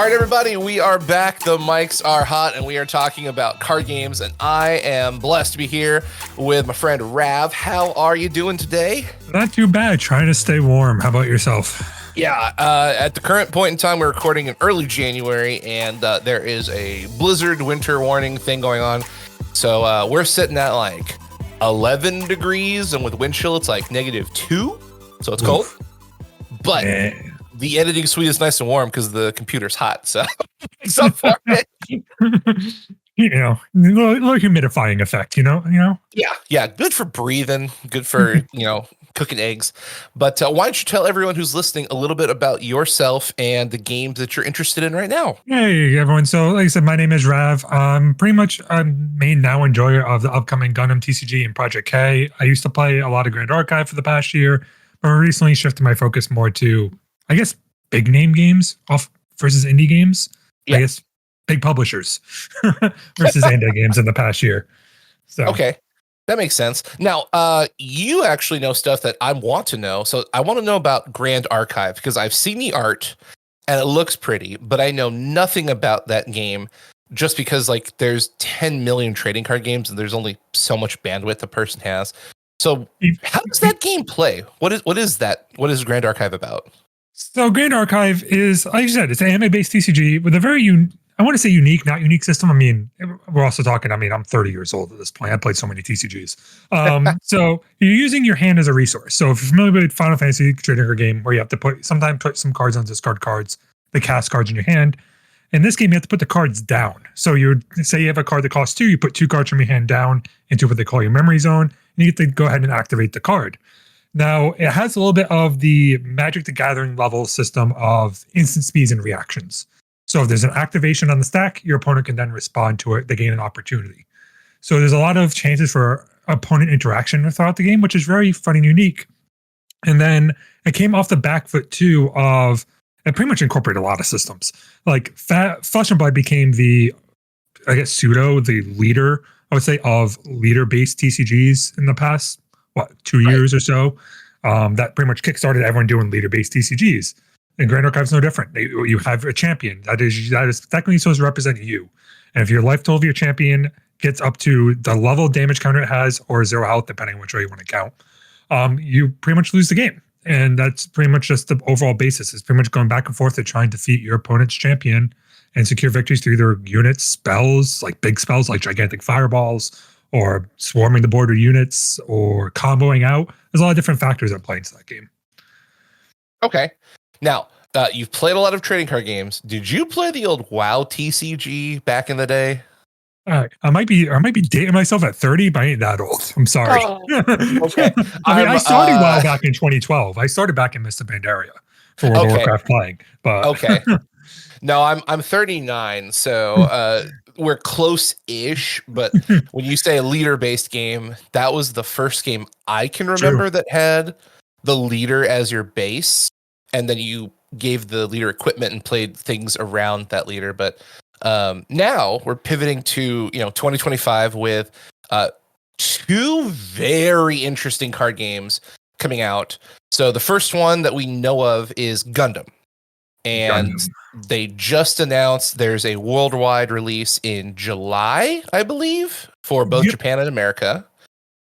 All right, everybody, we are back. The mics are hot, and we are talking about card games, and I am blessed to be here with my friend Rav. How are you doing today? Not too bad. Trying to stay warm. How about yourself? Yeah, at the current point in time, we're recording in early January, and there is a blizzard winter warning thing going on. So we're sitting at like 11 degrees, and with wind chill, it's like -2. So it's cold. But the editing suite is nice and warm because the computer's hot. So it's up for it. You know, little humidifying effect, you know? Yeah. Good for breathing, good for, cooking eggs. But why don't you tell everyone who's listening a little bit about yourself and the games that you're interested in right now? Hey, everyone. So, like I said, my name is Rav. I'm pretty much a main now enjoyer of the upcoming Gundam TCG and Project K. I used to play a lot of Grand Archive for the past year, but recently shifted my focus more to, I guess, big name games off versus indie games. Yeah. I guess big publishers versus indie games in the past year. So okay, that makes sense. Now, you actually know stuff that I want to know. So I want to know about Grand Archive because I've seen the art and it looks pretty, but I know nothing about that game just because like there's 10 million trading card games and there's only so much bandwidth a person has. So how does that game play? What is that? What is Grand Archive about? So Grand Archive is, like you said, it's an anime-based TCG with a very, I want to say unique, not unique system. I mean, we're also talking, I'm 30 years old at this point. I played so many TCGs. So you're using your hand as a resource. So if you're familiar with Final Fantasy trading card game where you have to sometimes put some cards on discard cards, they cast cards in your hand. In this game, you have to put the cards down. So you say you have a card that costs 2, you put 2 cards from your hand down into what they call your memory zone, and you get to go ahead and activate the card. Now, it has a little bit of the Magic the Gathering level system of instant speeds and reactions. So if there's an activation on the stack, your opponent can then respond to it. They gain an opportunity. So there's a lot of chances for opponent interaction throughout the game, which is very fun and unique. And then it came off the back foot, too, of it pretty much incorporated a lot of systems. Like Flesh and Blood became the leader, I would say, of leader-based TCGs in the past, 2 years or so. That pretty much kickstarted everyone doing leader-based TCGs. And Grand Archive is no different. You have a champion that is technically supposed to represent you. And if your life total of your champion gets up to the level of damage counter it has, or 0 health, depending on which way you want to count, you pretty much lose the game. And that's pretty much just the overall basis. It's pretty much going back and forth to try and defeat your opponent's champion and secure victories through either units, spells, like big spells like gigantic fireballs, or swarming the border units, or comboing out. There's a lot of different factors that play into that game. Okay. Now, you've played a lot of trading card games. Did you play the old WoW TCG back in the day? I might be dating myself at 30, but I ain't that old. I'm sorry. Oh, okay. I started WoW back in 2012. I started back in Mr. Pandaria for World of Warcraft playing. But okay. No, I'm 39, so we're close-ish. But when you say a leader-based game, that was the first game I can remember that had the leader as your base, and then you gave the leader equipment and played things around that leader. But now we're pivoting to 2025 with 2 very interesting card games coming out. So the first one that we know of is Gundam. And they just announced there's a worldwide release in July, I believe, for both Japan and America.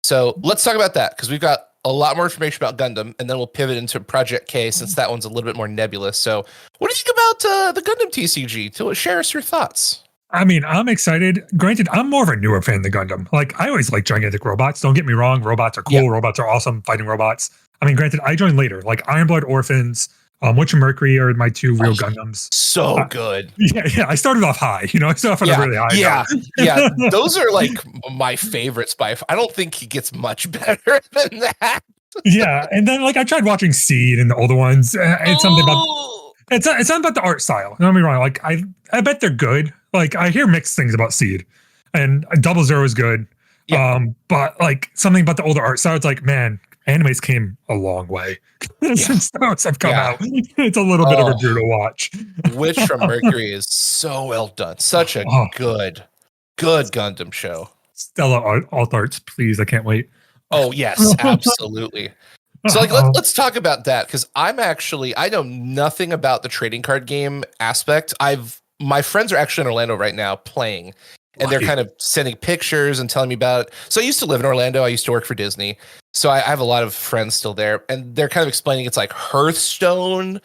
So let's talk about that, because we've got a lot more information about Gundam, and then we'll pivot into Project K, since that one's a little bit more nebulous. So what do you think about the Gundam TCG? Share us your thoughts. I mean, I'm excited. Granted, I'm more of a newer fan than Gundam. Like, I always like gigantic robots. Don't get me wrong. Robots are cool. Yeah. Robots are awesome. Fighting robots. I mean, granted, I joined later. Like, Ironblood Orphans, Witch and Mercury are my 2 real Gundams. So good. Yeah. I started off high. I started off on a really high note. Yeah. Those are like my favorites. I don't think he gets much better than that. Yeah, and then like I tried watching Seed and the older ones. It's something about it's something about the art style. Don't get me wrong. Like I bet they're good. Like I hear mixed things about Seed, and Double Zero is good. Yeah. But like something about the older art style. It's like, man, animes came a long way since those have come out. It's a little bit of a brutal watch. Witch from Mercury is so well done. Such a good Gundam show. Stella alt arts, please. I can't wait. Oh yes, absolutely. So like let's talk about that, because I know nothing about the trading card game aspect. My friends are actually in Orlando right now playing, and they're kind of sending pictures and telling me about it. So I used to live in Orlando. I used to work for Disney. So I have a lot of friends still there, and they're kind of explaining it's like Hearthstone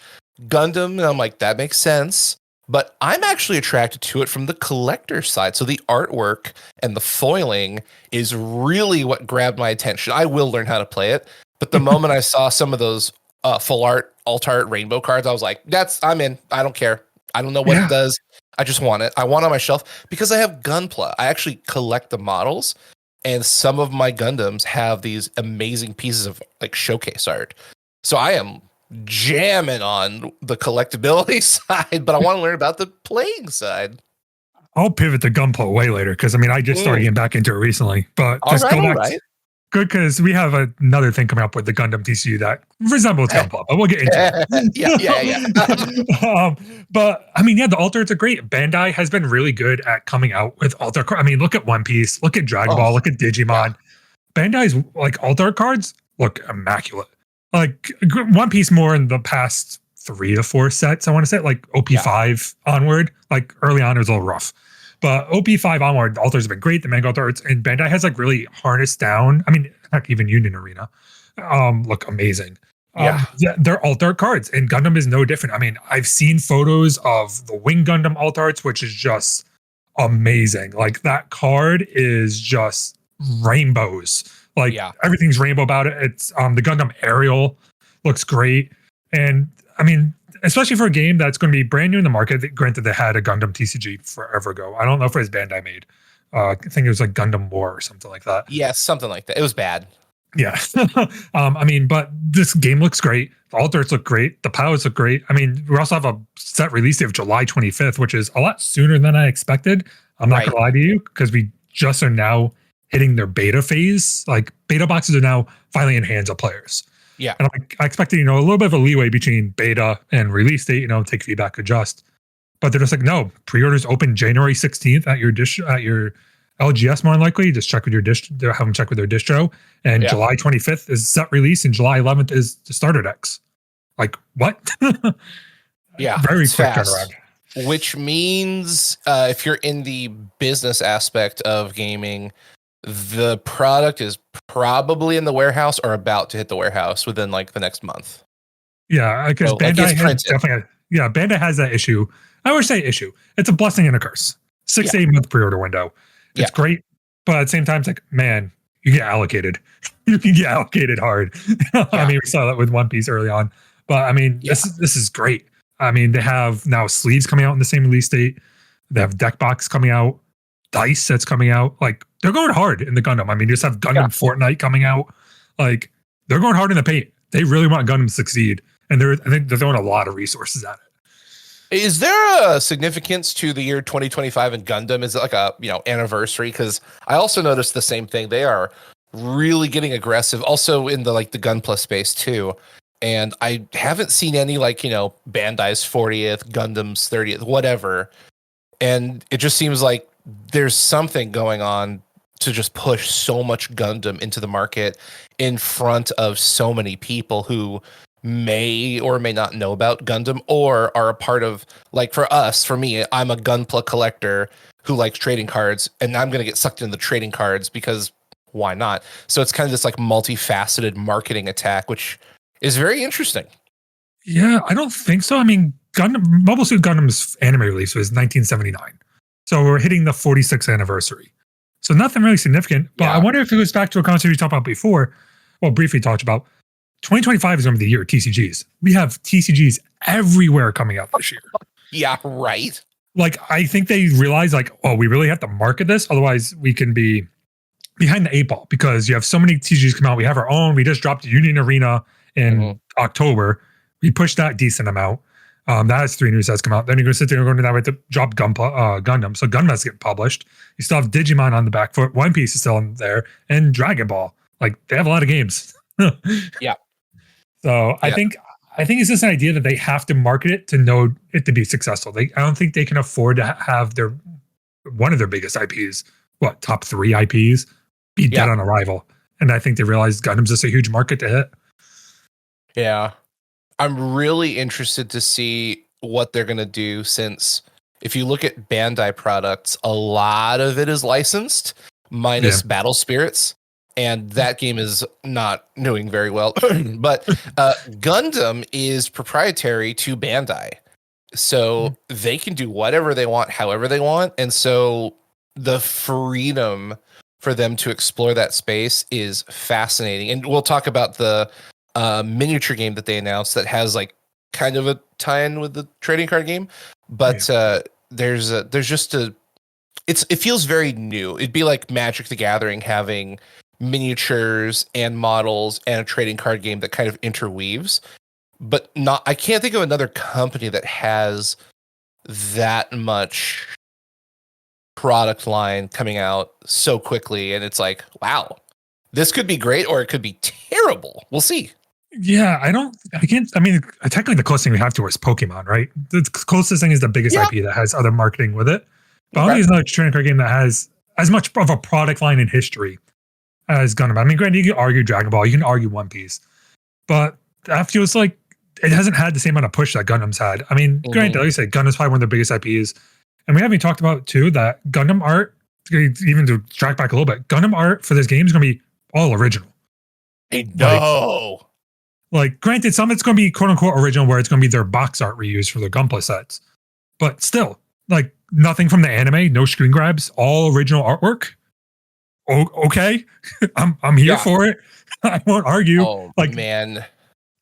Gundam, and I'm like, that makes sense. But I'm actually attracted to it from the collector side. So the artwork and the foiling is really what grabbed my attention. I will learn how to play it. But the moment I saw some of those full art, alt art rainbow cards, I was like, I'm in. I don't care. I don't know what it does. I just want it. I want it on my shelf because I have Gunpla. I actually collect the models, and some of my Gundams have these amazing pieces of like showcase art. So I am jamming on the collectability side, but I want to learn about the playing side. I'll pivot to Gunpla way later because I just started getting back into it recently. But just go back. Good, because we have another thing coming up with the Gundam TCG that resembles Gunpla, but we'll get into it. Yeah. But the alt arts are great. Bandai has been really good at coming out with alt art. Look at One Piece, look at Dragon Ball, look at Digimon. Yeah. Bandai's like alt art cards look immaculate. Like One Piece more in the past 3 to 4 sets, I want to say, like OP5 onward. Like early on, it was a little rough. But OP5 onward, the altars have been great. The manga alt arts, and Bandai has like really harnessed down. Heck, even Union Arena look amazing. They're alt art cards, and Gundam is no different. I've seen photos of the Wing Gundam alt arts, which is just amazing. Like that card is just rainbows. Like everything's rainbow about it. It's the Gundam Aerial looks great, and especially for a game that's going to be brand new in the market. Granted, they had a Gundam TCG forever ago. I don't know if it was Bandai made. I think it was like Gundam War or something like that. Yeah, something like that. It was bad. Yeah. But this game looks great. The alt arts look great. The pilots look great. We also have a set release date of July 25th, which is a lot sooner than I expected. I'm not going to lie to you, because we just are now hitting their beta phase. Like beta boxes are now finally in hands of players. Yeah. And I expected, a little bit of a leeway between beta and release date, take feedback, adjust. But they're just like, no, pre-orders open January 16th at your LGS, more than likely. Just check with your have them check with their distro. And July 25th is set release, and July 11th is the starter decks. Like, what? Very quick turnaround. Which means if you're in the business aspect of gaming, the product is probably in the warehouse or about to hit the warehouse within like the next month. Yeah, because Bandai has definitely Bandai has that issue. I would say issue. It's a blessing and a curse. 6 to 8 month pre-order window. It's great, but at the same time, it's like, man, you get allocated. You can get allocated hard. We saw that with One Piece early on. But this is great. They have now sleeves coming out in the same release date. They have deck box coming out, dice that's coming out. Like, they're going hard in the Gundam. You just have Gundam Fortnite coming out. Like, they're going hard in the paint. They really want Gundam to succeed, and I think they're throwing a lot of resources at it. Is there a significance to the year 2025 in Gundam? Is it like a anniversary? Because I also noticed the same thing. They are really getting aggressive, also in the Gunpla space too. And I haven't seen any Bandai's 40th, Gundam's 30th, whatever. And it just seems like there's something going on to just push so much Gundam into the market in front of so many people who may or may not know about Gundam or are a part of, like, for me, I'm a Gunpla collector who likes trading cards, and I'm going to get sucked into the trading cards because why not? So it's kind of this like multifaceted marketing attack, which is very interesting. Yeah, I don't think so. Gundam, Mobile Suit Gundam's anime release was 1979. So we're hitting the 46th anniversary. So nothing really significant, but I wonder if it goes back to a concept we talked about before, briefly talked about. 2025 is going to be the year of TCGs. We have TCGs everywhere coming out this year. Yeah, right. Like, I think they realize, like, we really have to market this. Otherwise, we can be behind the 8 ball, because you have so many TCGs come out. We have our own. We just dropped Union Arena in October. We pushed that decent amount. That has 3 new sets come out. Then you're going to sit there and go into that way to drop Gundam. So Gundam has to get published. You still have Digimon on the back foot. One Piece is still in there. And Dragon Ball. Like, they have a lot of games. Yeah. So I think it's just an idea that they have to market it to know it to be successful. I don't think they can afford to have one of their biggest IPs, top 3 IPs, be dead on arrival. And I think they realize Gundam's just a huge market to hit. Yeah. I'm really interested to see what they're going to do, since if you look at Bandai products, a lot of it is licensed, Yeah. minus Battle Spirits, and that game is not doing very well. But Gundam is proprietary to Bandai, so they can do whatever they want, however they want, and so the freedom for them to explore that space is fascinating. And we'll talk about the miniature game that they announced that has like kind of a tie-in with the trading card game, but there's just it feels very new. It'd be like Magic the Gathering having miniatures and models and a trading card game that kind of interweaves, but not. I can't think of another company that has that much product line coming out so quickly, and it's like, wow, this could be great or it could be terrible. We'll see. Yeah, I mean, technically the closest thing we have to is Pokemon, right? The closest thing is the biggest IP that has other marketing with it. But I don't think there's another trading card game that has as much of a product line in history as Gundam. I mean, granted, you can argue Dragon Ball, you can argue One Piece, but that feels like it hasn't had the same amount of push that Gundam's had. I mean, granted, like you said, Gundam's probably one of the biggest IPs. And we haven't talked about, too, that Gundam art, even to track back a little bit, Gundam art for this game is going to be all original. No. Like, granted, some of it's going to be quote unquote original, where it's going to be their box art reused for their Gunpla sets. But still, like, nothing from the anime, no screen grabs, all original artwork. Okay, I'm here for it. I won't argue. Oh, like, man,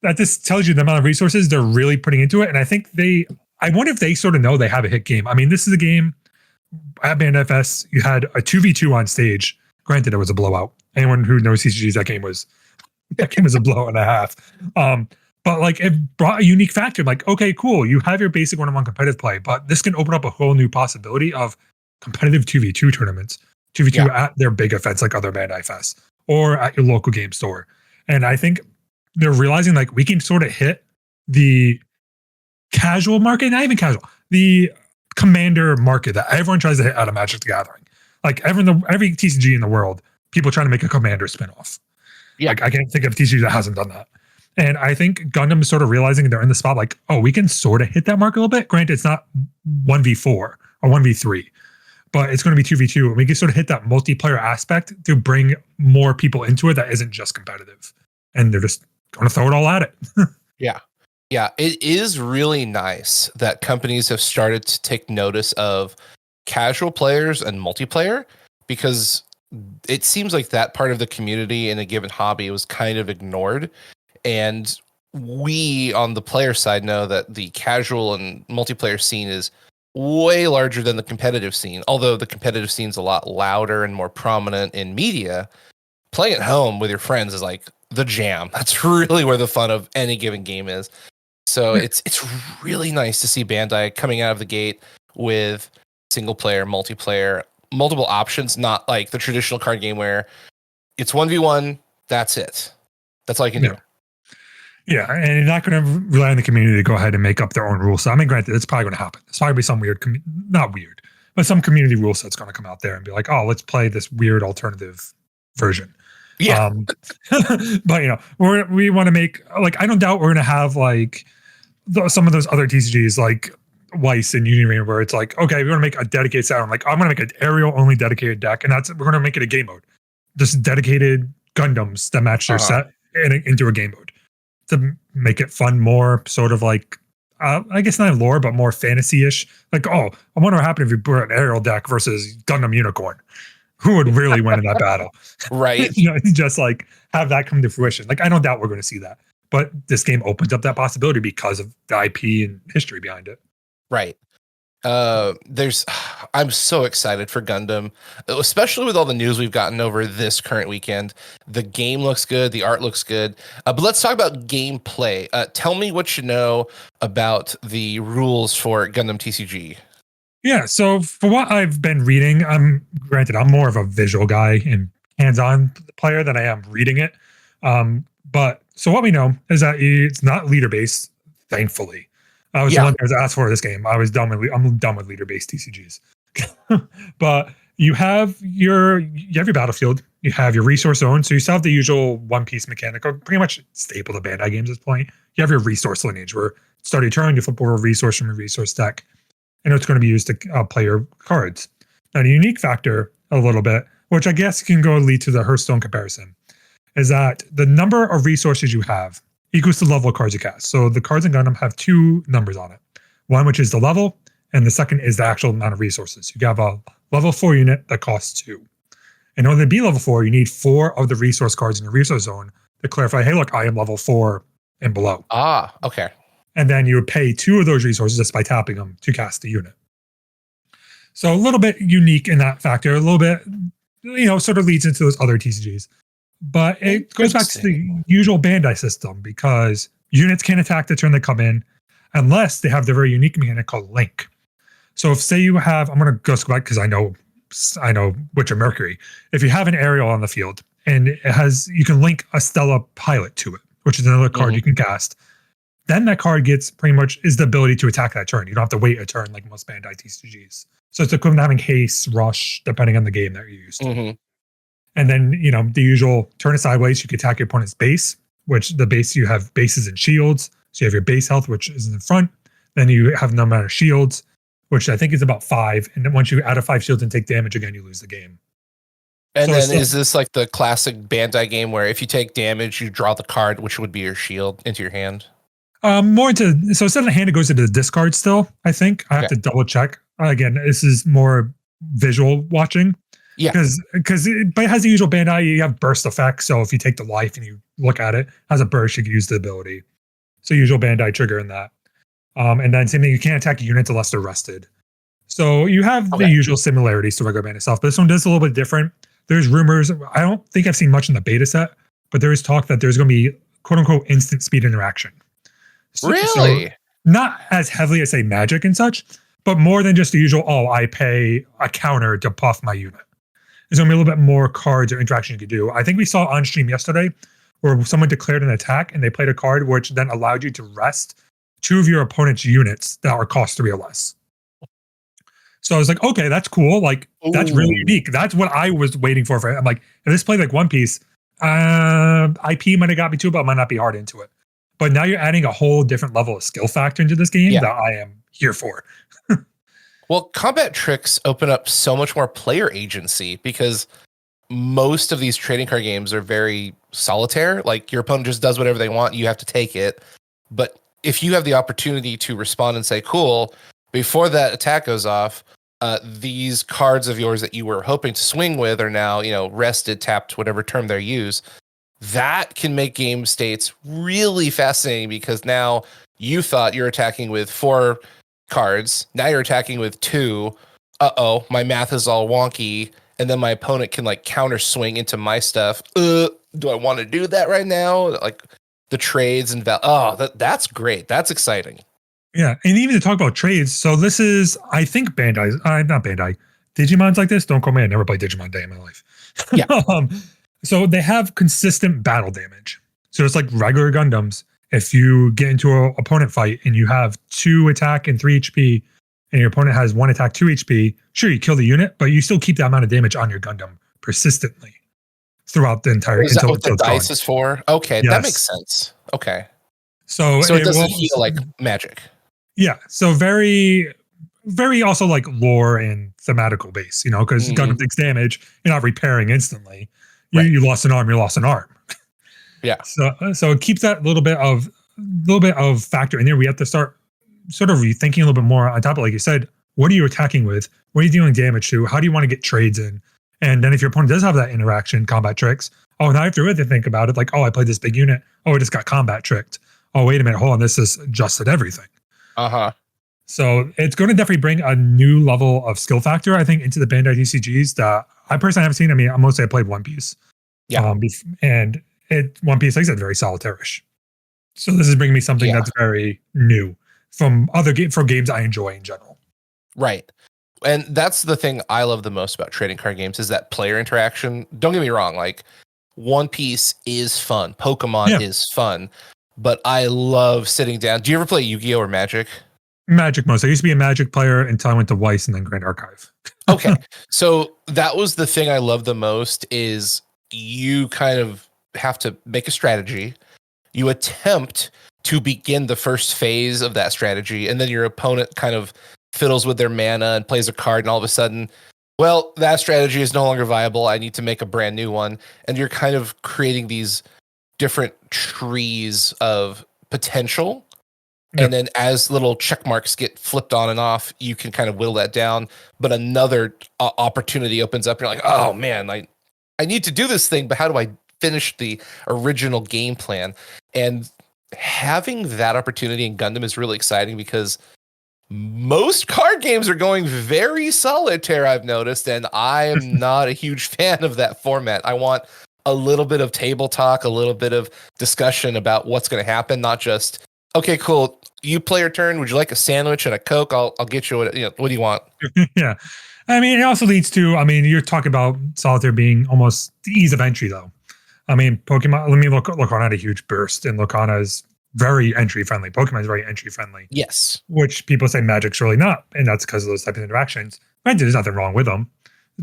that just tells you the amount of resources they're really putting into it. And I think I wonder if they sort of know they have a hit game. I mean, this is a game at Bandai FS. You had a 2v2 on stage. Granted, it was a blowout. Anyone who knows TCGs, that game was a blowout and a half. But like, it brought a unique factor. Like, okay, cool. You have your basic one-on-one competitive play, but this can open up a whole new possibility of competitive 2v2 tournaments, 2v2 at their big events like other Bandai Fests or at your local game store. And I think they're realizing like we can sort of hit the casual market, not even casual, the commander market that everyone tries to hit out of Magic the Gathering. Like every TCG in the world, people trying to make a commander spinoff. Yeah. Like I can't think of a TCG that hasn't done that. And I think Gundam is sort of realizing they're in the spot like, oh, we can sort of hit that market a little bit. Granted, it's not 1v4 or 1v3, but it's going to be 2v2. And we can sort of hit that multiplayer aspect to bring more people into it that isn't just competitive. And they're just going to throw it all at it. Yeah, it is really nice that companies have started to take notice of casual players and multiplayer, because it seems like that part of the community in a given hobby was kind of ignored. And we on the player side know that the casual and multiplayer scene is way larger than the competitive scene. Although the competitive scene's a lot louder and more prominent in media, playing at home with your friends is like the jam. That's really where the fun of any given game is. So it's really nice to see Bandai coming out of the gate with single player, multiplayer, multiple options, not like the traditional card game where it's 1v1, that's it. That's all you can do. Yeah, and you're not going to rely on the community to go ahead and make up their own rule set. I mean, granted, it's probably going to happen. It's probably be some weird, not weird, but some community rule set's going to come out there and be like, oh, let's play this weird alternative version. Yeah. But, you know, we want to make, like, I don't doubt we're going to have, like, some of those other TCGs, like Weiss and Union Rain, where it's like, okay, we want to make a dedicated set. I'm like, I'm going to make an aerial only dedicated deck, and we're going to make it a game mode. Just dedicated Gundams that match their set into a game mode to make it fun, more sort of like, I guess not lore, but more fantasy-ish. Like, oh, I wonder what happened if you put an aerial deck versus Gundam Unicorn. Who would really win in that battle? Right. You know, just like have that come to fruition. Like, I don't doubt we're going to see that. But this game opens up that possibility because of the IP and history behind it. Right. I'm so excited for Gundam, especially with all the news we've gotten over this current weekend. The game looks good. The art looks good. But let's talk about gameplay. Tell me what you know about the rules for Gundam TCG. Yeah. So for what I've been reading, I'm more of a visual guy and hands-on player than I am reading it. But so what we know is that it's not leader-based, thankfully. I was the one that was asked for this game. I'm done with leader-based TCGs. But you have your battlefield, you have your resource zone, so you still have the usual One Piece mechanic, or pretty much staple to Bandai games at this point. You have your resource lineage, where start your turn, you flip over a resource from your resource deck, and it's going to be used to play your cards. Now, the unique factor, a little bit, which I guess can go lead to the Hearthstone comparison, is that the number of resources you have equals the level of cards you cast. So the cards in Gundam have two numbers on it. One, which is the level, and the second is the actual amount of resources. You have a level 4 unit that costs 2. In order to be level 4, you need 4 of the resource cards in your resource zone to clarify, hey, look, I am level 4 and below. Ah, okay. And then you would pay 2 of those resources just by tapping them to cast the unit. So a little bit unique in that factor, a little bit, sort of leads into those other TCGs. But it goes back to the usual Bandai system, because units can't attack the turn they come in unless they have the very unique mechanic called Link. So if say you have, I'm going to go back because I know Witcher Mercury. If you have an aerial on the field and you can link a Stella Pilot to it, which is another card you can cast, then that card gets pretty much is the ability to attack that turn. You don't have to wait a turn like most Bandai TCGs. So it's equivalent to having haste, rush, depending on the game that you're used to. And then, the usual turn it sideways, you can attack your opponent's base, which the base, you have bases and shields. So you have your base health, which is in the front. Then you have no amount of shields, which I think is about 5. And then once you add a 5 shields and take damage again, you lose the game. And so then is this like the classic Bandai game where if you take damage, you draw the card, which would be your shield, into your hand? More into, so instead of the hand, it goes into the discard still, I think. I have to double check. Again, this is more visual watching. Yeah. But it has the usual Bandai, you have burst effects. So if you take the life and you look at it, as a burst, you can use the ability. So usual Bandai trigger in that. And then same thing, you can't attack units unless they're rested. So you have the usual similarities to regular Bandai stuff, but this one does a little bit different. There's rumors, I don't think I've seen much in the beta set, but there is talk that there's going to be quote unquote instant speed interaction. Really? So not as heavily as say Magic and such, but more than just the usual, I pay a counter to buff my unit. There's going to be a little bit more cards or interaction you could do. I think we saw on stream yesterday where someone declared an attack and they played a card which then allowed you to rest 2 of your opponent's units that are cost 3 or less. So I was like, okay, that's cool. Like, that's really unique. That's what I was waiting for. I'm like, if this played like One Piece, IP might have got me too, but I might not be hard into it. But now you're adding a whole different level of skill factor into this game that I am here for. Well, combat tricks open up so much more player agency because most of these trading card games are very solitaire. Like your opponent just does whatever they want. You have to take it. But if you have the opportunity to respond and say, cool, before that attack goes off, these cards of yours that you were hoping to swing with are now, rested, tapped, whatever term they use. That can make game states really fascinating because now you thought you're attacking with 4 cards. Now you're attacking with 2. My math is all wonky. And then my opponent can like counter swing into my stuff. Do I want to do that right now? Like the trades and that's great. That's exciting. Yeah, and even to talk about trades, so this is, I think Bandai, not Bandai, Digimon's like this. Don't call me, I never played Digimon day in my life. Yeah. So they have consistent battle damage. So it's like regular Gundams. If you get into an opponent fight and you have 2 attack and 3 HP, and your opponent has 1 attack, 2 HP, sure, you kill the unit, but you still keep that amount of damage on your Gundam persistently throughout the entire. Is that what the dice is for? Okay, that makes sense. Okay. So it doesn't feel like Magic. Yeah, so very, very also like lore and thematical base, because Gundam takes damage, you're not repairing instantly. You lost an arm, you lost an arm. Yeah. So it keeps that little bit of factor in there. We have to start sort of rethinking a little bit more on top of, like you said, what are you attacking with? What are you doing damage to? How do you want to get trades in? And then if your opponent does have that interaction, combat tricks, now I have to really think about it. Like, I played this big unit. I just got combat tricked. Oh, wait a minute. Hold on. This is adjusted everything. So it's going to definitely bring a new level of skill factor, I think, into the Bandai TCGs that I personally haven't seen. I mean, mostly I played One Piece. Yeah. And One Piece, like I said, very solitaire-ish. So this is bringing me something that's very new from games I enjoy in general. Right. And that's the thing I love the most about trading card games is that player interaction. Don't get me wrong. Like One Piece is fun. Pokemon is fun. But I love sitting down. Do you ever play Yu-Gi-Oh or Magic? Magic most. I used to be a Magic player until I went to Weiss and then Grand Archive. Okay. So that was the thing I love the most is you kind of have to make a strategy. You attempt to begin the first phase of that strategy, and then your opponent kind of fiddles with their mana and plays a card, and all of a sudden, well, that strategy is no longer viable. I need to make a brand new one. And you're kind of creating these different trees of potential. Yep. And then as little check marks get flipped on and off, you can kind of whittle that down. But another opportunity opens up. And you're like, oh man, I need to do this thing, but how do I finish the original game plan? And having that opportunity in Gundam is really exciting because most card games are going very solitaire, I've noticed, and I am not a huge fan of that format. I want a little bit of table talk, a little bit of discussion about what's going to happen, not just, okay, cool, you play your turn. Would you like a sandwich and a Coke? I'll get you what do you want? Yeah. I mean, it also leads to, I mean, you're talking about solitaire being almost the ease of entry, though. I mean, Pokemon, let me look on at a huge burst, and Locana is very entry friendly. Pokemon is very entry friendly. Yes. Which people say Magic's really not, and that's because of those types of interactions. Granted, there's nothing wrong with them.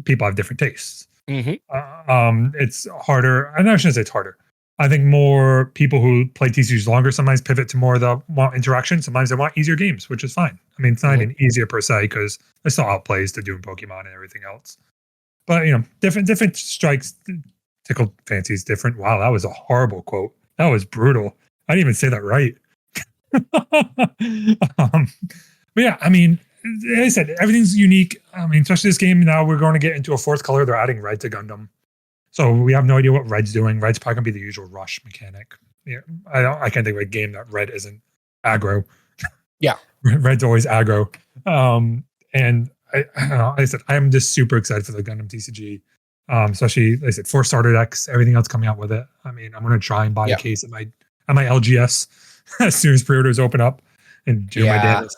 People have different tastes. It's harder. I'm not sure say it's harder. I think more people who play TCGs longer sometimes pivot to more of the want interaction. Sometimes they want easier games, which is fine. I mean, it's not even easier per se because it still outplays the Doom Pokemon and everything else. But different strikes tickle fancies different. Wow, that was a horrible quote. That was brutal. I didn't even say that right. But yeah, I mean, as I said, everything's unique. I mean, especially this game. Now we're going to get into a fourth color. They're adding red to Gundam. So we have no idea what red's doing. Red's probably gonna be the usual rush mechanic. Yeah, I can't think of a game that red isn't aggro. Yeah, red's always aggro. And I don't know. Like I said, I'm just super excited for the Gundam TCG. Especially, like I said, 4 starter decks, everything else coming out with it. I mean, I'm gonna try and buy a case at my LGS as soon as pre-orders open up and do my dance.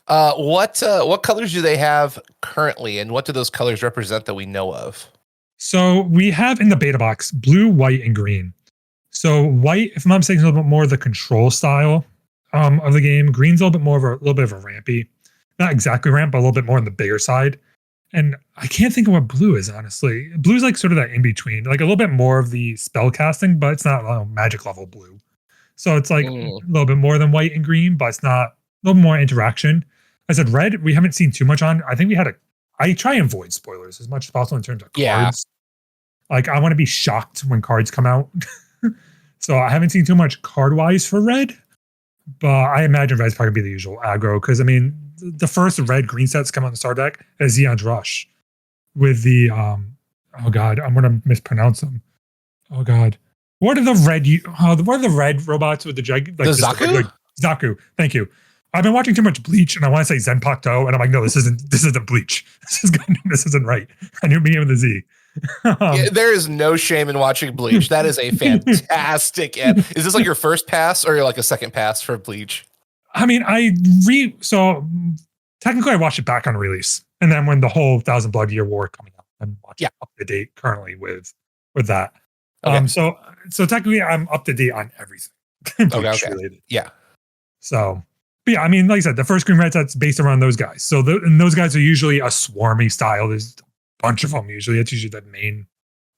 What colors do they have currently, and what do those colors represent that we know of? So we have in the beta box blue, white, and green. So white, if I'm not mistaken, is a little bit more of the control style of the game. Green's a little bit of a rampy, not exactly ramp, but a little bit more on the bigger side. And I can't think of what blue is, honestly. Blue's like sort of that in between, like a little bit more of the spell casting, but it's not magic level blue. So it's like a little bit more than white and green, but it's not a little more interaction. I said red, we haven't seen too much on. I think I try and avoid spoilers as much as possible in terms of cards. Like, I want to be shocked when cards come out. So I haven't seen too much card-wise for red, but I imagine red's probably be the usual aggro, because, I mean, the first red-green sets come out in the star deck as Zeon's Rush with the, oh, God, I'm going to mispronounce them. Oh, God. What are the red robots with the like the Zaku? Zaku, thank you. I've been watching too much Bleach, and I want to say Zenpakuto, and I'm like, no, this isn't Bleach. This isn't right. I knew it began with a Z. There is no shame in watching Bleach. That is a fantastic. Is this like your first pass or like a second pass for Bleach? I mean, so technically I watched it back on release, and then when the whole Thousand Blood Year War coming out, I'm watching up to date currently with that. Okay. So technically I'm up to date on everything. Okay. Yeah. So, but yeah, I mean, like I said, the first green red set's based around those guys. So and those guys are usually a swarmy style. There's a bunch of them usually. It's usually the main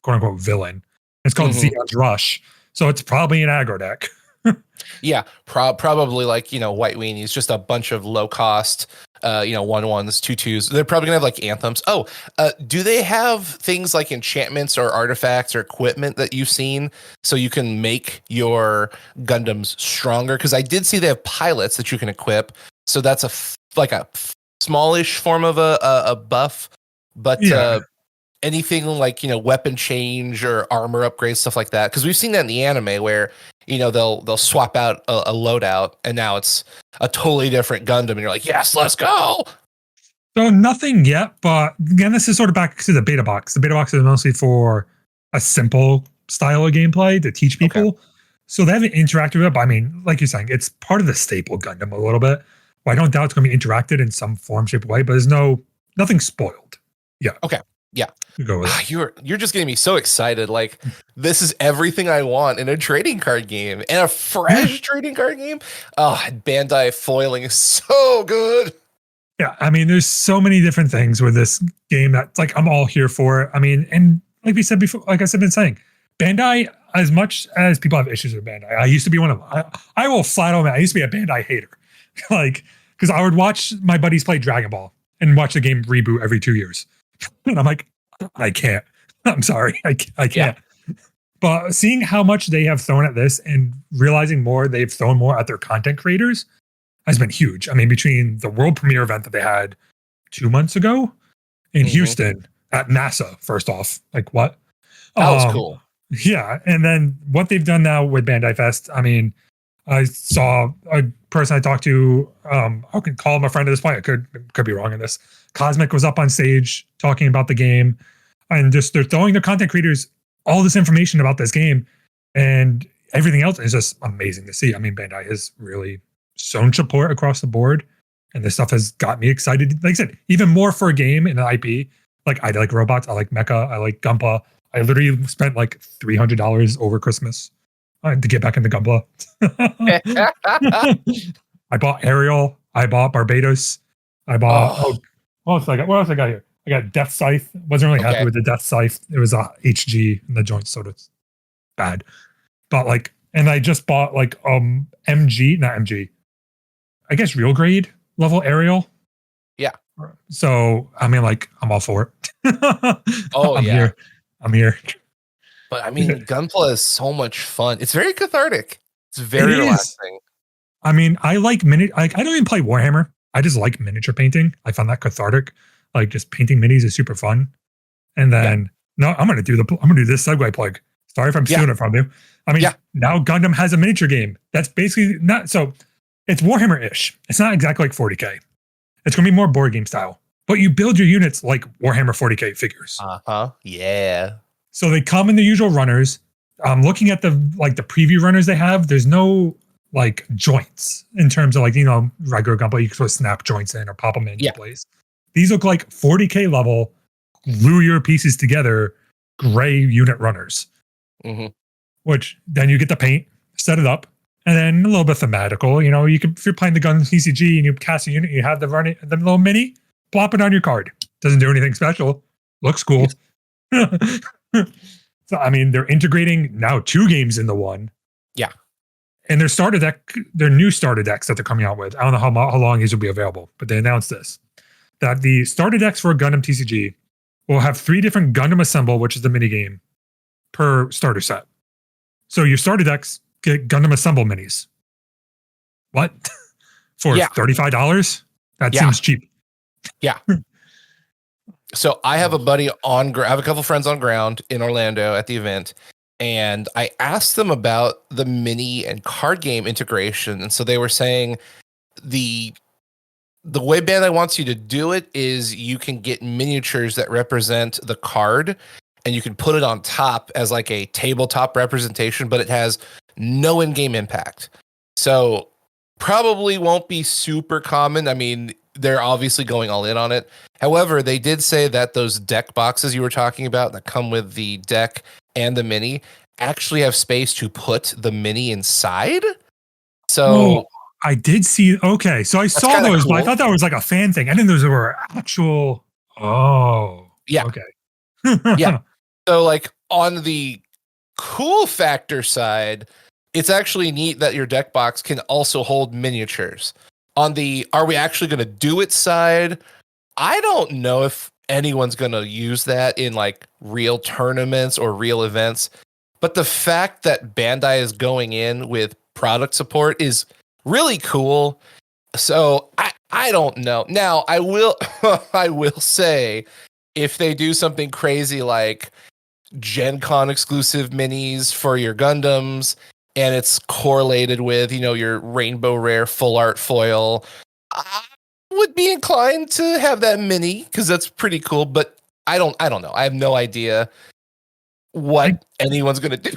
quote unquote villain. It's called Zeon's Rush. So it's probably an aggro deck. Yeah, probably like, White Weenies, just a bunch of low cost, 1/1s, 2/2s. They're probably gonna have like anthems. Oh, do they have things like enchantments or artifacts or equipment that you've seen so you can make your Gundams stronger? Because I did see they have pilots that you can equip. So that's a smallish form of a buff, but anything like weapon change or armor upgrades, stuff like that. Because we've seen that in the anime where they'll swap out a loadout and now it's a totally different Gundam and you're like, yes, let's go. So nothing yet, but again, this is sort of back to the beta box. The beta box is mostly for a simple style of gameplay to teach people. Okay. So they haven't interacted with it, but I mean, like you're saying, it's part of the staple Gundam a little bit. Well, I don't doubt it's going to be interacted in some form, shape, or way, but there's nothing spoiled. Yeah. Okay. Yeah. Go with it. You're just getting me so excited. Like, this is everything I want in a trading card game, and a fresh trading card game. Oh, Bandai foiling is so good. Yeah, I mean, there's so many different things with this game that like I'm all here for it. I mean, and like we said before, like I've been saying, Bandai, as much as people have issues with Bandai, I used to be one of them. I will flat out, I used to be a Bandai hater. Like, because I would watch my buddies play Dragon Ball and watch the game reboot every 2 years. And I'm like, I can't. I'm sorry. I can't. Yeah. But seeing how much they have thrown at this and realizing more they've thrown more at their content creators has been huge. I mean, between the world premiere event that they had 2 months ago in Houston at NASA, first off, like what? That was cool. Yeah. And then what they've done now with Bandai Fest, I mean, I saw a person I talked to, I can call him a friend at this point. I could be wrong in this. Cosmic was up on stage talking about the game, and just they're throwing their content creators all this information about this game, and everything else is just amazing to see. I mean, Bandai has really shown support across the board, and this stuff has got me excited. Like I said, even more for a game and an IP. Like I like robots, I like mecha, I like Gunpla. I literally spent like $300 over Christmas to get back into Gunpla. I bought Ariel. I bought Barbados. I bought. What else I got? What else I got here? I got Death Scythe. Wasn't really happy with the Death Scythe. It was a HG in the joint, so it's bad. But like, and I just bought like MG, not MG. I guess real grade level Ariel. Yeah. So I mean, like, I'm all for it. Oh, I'm here. But I mean, Gunpla is so much fun. It's very cathartic. It's very relaxing. I mean, I like I don't even play Warhammer. I just like miniature painting. I found that cathartic. Like just painting minis is super fun. And then no, I'm gonna do this segue plug. Sorry if I'm stealing it from you. I mean, now Gundam has a miniature game. That's basically not so. It's Warhammer-ish. It's not exactly like 40K. It's gonna be more board game style. But you build your units like Warhammer 40K figures. Yeah. So they come in the usual runners. Looking at the preview runners they have, there's no like joints in terms of like, you know, regular Gunpla, you can sort of snap joints in or pop them into place. These look like 40K level, glue your pieces together, gray unit runners. Which then you get the paint, set it up, and then a little bit thematical. You know, you can, if you're playing the Gundam TCG and you cast a unit, you have the little mini, plop it on your card. Doesn't do anything special. Looks cool. So I mean, they're integrating now 2 games into one. Yeah. And their starter deck, their new starter decks that they're coming out with. I don't know how long these will be available, but they announced this. That the starter decks for Gundam TCG will have 3 different Gundam Assemble, which is the mini game, per starter set. So your starter decks get Gundam Assemble minis. What? For $35? That seems cheap. Yeah. So I have a buddy I have a couple friends on ground in Orlando at the event, and I asked them about the mini and card game integration. And so they were saying the way Bandai wants you to do it is you can get miniatures that represent the card, and you can put it on top as like a tabletop representation, but it has no in-game impact. So probably won't be super common. I mean, they're obviously going all in on it. However, they did say that those deck boxes you were talking about that come with the deck and the mini actually have space to put the mini inside. So I did see. Okay, so I saw those, cool. But I thought that was like a fan thing. I didn't know those were actual. Oh, yeah. Okay. Yeah. So like on the cool factor side, it's actually neat that your deck box can also hold miniatures. On the are we actually going to do it side, I don't know if anyone's going to use that in like real tournaments or real events. But the fact that Bandai is going in with product support is really cool. So I don't know. Now I will I will say if they do something crazy like Gen Con exclusive minis for your Gundams, and it's correlated with, you know, your Rainbow Rare full art foil, I would be inclined to have that mini because that's pretty cool. But I don't know. I have no idea what anyone's gonna do.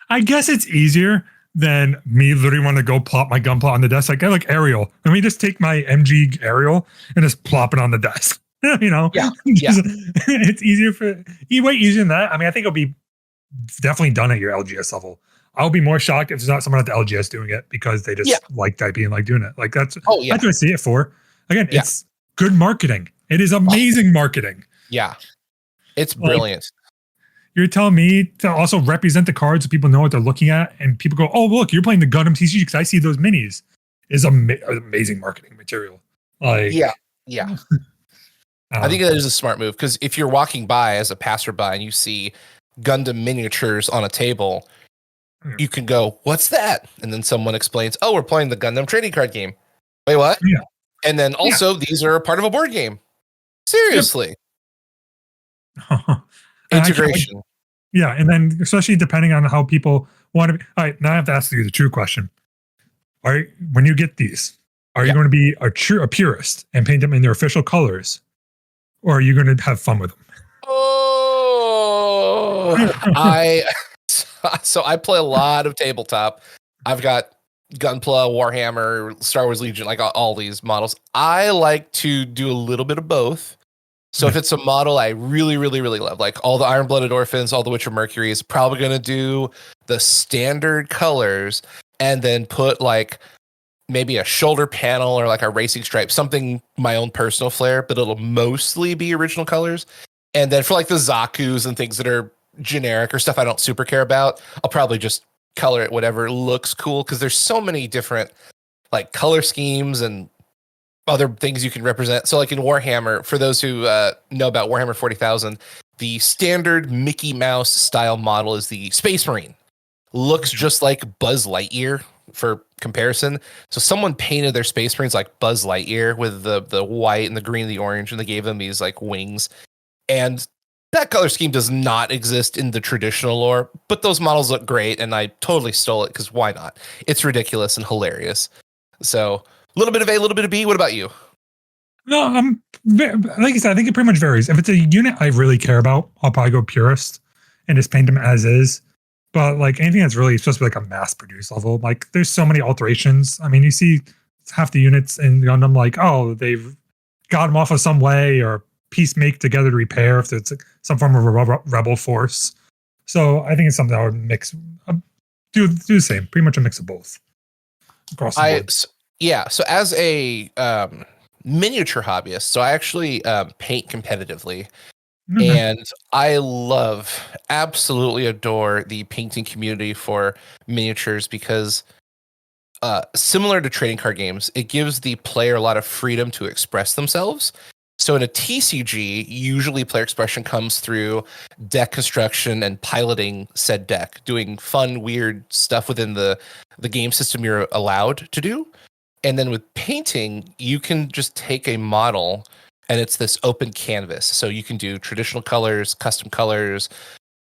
I guess it's easier than me literally want to go plop my Gunpla on the desk. Like I like Ariel. Let me just take my MG Ariel and just plop it on the desk. You know, it's easier way easier than that. I mean, I think it'll be definitely done at your LGS level. I'll be more shocked if there's not someone at the LGS doing it because they just like typing and like doing it. Like that's what I see it for. Again, Yeah. it's good marketing. It is amazing marketing. Yeah. It's Like, brilliant. you're telling me to also represent the cards so people know what they're looking at, and people go, "Oh, look, you're playing the Gundam TCG because I see those minis." Is amazing marketing material. Like, Yeah. Yeah. I think that is a smart move because if you're walking by as a passerby and you see Gundam miniatures on a table, you can go, "What's that?" And then someone explains, "Oh, we're playing the Gundam trading card game." Wait, what? Yeah. And then also, these are part of a board game. Seriously. Integration. Yeah, and then especially depending on how people want to be. All right, now I have to ask you the true question: when you get these, are you Yeah. going to be a purist and paint them in their official colors, or are you going to have fun with them? Oh, so I play a lot of tabletop. I've got Gunpla, Warhammer, Star Wars Legion, like all these models. I like to do a little bit of both. So if it's a model I really, really, really love, like all the Iron Blooded Orphans, all the Witcher Mercuries, probably going to do the standard colors and then put like maybe a shoulder panel or like a racing stripe, something my own personal flair, but it'll mostly be original colors. And then for like the Zaku's and things that are generic or stuff I don't super care about, I'll probably just color it whatever looks cool because there's so many different like color schemes and other things you can represent. So like in Warhammer, for those who know about Warhammer 40,000, the standard Mickey Mouse style model is the Space Marine. Looks just like Buzz Lightyear for comparison. So someone painted their Space Marines like Buzz Lightyear with the white and the green and the orange, and they gave them these like wings. And that color scheme does not exist in the traditional lore, but those models look great, and I totally stole it because why not? It's ridiculous and hilarious. So a little bit of A, a little bit of B. What about you? No, like I said, I think it pretty much varies. If it's a unit I really care about, I'll probably go purist and just paint them as is. But like anything that's really supposed to be like a mass produced level, like there's so many alterations. I mean, you see half the units in Gundam, like, oh, they've got them off of some way or piece make together to repair if it's some form of a rebel force. So I think it's something I would mix, do the same, pretty much a mix of both across the board. Yeah, so as a miniature hobbyist, so I actually paint competitively. And I absolutely adore the painting community for miniatures because similar to trading card games, it gives the player a lot of freedom to express themselves. So in a TCG, usually player expression comes through deck construction and piloting said deck, doing fun, weird stuff within the game system you're allowed to do. And then with painting, you can just take a model and it's this open canvas. So you can do traditional colors, custom colors,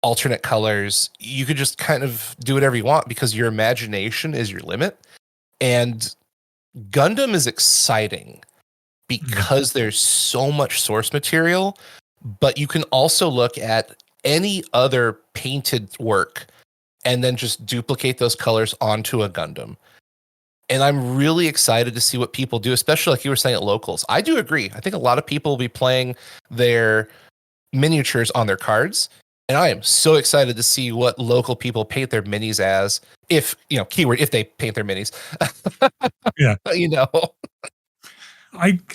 alternate colors. You could just kind of do whatever you want because your imagination is your limit. And Gundam is exciting because there's so much source material, but you can also look at any other painted work and then just duplicate those colors onto a Gundam. And I'm really excited to see what people do, especially like you were saying at locals. I do agree. I think a lot of people will be playing their miniatures on their cards. And I am so excited to see what local people paint their minis as. If, keyword, if they paint their minis. Yeah.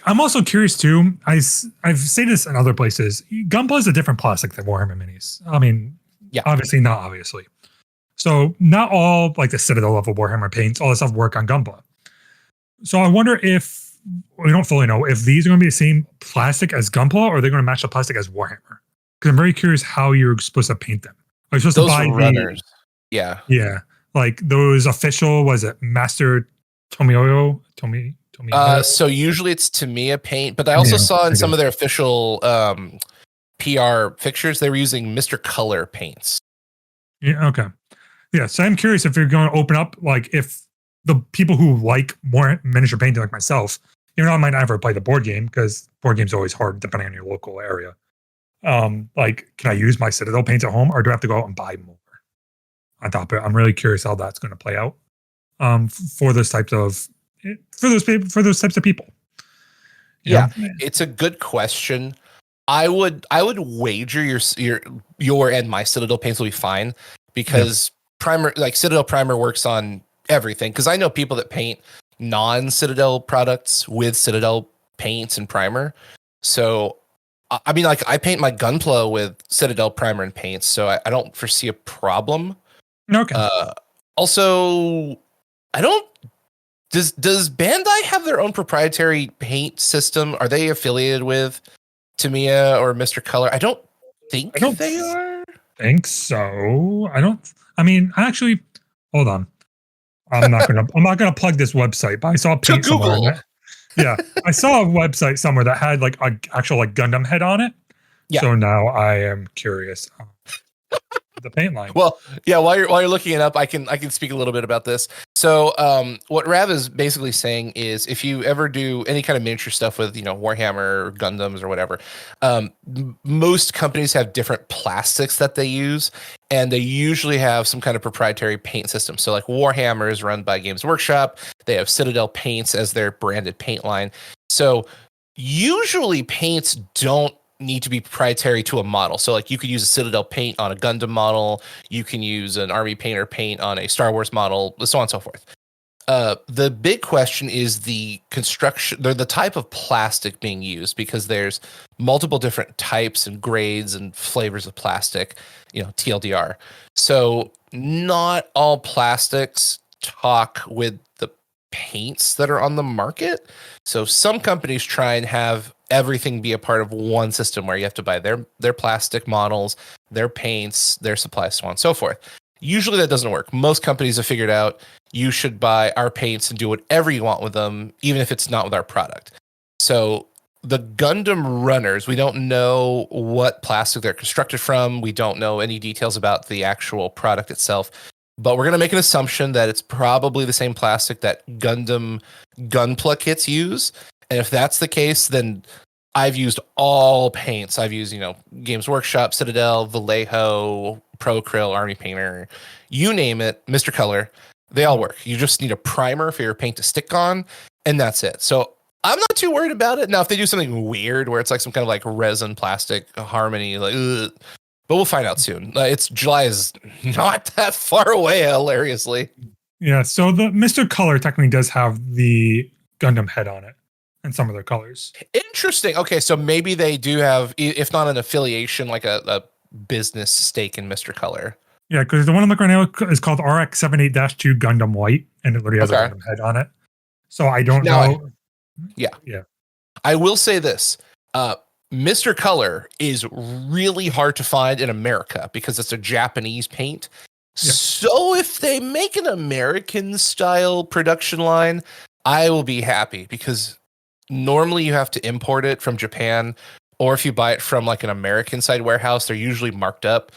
I'm also curious too. I've said this in other places. Gunpla is a different plastic than Warhammer minis. I mean, obviously not obviously. So not all like the Citadel level Warhammer paints, all this stuff work on Gunpla. So I wonder if we don't fully know if these are going to be the same plastic as Gunpla or they're going to match the plastic as Warhammer. Because I'm very curious how you're supposed to paint them. Are you supposed to buy runners? Yeah. Like those official, was it Master Tomioyo? So usually it's Tamiya paint, but I also saw in some of their official PR fixtures they were using Mr. Color paints. Yeah. Okay. Yeah. So I'm curious if you're going to open up, like if the people who like more miniature painting, like myself, I might never play the board game because board games are always hard depending on your local area. Like, can I use my Citadel paints at home, or do I have to go out and buy more on top of it? I'm really curious how that's going to play out for those types of people. Yeah, it's a good question. I would wager your and my Citadel paints will be fine because Citadel primer works on everything. Because I know people that paint non-Citadel products with Citadel paints and primer. So, I mean, like I paint my Gunpla with Citadel primer and paints, so I don't foresee a problem. Okay. Also, I don't. Does Bandai have their own proprietary paint system? Are they affiliated with Tamiya or Mr. Color? I don't think they are. Think so. I mean, actually, hold on. I'm not gonna plug this website, but I saw paint somewhere. Yeah, I saw a website somewhere that had like a actual like Gundam head on it. Yeah. So now I am curious. The paint line. Well, yeah. While you're looking it up, I can speak a little bit about this. So, what Rav is basically saying is, if you ever do any kind of miniature stuff with Warhammer or Gundams or whatever, most companies have different plastics that they use, and they usually have some kind of proprietary paint system. So, like Warhammer is run by Games Workshop. They have Citadel paints as their branded paint line. So, usually paints don't need to be proprietary to a model. So like you could use a Citadel paint on a Gundam model, you can use an Army Painter paint on a Star Wars model, so on and so forth. The big question is the construction, the type of plastic being used, because there's multiple different types and grades and flavors of plastic, TLDR. So not all plastics talk with the paints that are on the market. So some companies try and have everything be a part of one system where you have to buy their plastic models, their paints, their supplies, so on and so forth. Usually that doesn't work. Most companies have figured out you should buy our paints and do whatever you want with them, even if it's not with our product. So the Gundam runners, we don't know what plastic they're constructed from. We don't know any details about the actual product itself, but we're going to make an assumption that it's probably the same plastic that Gundam Gunpla kits use. And if that's the case, then I've used all paints. I've used, Games Workshop, Citadel, Vallejo, Pro Acryl, Army Painter, you name it, Mr. Color. They all work. You just need a primer for your paint to stick on, and that's it. So I'm not too worried about it. Now, if they do something weird where it's like some kind of like resin plastic harmony, like, but we'll find out soon. July is not that far away, hilariously. Yeah. So the Mr. Color technically does have the Gundam head on it and some of their colors. Interesting. Okay, so maybe they do have, if not an affiliation, like a business stake in Mr. Color. Yeah, because the one I'm looking right now is called RX-78-2 Gundam White, and it literally has a Gundam head on it. So I don't know. Yeah. I will say this. Mr. Color is really hard to find in America because it's a Japanese paint. Yeah. So if they make an American style production line, I will be happy, because normally you have to import it from Japan, or if you buy it from like an American side warehouse, they're usually marked up,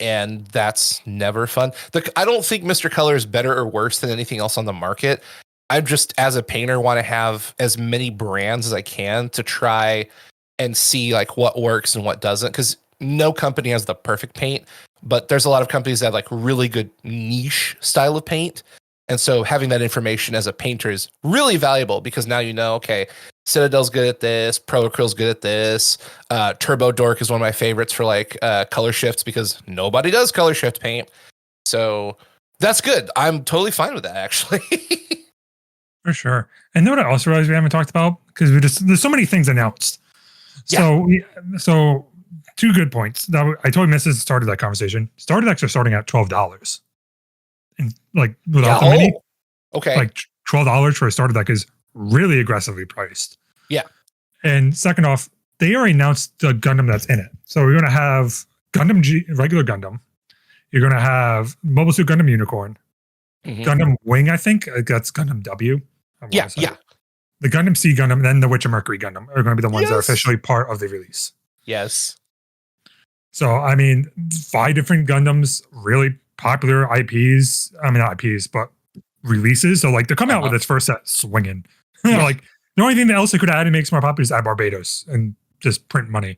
and that's never fun. I don't think Mr. Color is better or worse than anything else on the market. I just, as a painter, want to have as many brands as I can to try and see like what works and what doesn't, because no company has the perfect paint, but there's a lot of companies that have like really good niche style of paint. And so having that information as a painter is really valuable, because now okay, Citadel's good at this, Pro Acryl's good at this, Turbo Dork is one of my favorites for like color shifts, because nobody does color shift paint. So that's good. I'm totally fine with that, actually. For sure. And know what I also realized we haven't talked about, because there's so many things announced. Yeah. So two good points. Now, I totally missed this and started that conversation. Starter decks are starting at $12. And like without the mini, okay, like $12 for a starter deck is really aggressively priced. Yeah. And second off, they already announced the Gundam that's in it. So we're gonna have Gundam G, regular Gundam. You're gonna have Mobile Suit Gundam Unicorn, Gundam Wing. I think that's Gundam W. Yeah. The Gundam C Gundam, and then the Witcher Mercury Gundam are going to be the ones that are officially part of the release. Yes. So I mean, 5 different Gundams, really popular IPs. I mean, not IPs, but releases. So like they're coming out with its first set swinging. Like the only thing else they could add and makes more popular is add Barbados and just print money.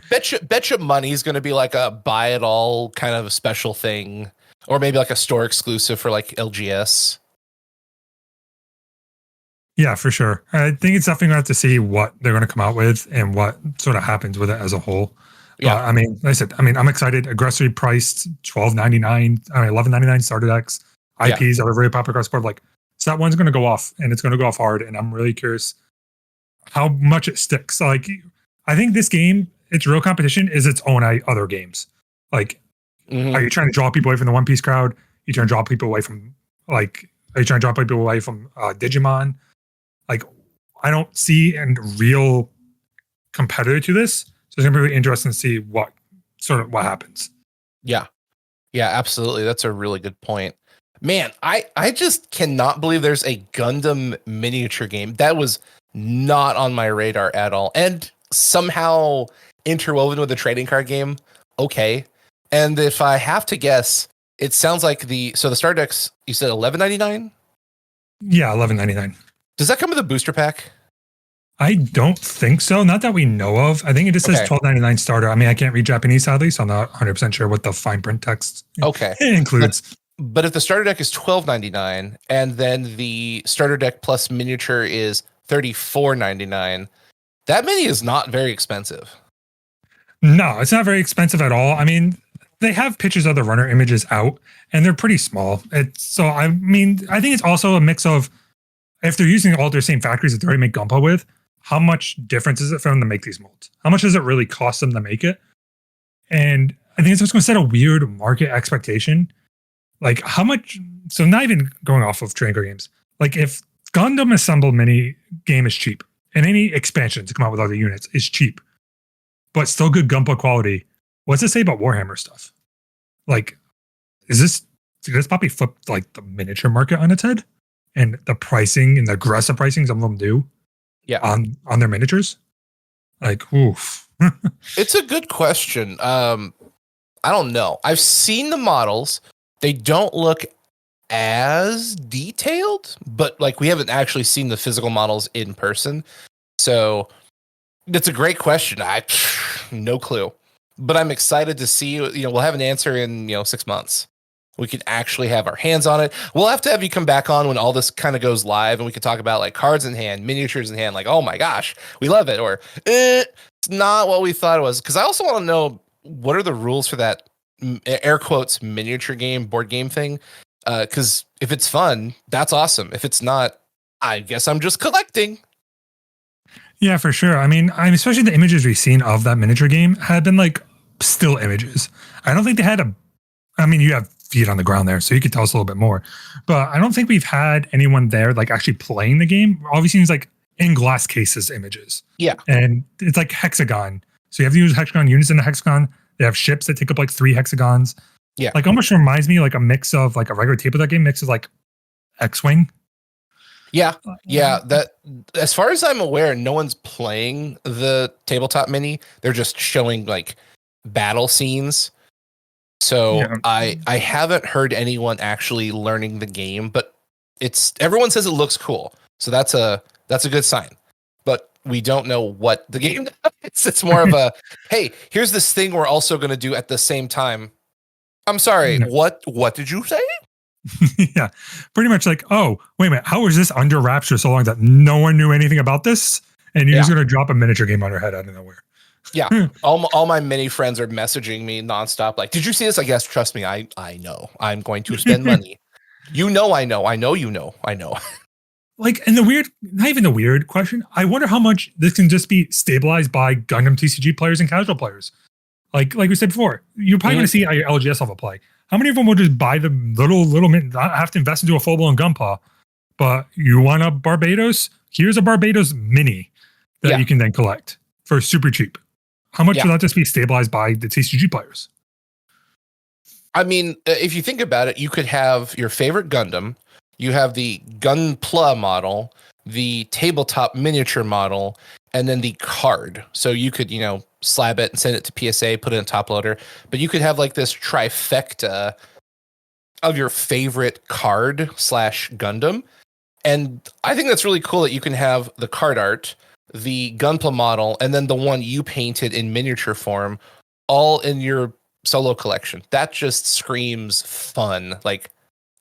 Betcha money is going to be like a buy it all kind of a special thing, or maybe like a store exclusive for like LGS. Yeah, for sure. I think it's definitely going to have to see what they're going to come out with and what sort of happens with it as a whole. Yeah, I mean, like I said, I'm excited. Aggressively priced, $12.99, $11.99 starter decks. IPs are very popular across the board. Like, set one's going to go off, and it's going to go off hard. And I'm really curious how much it sticks. Like, I think this game, its real competition is its own other games. Like, are you trying to draw people away from the One Piece crowd? You trying to draw people away from like? Are you trying to draw people away from Digimon? Like, I don't see a real competitor to this. So it's gonna be really interesting to see what happens. Yeah. Yeah, absolutely. That's a really good point. Man, I just cannot believe there's a Gundam miniature game. That was not on my radar at all. And somehow interwoven with the trading card game. Okay. And if I have to guess, it sounds like the starter decks, you said $11.99? Yeah, $11.99. Does that come with a booster pack? I don't think so. Not that we know of. I think it just says $12.99 starter. I mean, I can't read Japanese sadly, so I'm not 100% sure what the fine print text includes. But if the starter deck is $12.99 and then the starter deck plus miniature is $34.99, that mini is not very expensive. No, it's not very expensive at all. I mean, they have pictures of the runner images out, and they're pretty small. I mean, I think it's also a mix of if they're using all their same factories that they already make Gunpla with, how much difference is it for them to make these molds? How much does it really cost them to make it? And I think it's just going to set a weird market expectation. Like how much? So not even going off of trading card games. Like if Gundam Assemble mini game is cheap, and any expansion to come out with other units is cheap, but still good Gunpla quality. What's it say about Warhammer stuff? Like, did this probably flip like the miniature market on its head? And the pricing and the aggressive pricing some of them do on their miniatures? Like, oof. It's a good question. I don't know. I've seen the models. They don't look as detailed, but like we haven't actually seen the physical models in person. So that's a great question. I no clue. But I'm excited to see, we'll have an answer in, 6 months. We can actually have our hands on it. We'll have to have you come back on when all this kind of goes live and we can talk about like cards in hand, miniatures in hand, like, oh my gosh, we love it. Or it's not what we thought it was. Because I also want to know what are the rules for that air quotes miniature game, board game thing. Because if it's fun, that's awesome. If it's not, I guess I'm just collecting. Yeah, for sure. I mean, especially the images we've seen of that miniature game had been like still images. I don't think they had you have feet on the ground there, so you could tell us a little bit more. But I don't think we've had anyone there like actually playing the game. Obviously, it's like in glass cases images. Yeah. And it's like hexagon. So you have to use hexagon units in the hexagon. They have ships that take up like 3 hexagons. Yeah. Like almost reminds me like a mix of like a regular tabletop game mixes like X-Wing. Yeah. Yeah. That as far as I'm aware, no one's playing the tabletop mini. They're just showing like battle scenes. So I haven't heard anyone actually learning the game, but everyone says it looks cool. So that's a good sign. But we don't know what the game is. It's more of a, hey, here's this thing we're also going to do at the same time. I'm sorry, what did you say? Yeah, pretty much like, oh, wait a minute, how was this under wraps for so long that no one knew anything about this? And you're just going to drop a miniature game on your head out of nowhere. Yeah, all my mini friends are messaging me nonstop. Like, did you see this? I guess, trust me, I know. I'm going to spend money. I know. I know you know. I know. Like, and not even the weird question. I wonder how much this can just be stabilized by Gundam TCG players and casual players. Like we said before, you're probably going to see your LGS level play. How many of them will just buy the little not have to invest into a full blown Gunpla? But you want a Barbados? Here's a Barbados mini that you can then collect for super cheap. How much will that just be stabilized by the TCG players? I mean, if you think about it, you could have your favorite Gundam. You have the Gunpla model, the tabletop miniature model, and then the card. So you could, slab it and send it to PSA, put it in a top loader. But you could have like this trifecta of your favorite card / Gundam. And I think that's really cool that you can have the card art, the Gunpla model, and then the one you painted in miniature form all in your solo collection. That just screams fun. Like,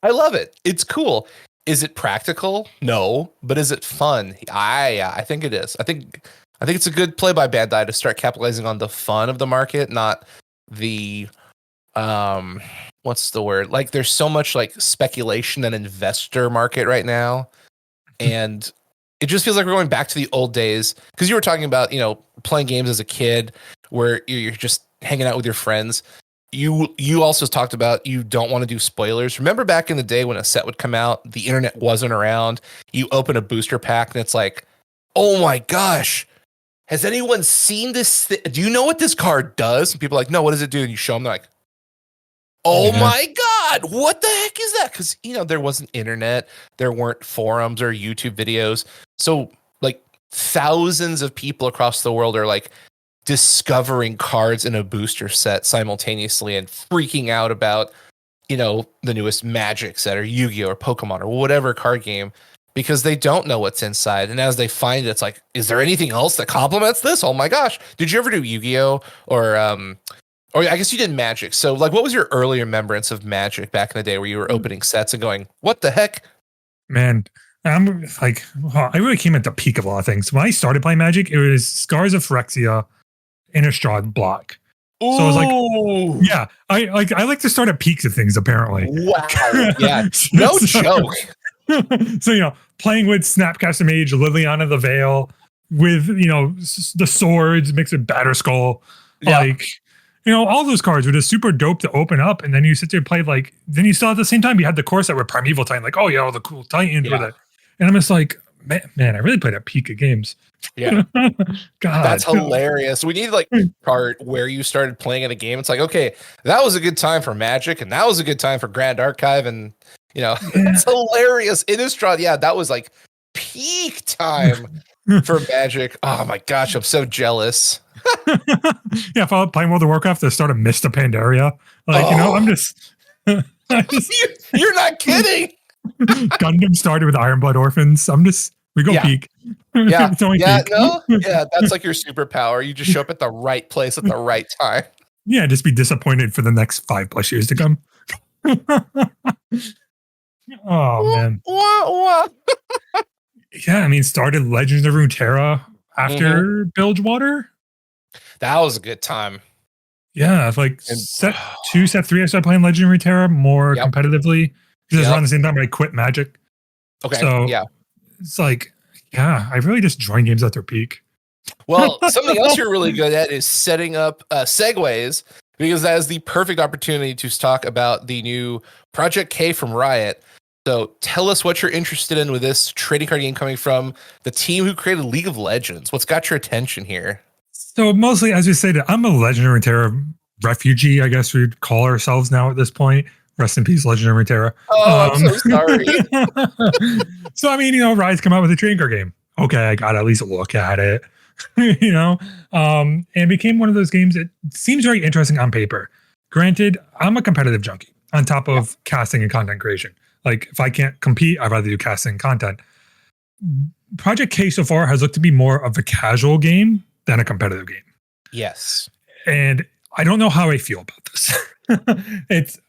I love it. It's cool. Is it practical? No. But is it fun? I think it is. I think it's a good play by Bandai to start capitalizing on the fun of the market, not the what's the word? Like, there's so much like speculation and investor market right now. And it just feels like we're going back to the old days, because you were talking about, playing games as a kid where you're just hanging out with your friends. You also talked about you don't want to do spoilers. Remember back in the day when a set would come out, the internet wasn't around. You open a booster pack and it's like, oh my gosh, has anyone seen this? Do you know what this card does? And people are like, no, what does it do? And you show them, they're like, oh my God, what the heck is that? Because, there wasn't internet. There weren't forums or YouTube videos. So like thousands of people across the world are like discovering cards in a booster set simultaneously and freaking out about, the newest Magic set or Yu-Gi-Oh or Pokemon or whatever card game, because they don't know what's inside. And as they find it, it's like, is there anything else that complements this? Oh my gosh. Did you ever do Yu-Gi-Oh or I guess you did Magic. So like, what was your early remembrance of Magic back in the day where you were opening sets and going, what the heck? Man, I'm like, I really came at the peak of a lot of things. When I started playing Magic, it was Scars of Phyrexia, Innistrad block. Ooh. So I was like, yeah, I like to start at peaks of things, apparently. Wow. Yeah. No joke. So, playing with Snapcaster Mage, Liliana the Veil, with, the swords mixed with Batterskull. Yeah. Like, all those cards were just super dope to open up. And then you sit there and play, like, then you still at the same time, you had the core set with Primeval Titan, like, oh, yeah, all the cool Titans with it. And I'm just like, man, I really played at peak of games. Yeah. God. That's hilarious. We need like part where you started playing in a game. It's like, okay, that was a good time for Magic and that was a good time for Grand Archive. And, it's hilarious. Innistrad, yeah, that was like peak time for Magic. Oh my gosh, I'm so jealous. Yeah, if I was playing World of Warcraft, the start of Mista Pandaria. Like, I'm just... You're not kidding. Gundam started with Iron Blood Orphans. We go peak. Yeah. It's only peak. No? Yeah, that's like your superpower. You just show up at the right place at the right time. Yeah, just be disappointed for the next 5+ years to come. Oh, man. Yeah, started Legends of Runeterra after Bilgewater. That was a good time. Yeah, like set 2, set 3, I started playing Legend of Runeterra more competitively. Because around the same time I quit Magic. Okay, so it's like, I really just join games at their peak. Well, something else you're really good at is setting up segues, because that is the perfect opportunity to talk about the new Project K from Riot. So tell us what you're interested in with this trading card game coming from the team who created League of Legends. What's got your attention here? So mostly, as we said, I'm a Legend of Runeterra refugee, I guess we'd call ourselves now at this point. Rest in peace, Legend of Runeterra. Oh, I'm so sorry. So, Riot's come out with a trading card game. Okay, I got to at least look at it. And became one of those games that seems very interesting on paper. Granted, I'm a competitive junkie on top of casting and content creation. Like, if I can't compete, I'd rather do casting and content. Project K so far has looked to be more of a casual game than a competitive game. Yes. And I don't know how I feel about this. It's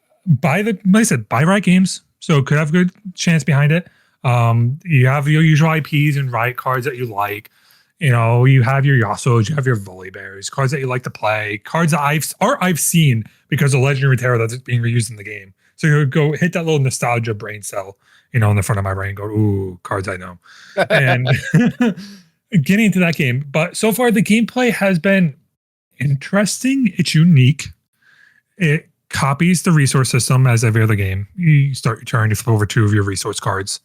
like I said, by Riot Games, so it could have a good chance behind it. You have your usual IPs and Riot cards that you like. You have your Yasuos, you have your Volibears, cards that you like to play, cards that I've seen because of Legend of Runeterra that's being reused in the game. So you go hit that little nostalgia brain cell, in the front of my brain, go, ooh, cards I know. And getting into that game. But so far, the gameplay has been interesting. It's unique. It copies the resource system as every other game. You start your turn, you flip over 2 of your resource cards.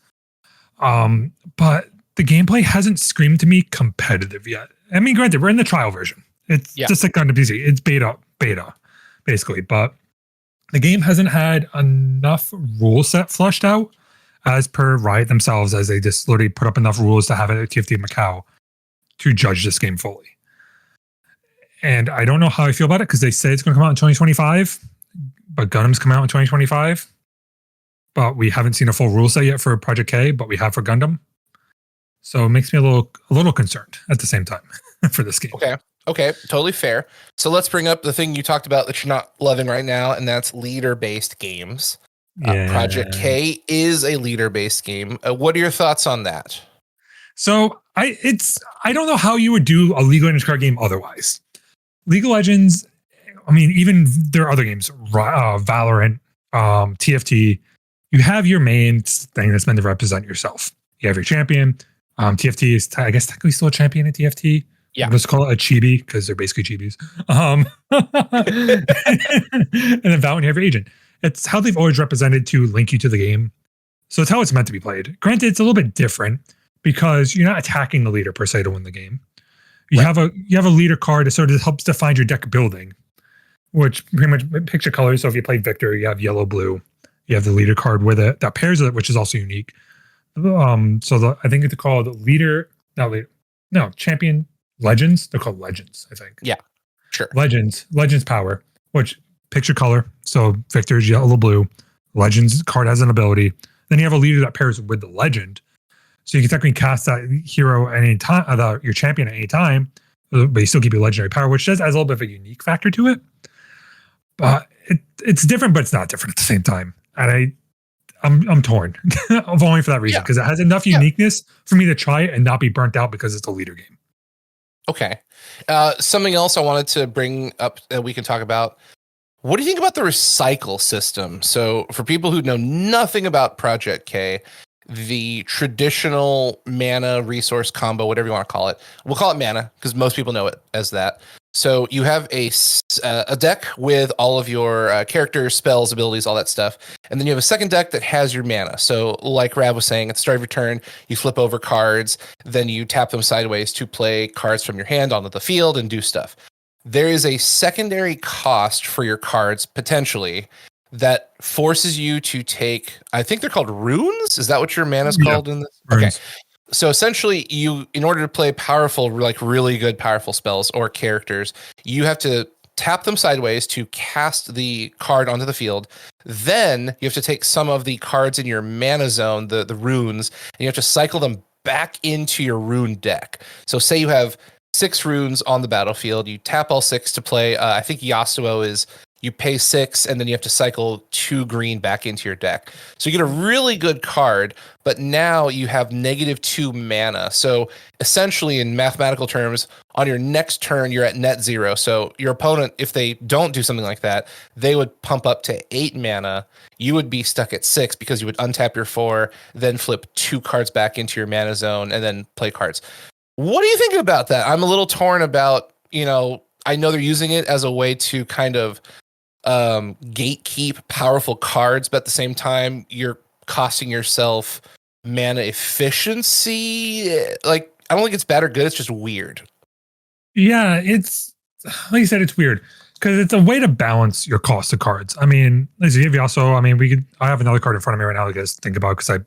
But the gameplay hasn't screamed to me competitive yet. Granted, we're in the trial version. It's just like Gundam TCG. It's beta, basically. But the game hasn't had enough rule set flushed out as per Riot themselves, as they just literally put up enough rules to have it at TFT Macau to judge this game fully. And I don't know how I feel about it because they say it's going to come out in 2025, but Gundam's come out in 2025. But we haven't seen a full rule set yet for Project K, but we have for Gundam. So it makes me a little concerned at the same time for this game. Okay, totally fair. So let's bring up the thing you talked about that you're not loving right now, and that's leader-based games. Project K is a leader-based game. What are your thoughts on that? So I don't know how you would do a League of Legends card game otherwise. League of Legends, even there are other games, Valorant, TFT. You have your main thing that's meant to represent yourself. You have your champion, TFT is, I guess, technically still a champion at TFT. Yeah. We'll just call it a chibi because they're basically chibis. And then Valorant, you have your agent. It's how they've always represented to link you to the game. So it's how it's meant to be played. Granted, it's a little bit different because you're not attacking the leader per se to win the game. You have a leader card that sort of helps define your deck building, which pretty much picks your colors. So if you play Victor, you have yellow, blue. You have the leader card with it that pairs with it, which is also unique. I think it's called champion legends. They're called legends, I think. Yeah, sure. Legends power, which picks your color. So Victor's yellow, blue. Legends card has an ability. Then you have a leader that pairs with the legend. So you can technically cast that hero at any time, your champion at any time, but you still keep your legendary power, which does adds a little bit of a unique factor to it. But it's different, but it's not different at the same time. And I'm torn only for that reason, because it has enough uniqueness for me to try it and not be burnt out because it's a leader game. Okay. Something else I wanted to bring up that we can talk about. What do you think about the recycle system? So for people who know nothing about Project K, the traditional mana resource combo, whatever you want to call it, we'll call it mana because most people know it as that. So you have a deck with all of your characters, spells, abilities, all that stuff. And then you have a second deck that has your mana. So like Rav was saying, at the start of your turn, you flip over cards, then you tap them sideways to play cards from your hand onto the field and do stuff. There is a secondary cost for your cards, potentially, that forces you to take, I think they're called runes? Is that what your mana is called in this? Runes. Okay. So essentially, in order to play powerful, like really good powerful spells or characters, you have to tap them sideways to cast the card onto the field. Then you have to take some of the cards in your mana zone, the runes, and you have to cycle them back into your rune deck. So say you have 6 runes on the battlefield, you tap all 6 to play. I think Yasuo is you pay 6 and then you have to cycle 2 green back into your deck. So you get a really good card, but now you have -2 mana. So essentially, in mathematical terms, on your next turn, you're at net 0. So your opponent, if they don't do something like that, they would pump up to 8 mana. You would be stuck at 6 because you would untap your 4, then flip 2 cards back into your mana zone and then play cards. What do you think about that? I'm a little torn about, I know they're using it as a way to kind of gatekeep powerful cards, but at the same time, you're costing yourself mana efficiency. Like, I don't think it's bad or good. It's just weird. Yeah, it's like you said, it's weird because it's a way to balance your cost of cards. I mean, as you also, I have another card in front of me right now. I guess think about because I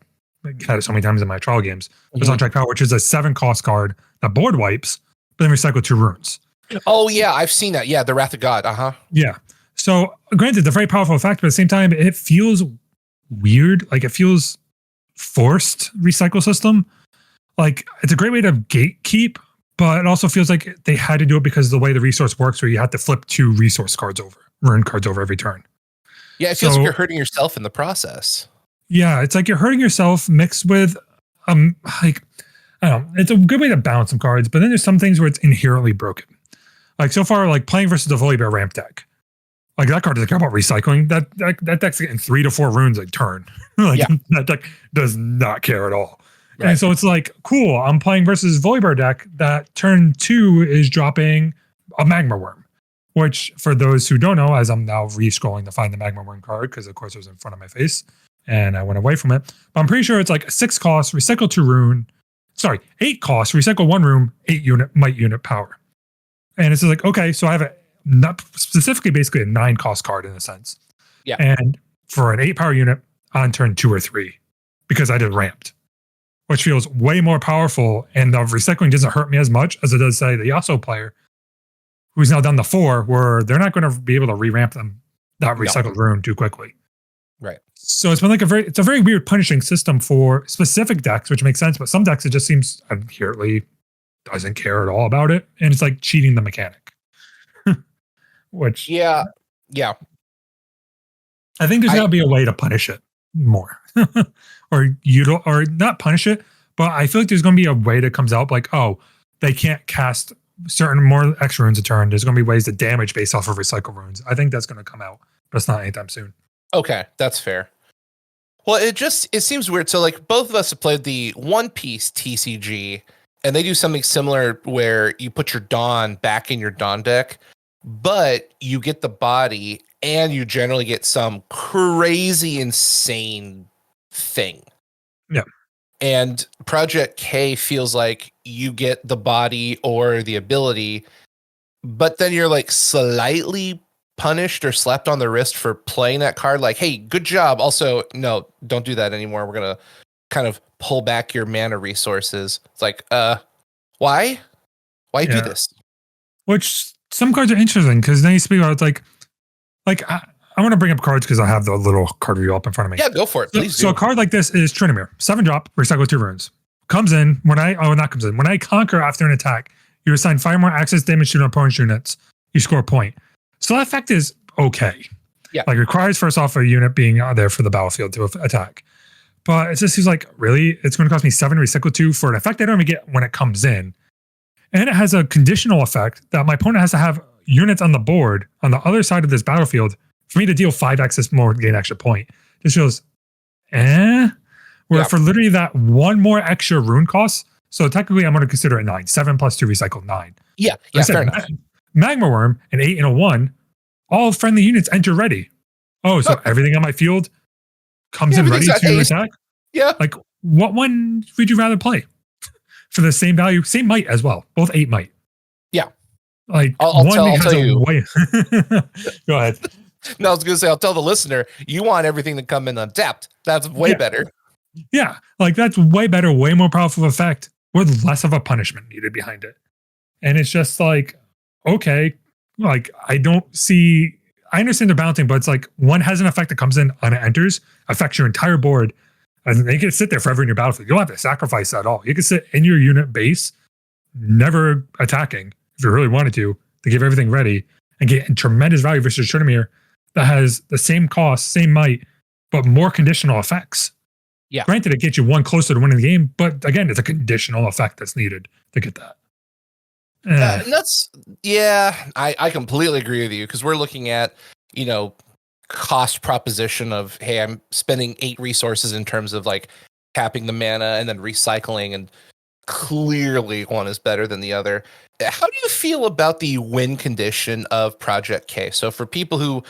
had it so many times in my trial games. There's On Track Power, which is a 7 cost card that board wipes, but then recycle 2 runes. Oh yeah, I've seen that. Yeah, the Wrath of God. Yeah. So granted, the very powerful effect, but at the same time, it feels weird. Like it feels forced recycle system. Like it's a great way to gatekeep, but it also feels like they had to do it because of the way the resource works, where you had to flip 2 resource cards over, rune cards over every turn. Yeah, it feels like you're hurting yourself in the process. Yeah, it's like you're hurting yourself mixed with, like, I don't know, it's a good way to balance some cards, but then there's some things where it's inherently broken. Like so far, like playing versus the Volibear ramp deck. Like that card doesn't care about recycling. That deck's getting 3 to 4 runes a turn. That deck does not care at all. Right. And so it's like, cool, I'm playing versus Volibear deck that turn 2 is dropping a Magma Worm. Which, for those who don't know, as I'm now re-scrolling to find the Magma Worm card, because of course it was in front of my face, and I went away from it. But I'm pretty sure it's like 6 cost, recycle 2 rune. Sorry, 8 cost, recycle 1 rune, 8 might unit power. And it's like, okay, so I have not specifically basically a 9 cost card in a sense. Yeah. And for an 8 power unit on turn 2 or 3, because I did ramped, which feels way more powerful. And the recycling doesn't hurt me as much as it does, say, the Yasuo player, who's now done the 4, where they're not going to be able to re-ramp them that recycled rune too quickly. Right. So it's been like it's a very weird punishing system for specific decks, which makes sense. But some decks, it just seems inherently doesn't care at all about it. And it's like cheating the mechanic. Which yeah. I think there's got to be a way to punish it more, or not punish it, but I feel like there's going to be a way that comes out like, oh, they can't cast certain more extra runes a turn. There's going to be ways to damage based off of recycle runes. I think that's going to come out, but it's not anytime soon. Okay, that's fair. Well, it seems weird. So like both of us have played the One Piece TCG, and they do something similar where you put your Dawn back in your Dawn deck, but you get the body and you generally get some crazy insane thing. Yeah. And Project K feels like you get the body or the ability, but then you're like slightly punished or slapped on the wrist for playing that card. Like, hey, good job. Also, no, don't do that anymore. We're going to kind of pull back your mana resources. It's like, why? Why do this? Which some cards are interesting because then you speak about it's like I want to bring up cards because I have the little card review up in front of me. Yeah, go for it. Please. So a card like this is Trinamir, 7-drop, recycle 2 runes. Comes in when I conquer after an attack, you assign 5 more access damage to an opponent's units. You score a point. So that effect is okay. Yeah. Like requires first off a unit being there for the battlefield to attack. But it just seems like really it's going to cost me 7 recycle 2 for an effect I don't even get when it comes in. And it has a conditional effect that my opponent has to have units on the board on the other side of this battlefield for me to deal 5 access more to gain extra point. This feels where for literally that 1 more extra rune cost. So technically I'm going to consider it 9. 7 plus 2 recycle 9. Yeah, fair enough. Magma Worm, an 8 and a 1, all friendly units enter ready. Oh, so everything on my field comes in ready to attack? Yeah. Like, what one would you rather play? For the same value, same might as well. Both 8 might. Yeah. Like, I'll tell you. Go ahead. No, I was going to say, I'll tell the listener, you want everything to come in untapped. That's way better. Yeah. Like, that's way better, way more powerful effect with less of a punishment needed behind it. And it's just like, okay, like, I understand the balancing, but it's like one has an effect that comes in and it enters, affects your entire board, and they can sit there forever in your battlefield. You don't have to sacrifice at all. You can sit in your unit base, never attacking, if you really wanted to give everything ready and get tremendous value versus Trinamir that has the same cost, same might, but more conditional effects. Yeah. Granted, it gets you 1 closer to winning the game, but again, it's a conditional effect that's needed to get that. And that's, I completely agree with you because we're looking at, cost proposition of, hey, I'm spending 8 resources in terms of like tapping the mana and then recycling, and clearly one is better than the other. How do you feel about the win condition of Project K? So for people who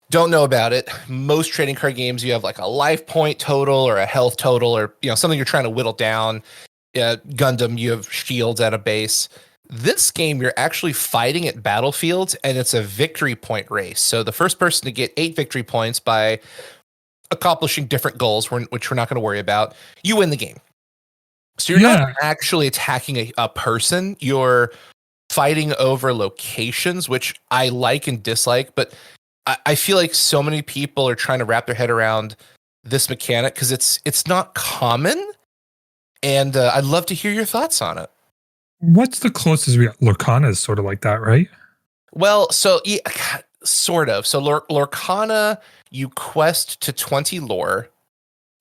don't know about it, most trading card games, you have like a life point total or a health total or something you're trying to whittle down. Gundam, you have shields at a base. This game, you're actually fighting at battlefields, and it's a victory point race. So the first person to get 8 victory points by accomplishing different goals, which we're not going to worry about, you win the game. So you're not actually attacking a person. You're fighting over locations, which I like and dislike, but I feel like so many people are trying to wrap their head around this mechanic because it's not common, and I'd love to hear your thoughts on it. What's the closest we got? Lorcana is sort of like that, right? Well, so sort of. So Lorcana, you quest to 20 lore,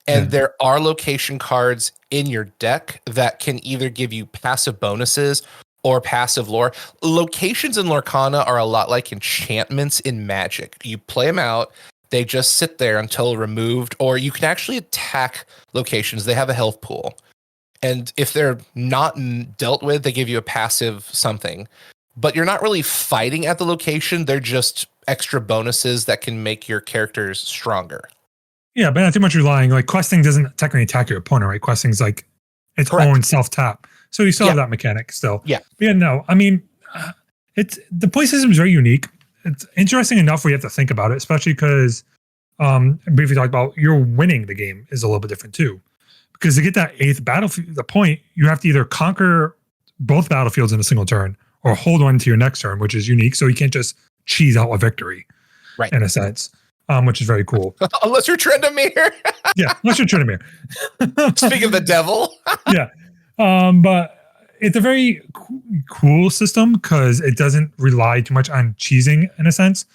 and there are location cards in your deck that can either give you passive bonuses or passive lore. Locations in Lorcana are a lot like enchantments in Magic. You play them out, they just sit there until removed, or you can actually attack locations. They have a health pool. And if they're not dealt with, they give you a passive something. But you're not really fighting at the location. They're just extra bonuses that can make your characters stronger. Yeah, but not too much relying. Like, questing doesn't technically attack your opponent, right? Questing's like its own self-tap. So you still have that mechanic still. Yeah. But yeah, no. I mean, the play system is very unique. It's interesting enough where you have to think about it, especially because, briefly talk about, you're winning the game is a little bit different too. Because to get that 8th battlefield, the point, you have to either conquer both battlefields in a single turn or hold one to your next turn, which is unique. So you can't just cheese out a victory, right? In a sense, which is very cool. Unless you're Tryndamere. Yeah, unless you're Tryndamere. Speaking of the devil. Yeah. But it's a very cool system because it doesn't rely too much on cheesing in a sense,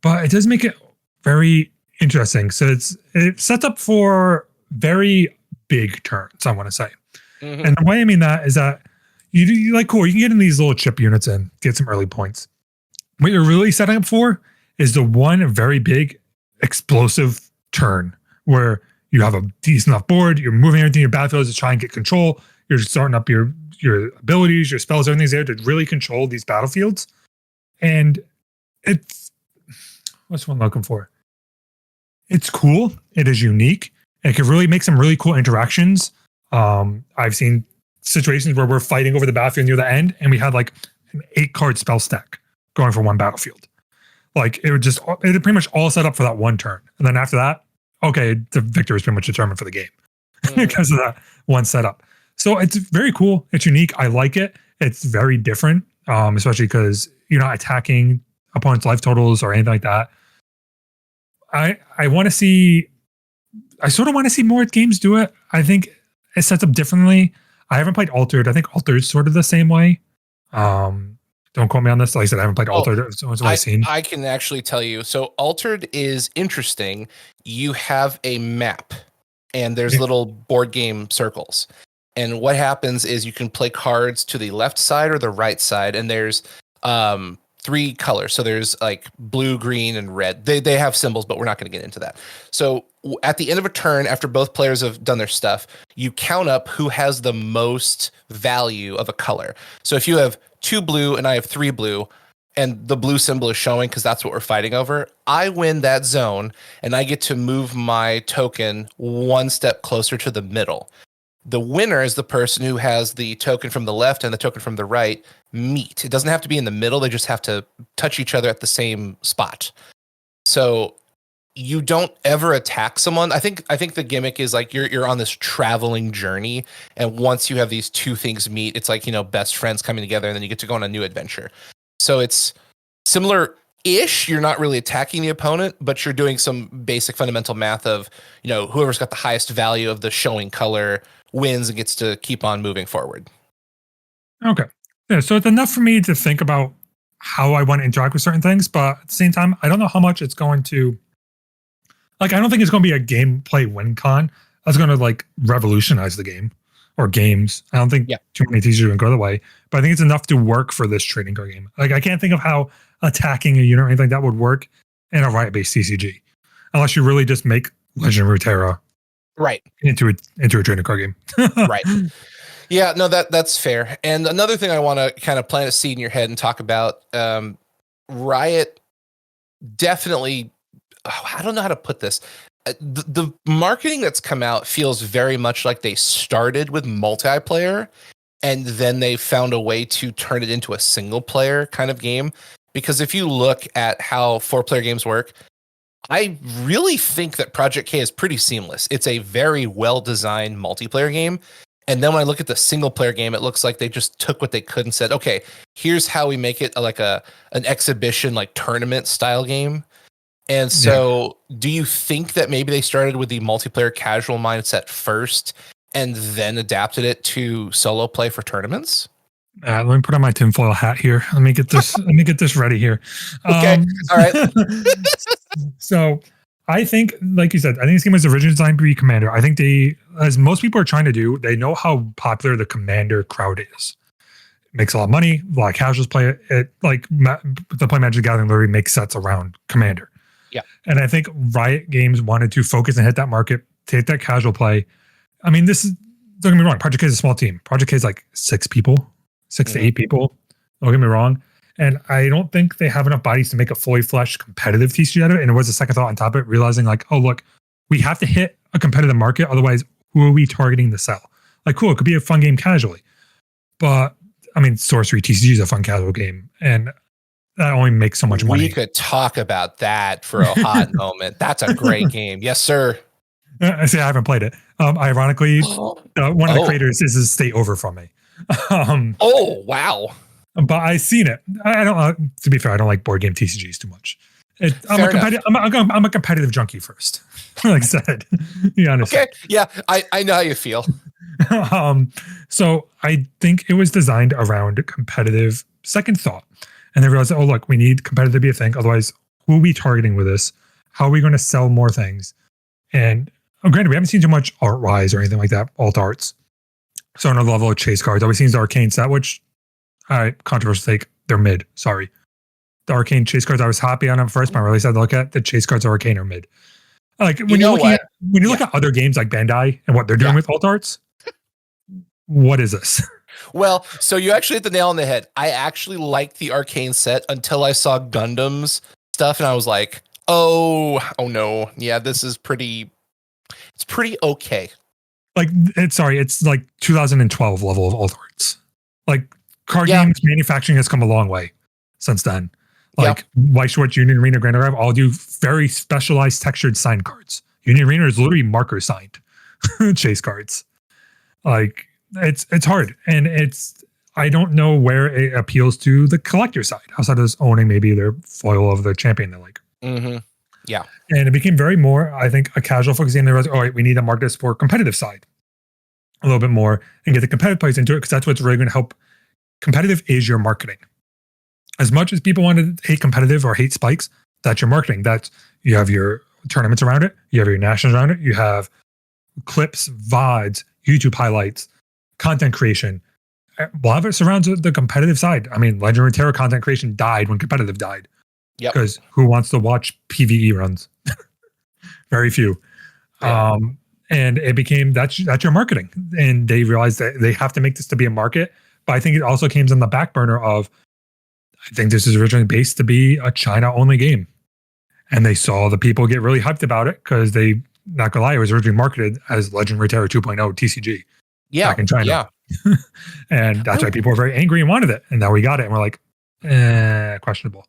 but it does make it very interesting. So it sets up for very big turns, I want to say. Mm-hmm. And the way I mean that is that you like, cool, you can get in these little chip units and get some early points. What you're really setting up for is the one very big explosive turn where you have a decent enough board, you're moving everything in your battlefields to try and get control, you're starting up your abilities, your spells, everything's there to really control these battlefields. And it's, what's one I'm looking for? It's cool. It is unique. It could really make some really cool interactions. I've seen situations where we're fighting over the battlefield near the end, and we had like an 8-card spell stack going for one battlefield. Like it would pretty much all set up for that one turn. And then after that, okay, the victor is pretty much determined for the game because of that one setup. So it's very cool. It's unique. I like it. It's very different, especially because you're not attacking opponents' life totals or anything like that. I want to see, I sort of want to see more games do it. I think it sets up differently. I haven't played Altered. I think Altered's sort of the same way. Don't quote me on this. Like I said, I haven't played Altered. So what I've seen. I can actually tell you. So Altered is interesting. You have a map and there's little board game circles. And what happens is you can play cards to the left side or the right side. And there's 3 colors. So there's like blue, green, and red. They have symbols, but we're not going to get into that. So at the end of a turn, after both players have done their stuff, you count up who has the most value of a color. So if you have 2 blue and I have 3 blue, and the blue symbol is showing because that's what we're fighting over, I win that zone, and I get to move my token 1 step closer to the middle. The winner is the person who has the token from the left and the token from the right meet. It doesn't have to be in the middle. They just have to touch each other at the same spot. So you don't ever attack someone. I think the gimmick is like you're on this traveling journey, and once you have these 2 things meet, it's like, best friends coming together, and then you get to go on a new adventure. So it's similar-ish. You're not really attacking the opponent, but you're doing some basic fundamental math of, whoever's got the highest value of the showing color wins and gets to keep on moving forward. Okay. Yeah, so it's enough for me to think about how I want to interact with certain things, but at the same time, I don't know how much it's going to, I don't think it's going to be a gameplay win con that's going to revolutionize the game or games. I don't think too many TCGs are going to go that way, but I think it's enough to work for this trading card game. I can't think of how attacking a unit or anything like that would work in a Riot-based TCG, unless you really just make Legend of Runeterra into a trading card game. Right. Yeah, no, that's fair. And another thing I want to kind of plant a seed in your head and talk about, Riot definitely, I don't know how to put this. The marketing that's come out feels very much like they started with multiplayer and then they found a way to turn it into a single player kind of game. Because if you look at how 4-player games work, I really think that Project K is pretty seamless. It's a very well-designed multiplayer game. And then when I look at the single player game, it looks like they just took what they could and said, okay, here's how we make it like an exhibition, tournament style game. And so do you think that maybe they started with the multiplayer casual mindset first and then adapted it to solo play for tournaments? Let me put on my tinfoil hat here. Let me get this ready here. Okay. All right. So I think, like you said, I think this game was originally designed to be Commander. I think they, as most people are trying to do, they know how popular the Commander crowd is. It makes a lot of money. A lot of casuals play it. The Play Magic the Gathering literally makes sets around Commander. Yeah. And I think Riot Games wanted to focus and hit that market, take that casual play. I mean, this is, don't get me wrong, Project K is a small team. Project K is 6 people, 6 to 8 people. Don't get me wrong. And I don't think they have enough bodies to make a fully fleshed competitive TCG out of it. And it was a second thought on top of it, realizing oh, look, we have to hit a competitive market. Otherwise, who are we targeting to sell? Cool, it could be a fun game casually. But, I mean, Sorcery TCG is a fun casual game. And that only makes so much money. We could talk about that for a hot moment. That's a great game. Yes, sir. I say I haven't played it. Ironically, one of the creators is a state over from me. Oh, wow. But I've seen it. I don't. To be fair, I don't like board game TCGs too much. I'm a competitive junkie first. Like I said, you understand. Okay, yeah, I know how you feel. So I think it was designed around competitive. Second thought, and they realized, oh look, we need competitive to be a thing. Otherwise, who are we targeting with this? How are we going to sell more things? And granted, we haven't seen too much art wise or anything like that. Alt arts. So another level of chase cards. All we've seen is the arcane set, which. All right, controversial take. They're mid. Sorry. The arcane chase cards, I was happy on them first, but I really said, look at the chase cards are arcane or mid. Like You know what? when you look at other games like Bandai and what they're doing Yeah. with alt arts, what is this? Well, so you actually hit the nail on the head. I actually liked the Arcane set until I saw Gundam's stuff, and I was like, oh no, yeah, this is pretty. It's pretty okay. Like it's like 2012 level of alt arts. Like card Yeah. games manufacturing has come a long way since then. Like Yeah. White Schwartz, Union Arena, Grand Arrive all do very specialized textured sign cards. Union Arena is literally marker signed chase cards. Like it's hard, and I don't know where it appeals to the collector side outside of just owning maybe their foil of the champion they like. Mm-hmm. Yeah. And it became very more, I think, a casual focus game. There was, all right, we need to market this for competitive side a little bit more and get the competitive players into it, because that's what's really going to help. Competitive is your marketing. As much as people want to hate competitive or hate spikes, that's your marketing. That's, you have your tournaments around it, you have your nationals around it, you have clips, VODs, YouTube highlights, content creation. A lot of it surrounds the competitive side. I mean, Legend of Terror content creation died when competitive died. Yep. Because who wants to watch PvE runs? Very few. Yeah. And it became that's your marketing. And they realized that they have to make this to be a market. But I think it also came on the back burner of, I think this is originally based to be a China only game. And they saw the people get really hyped about it because they, not gonna lie, it was originally marketed as Legend of Terror 2.0 TCG back in China. Yeah. And that's why people were very angry and wanted it. And now we got it. And we're like, questionable.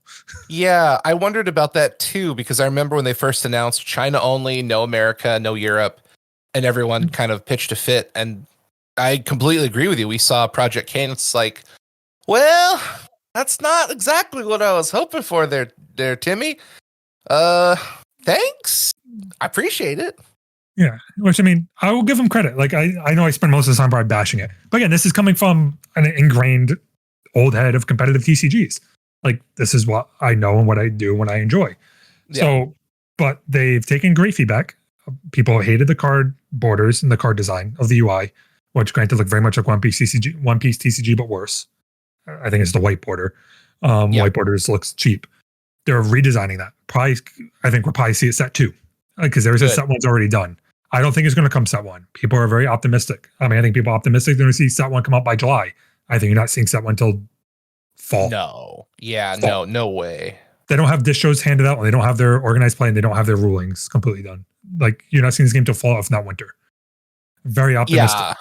Yeah, I wondered about that too, because I remember when they first announced China only, no America, no Europe, and everyone kind of pitched a fit. And I completely agree with you. We saw Project Kane. It's like, well, that's not exactly what I was hoping for there, Timmy. Thanks. I appreciate it. Yeah, which I mean, I will give them credit. Like I know I spend most of the time probably bashing it, but again, this is coming from an ingrained old head of competitive TCGs. Like this is what I know and what I do when I enjoy. Yeah. So, but they've taken great feedback. People hated the card borders and the card design of the UI, which granted look very much like One Piece TCG, but worse. I think it's the white border. White borders looks cheap. They're redesigning that. Probably, I think we'll probably see it set 2 because there's a set 1's already done. I don't think it's going to come set 1. People are very optimistic. I mean, I think people are optimistic they're going to see set 1 come out by July. I think you're not seeing set 1 until fall. No. Yeah, fall. No way. They don't have distros handed out, and they don't have their organized play, and they don't have their rulings completely done. Like, you're not seeing this game till fall, if not winter. Very optimistic. Yeah.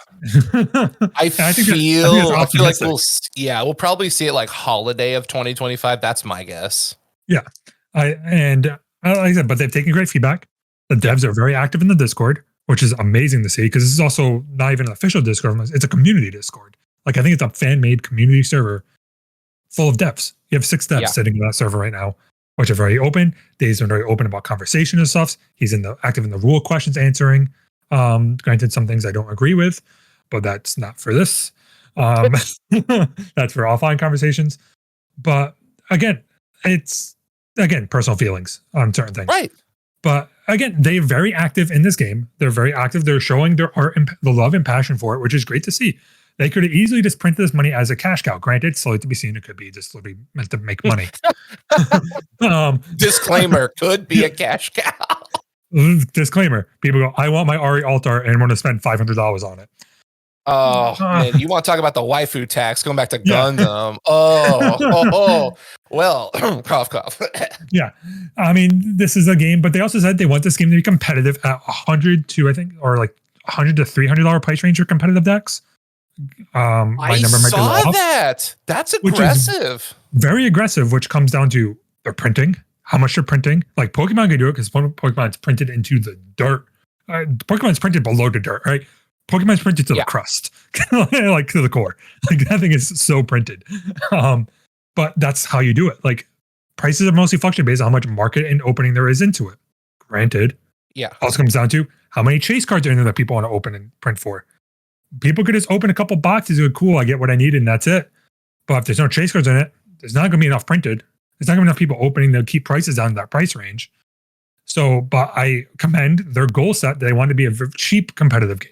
I feel like we'll probably see it like holiday of 2025. That's my guess. Yeah. Like I said, but they've taken great feedback. The devs are very active in the Discord, which is amazing to see, because this is also not even an official Discord. It's a community Discord. Like, I think it's a fan-made community server full of devs. You have 6 devs sitting in that server right now, which are very open. Dave's been very open about conversation and stuff. He's active in the rule questions answering. Granted, some things I don't agree with, but that's not for this. That's for offline conversations. But again, it's personal feelings on certain things. Right. But again, they're very active in this game. They're very active. They're showing their art and the love and passion for it, which is great to see. They could have easily just printed this money as a cash cow. Granted, slowly to be seen. It could be just literally meant to make money. Disclaimer, could be a cash cow. Disclaimer. People go, I want my Ari altar and want to spend $500 on it. Oh, man, you want to talk about the waifu tax, going back to Gundam. Yeah. Well, cough. Yeah. I mean, this is a game, but they also said they want this game to be competitive at $100 to, I think, or like $100 to $300 price range for competitive decks. I saw that. That's aggressive. Very aggressive, which comes down to their printing, how much they're printing. Like Pokemon can do it because Pokemon's printed into the dirt. Pokemon's printed below the dirt, right? Pokemon's printed to the crust, like to the core. Like that thing is so printed. But that's how you do it. Like prices are mostly fluctuating based on how much market and opening there is into it. Granted. Yeah. Also comes down to how many chase cards are in there that people want to open and print for. People could just open a couple boxes and go, cool, I get what I need and that's it. But if there's no chase cards in it, there's not going to be enough printed. There's not going to be enough people opening to keep prices down in that price range. So, but I commend their goal set. They want to be a cheap competitive game.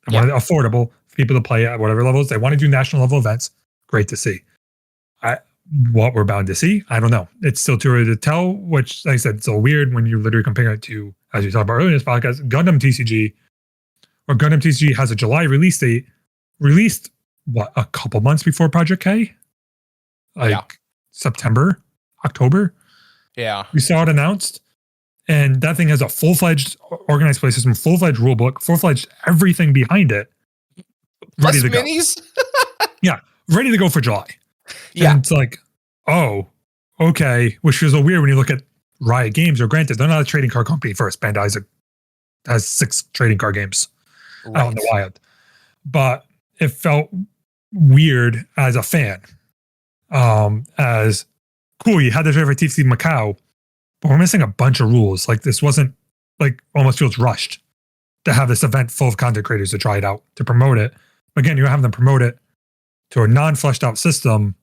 They want it affordable for people to play at whatever levels. They want to do national level events. Great to see. what we're bound to see, I don't know. It's still too early to tell, which, like I said, it's so weird when you literally compare it to, as we talked about earlier in this podcast, Gundam TCG, or Gundam TCG has a July release date, released, what, a couple months before Project K? Like September, October? Yeah. We saw it announced. And that thing has a full-fledged organized play system, full-fledged rulebook, full-fledged everything behind it. Ready to minis? Go. Yeah, ready to go for July. Yeah. And it's like, oh, okay. Which feels a weird when you look at Riot Games, or granted, they're not a trading card company first. Bandai has 6 trading card games out in the wild. But it felt weird as a fan. As cool, you had this for TCG Macau, but we're missing a bunch of rules. Like, this wasn't, like, almost feels rushed to have this event full of content creators to try it out, to promote it. Again, you have them promote it to a non-fleshed out system,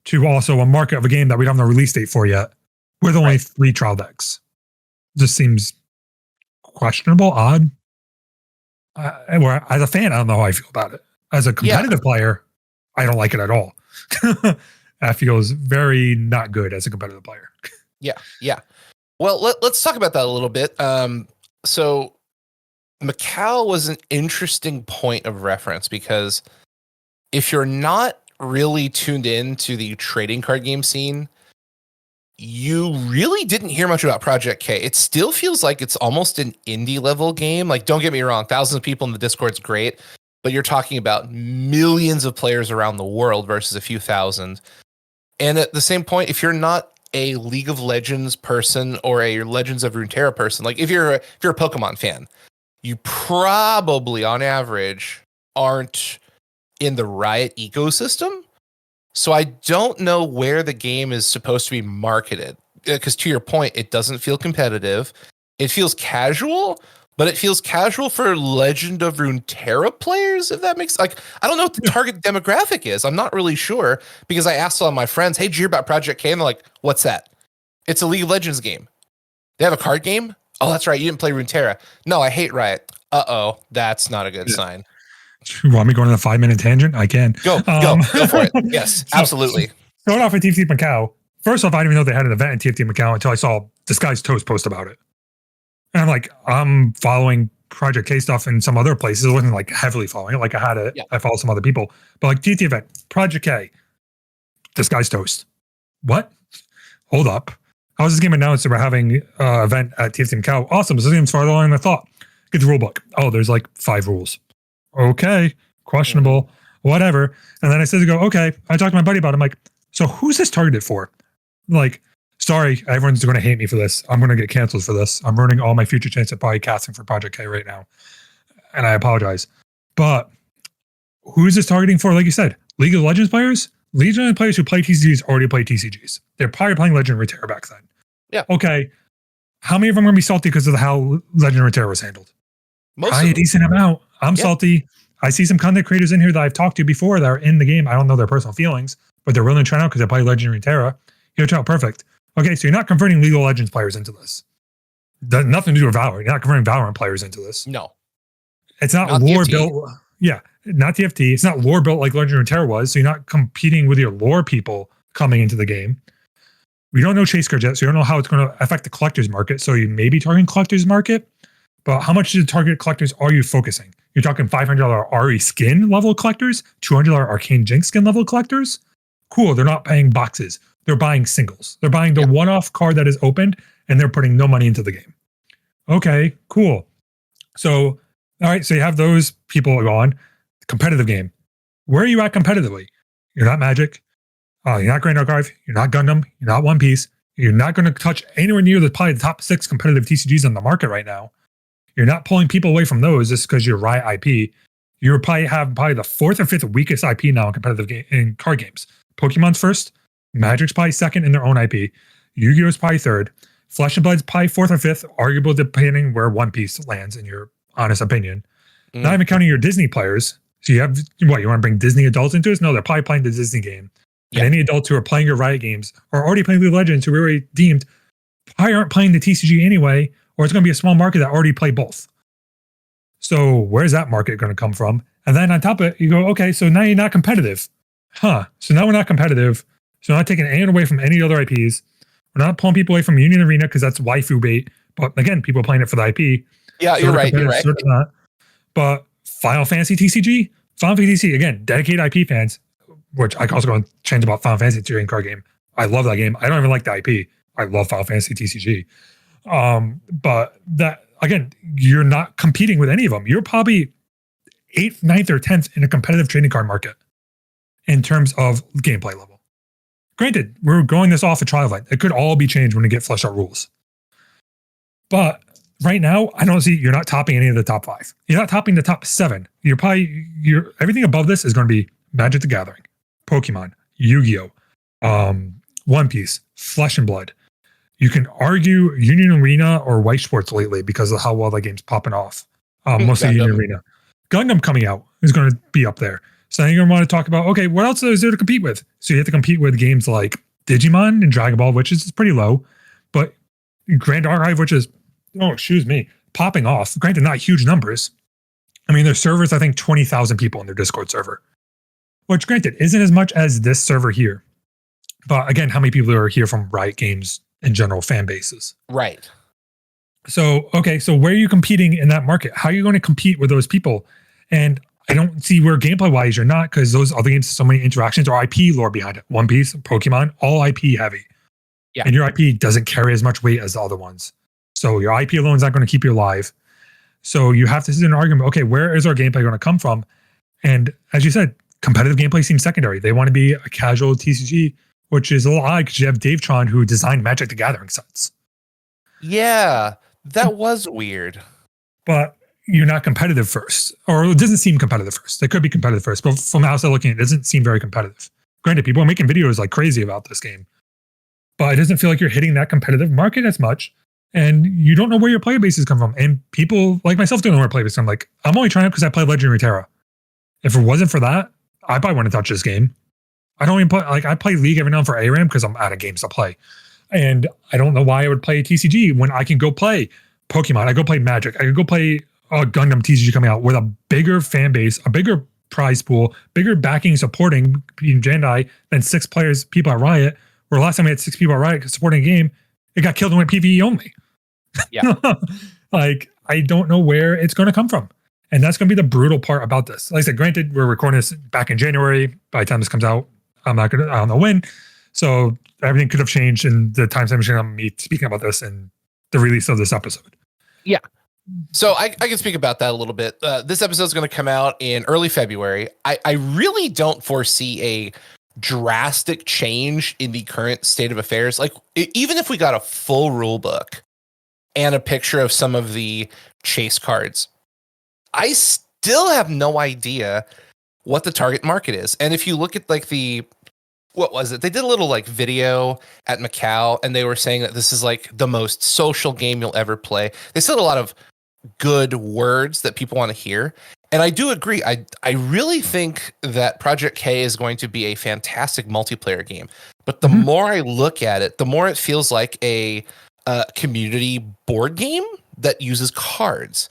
to also a market of a game that we don't have no release date for yet, with only 3 trial decks. Just seems questionable, odd. As a fan, I don't know how I feel about it. As a competitive player, I don't like it at all. That feels very not good as a competitive player. Yeah. Well, let's talk about that a little bit. So Macau was an interesting point of reference, because if you're not really tuned in to the trading card game scene, you really didn't hear much about Project K. It still feels like it's almost an indie level game. Like, don't get me wrong, thousands of people in the Discord's great, but you're talking about millions of players around the world versus a few thousand. And at the same point, if you're not a League of Legends person or a Legends of Runeterra person, like if you're a Pokemon fan, you probably on average aren't in the Riot ecosystem. So I don't know where the game is supposed to be marketed, because to your point, it doesn't feel competitive. It feels casual, but it feels casual for Legend of Runeterra players, if that makes, like, I don't know what the target demographic is. I'm not really sure, because I asked all of my friends, hey, did you hear about Project K? And they're like, what's that? It's a League of Legends game. They have a card game? Oh, that's right. You didn't play Runeterra. No, I hate Riot. Uh-oh, that's not a good sign. You want me going on a 5-minute tangent? I can. Go for it. Yes, absolutely. Starting off at TFT Macau. First off, I didn't even know they had an event in TFT Macau until I saw Disguised Toast post about it. And I'm like, I'm following Project K stuff in some other places. I wasn't like heavily following it. Like, I had it. Yeah. I followed some other people. But like, TFT event, Project K, Disguised Toast. What? Hold up. How was this game announced that we're having an event at TFT Macau? Awesome. This seems farther along than I thought. Get the rule book. Oh, there's like 5 rules. Okay. Questionable. Whatever. And then I said to go, okay. I talked to my buddy about it. I'm like, so who's this targeted for? Like, sorry, everyone's going to hate me for this. I'm going to get canceled for this. I'm ruining all my future chance at probably casting for Project K right now. And I apologize. But who is this targeting for? Like you said, League of Legends players? League of Legends players who play TCGs already play TCGs. They're probably playing Legend of Runeterra back then. Yeah. Okay. How many of them are going to be salty because of how Legend of Runeterra was handled? Probably a decent amount. I'm salty. I see some content creators in here that I've talked to before that are in the game. I don't know their personal feelings, but they're willing to try out because they play Legend of Runeterra. You're perfect. Okay, so you're not converting League of Legends players into this. Nothing to do with Valorant. You're not converting Valorant players into this. No. It's not lore built. Yeah, not TFT. It's not lore built like Legend of Runeterra was, so you're not competing with your lore people coming into the game. We don't know chase cards yet, so you don't know how it's going to affect the collector's market, so you may be targeting collector's market, but how much of the target collectors are you focusing? You're talking $500 RE skin level collectors, $200 Arcane Jinx skin level collectors? Cool, they're not buying boxes. They're buying singles. They're buying the one-off card that is opened, and they're putting no money into the game. Okay, cool. So, all right, so you have those people gone. Competitive game. Where are you at competitively? You're not Magic. You're not Grand Archive. You're not Gundam. You're not One Piece. You're not going to touch anywhere near probably the top 6 competitive TCGs on the market right now. You're not pulling people away from those just because you're Riot IP. You're probably the 4th or 5th weakest IP now in competitive in card games. Pokemon's first. Magic's probably second in their own IP. Yu-Gi-Oh's probably third. Flesh and Blood's probably 4th or 5th, arguable depending where One Piece lands in your honest opinion. Not even counting your Disney players. So you have, what, you want to bring Disney adults into this? No, they're probably playing the Disney game. And any adults who are playing your Riot games are already playing League of Legends, who we already deemed probably aren't playing the TCG anyway, or it's going to be a small market that already play both. So where's that market going to come from? And then on top of it, you go, okay, so now you're not competitive. So now we're not competitive. So we're not taking anyone away from any other IPs. We're not pulling people away from Union Arena because that's waifu bait. But again, people are playing it for the IP. Yeah, you're right. You're right. Not. But Final Fantasy TCG, Final Fantasy, again, dedicated IP fans, which I can also go and change about Final Fantasy trading card game. I love that game. I don't even like the IP. I love Final Fantasy TCG. But that, again, you're not competing with any of them. You're probably 8th, 9th, or 10th in a competitive trading card market in terms of gameplay level. Granted, we're going this off a trial event. It could all be changed when we get fleshed out rules. But right now, I don't see you're not topping any of the top 5. You're not topping the top 7. You're everything above this is going to be Magic the Gathering, Pokemon, Yu-Gi-Oh, One Piece, Flesh and Blood. You can argue Union Arena or White Sports lately because of how well that game's popping off. Mostly Union Arena. Gundam coming out is going to be up there. So then you're going to want to talk about, okay, what else is there to compete with? So you have to compete with games like Digimon and Dragon Ball, which is pretty low, but Grand Archive, which is, popping off. Granted, not huge numbers. I mean, their servers, I think 20,000 people in their Discord server, which granted isn't as much as this server here. But again, how many people are here from Riot Games in general fan bases? Right. So, okay, so where are you competing in that market? How are you going to compete with those people? And I don't see where gameplay-wise you're not, because those other games have so many interactions or IP lore behind it. One Piece, Pokemon, all IP heavy. Yeah. And your IP doesn't carry as much weight as the other ones. So your IP alone is not going to keep you alive. So you have to sit in an argument, okay, where is our gameplay going to come from? And as you said, competitive gameplay seems secondary. They want to be a casual TCG, which is a little odd because you have Dave Tron who designed Magic the Gathering sets. Yeah, that was weird. But you're not competitive first, or it doesn't seem competitive first. It could be competitive first, but from outside looking, it doesn't seem very competitive. Granted, people are making videos like crazy about this game, but it doesn't feel like you're hitting that competitive market as much. And you don't know where your player bases come from. And people like myself don't know where player bases come. Like, I'm only trying it because I play Legend of Runeterra. If it wasn't for that, I probably wouldn't touch this game. I don't even play, like, I play League every now and then for ARAM because I'm out of games to play. And I don't know why I would play TCG when I can go play Pokemon. I go play Magic. I could go play Gundam TCG coming out with a bigger fan base, a bigger prize pool, bigger backing, supporting Bandai than 6 people at Riot. Where last time we had 6 people at Riot supporting a game, it got killed and went PvE only. Yeah. Like, I don't know where it's going to come from. And that's going to be the brutal part about this. Like I said, granted, we're recording this back in January. By the time this comes out, I don't know when. So everything could have changed in the time frame of me speaking about this and the release of this episode. Yeah. So I can speak about that a little bit. This episode is going to come out in early February. I really don't foresee a drastic change in the current state of affairs. Like, even if we got a full rule book and a picture of some of the chase cards, I still have no idea what the target market is. And if you look at like what was it? They did a little like video at Macau, and they were saying that this is like the most social game you'll ever play. They said a lot of good words that people want to hear. And I do agree. I really think that Project K is going to be a fantastic multiplayer game. But the more I look at it, the more it feels like a community board game that uses cards.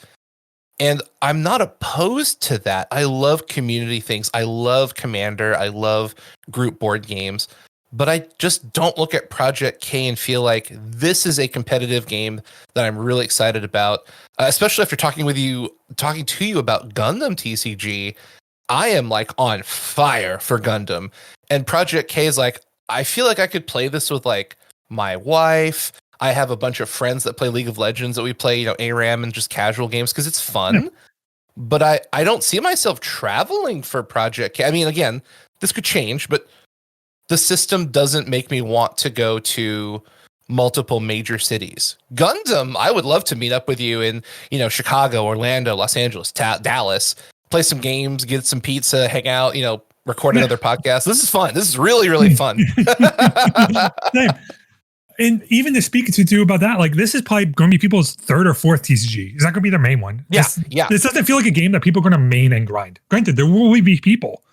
And I'm not opposed to that. I love community things. I love Commander. I love group board games. But I just don't look at Project K and feel like this is a competitive game that I'm really excited about. Especially after talking to you about Gundam TCG, I am like on fire for Gundam. And Project K is like, I feel like I could play this with like my wife. I have a bunch of friends that play League of Legends that we play, ARAM and just casual games because it's fun. Yeah. But I don't see myself traveling for Project K. I mean, again, this could change, but the system doesn't make me want to go to multiple major cities. Gundam, I would love to meet up with you in, Chicago, Orlando, Los Angeles, Dallas, play some games, get some pizza, hang out, record another podcast. This is fun. This is really, really fun. Same. And even to speak to you about that, like, this is probably going to be people's 3rd or 4th TCG. It's not going to be their main one. Yeah, This doesn't feel like a game that people are going to main and grind. Granted, there will be people,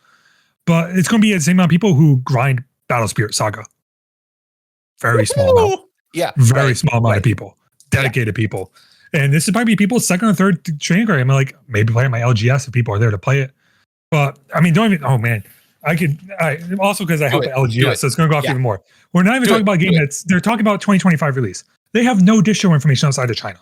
but it's going to be the same amount of people who grind Battle Spirit Saga. Very small amount. Yeah. Very small amount of people. Dedicated people. And this is probably people's 2nd or 3rd training grade. I'm like, maybe play my LGS if people are there to play it. But, I mean, don't even, oh man. Also because I help at Do LGS, it. so it's going to go off Yeah. even more. We're not even Do talking it. about a game they're talking about 2025 release. They have no distro information outside of China,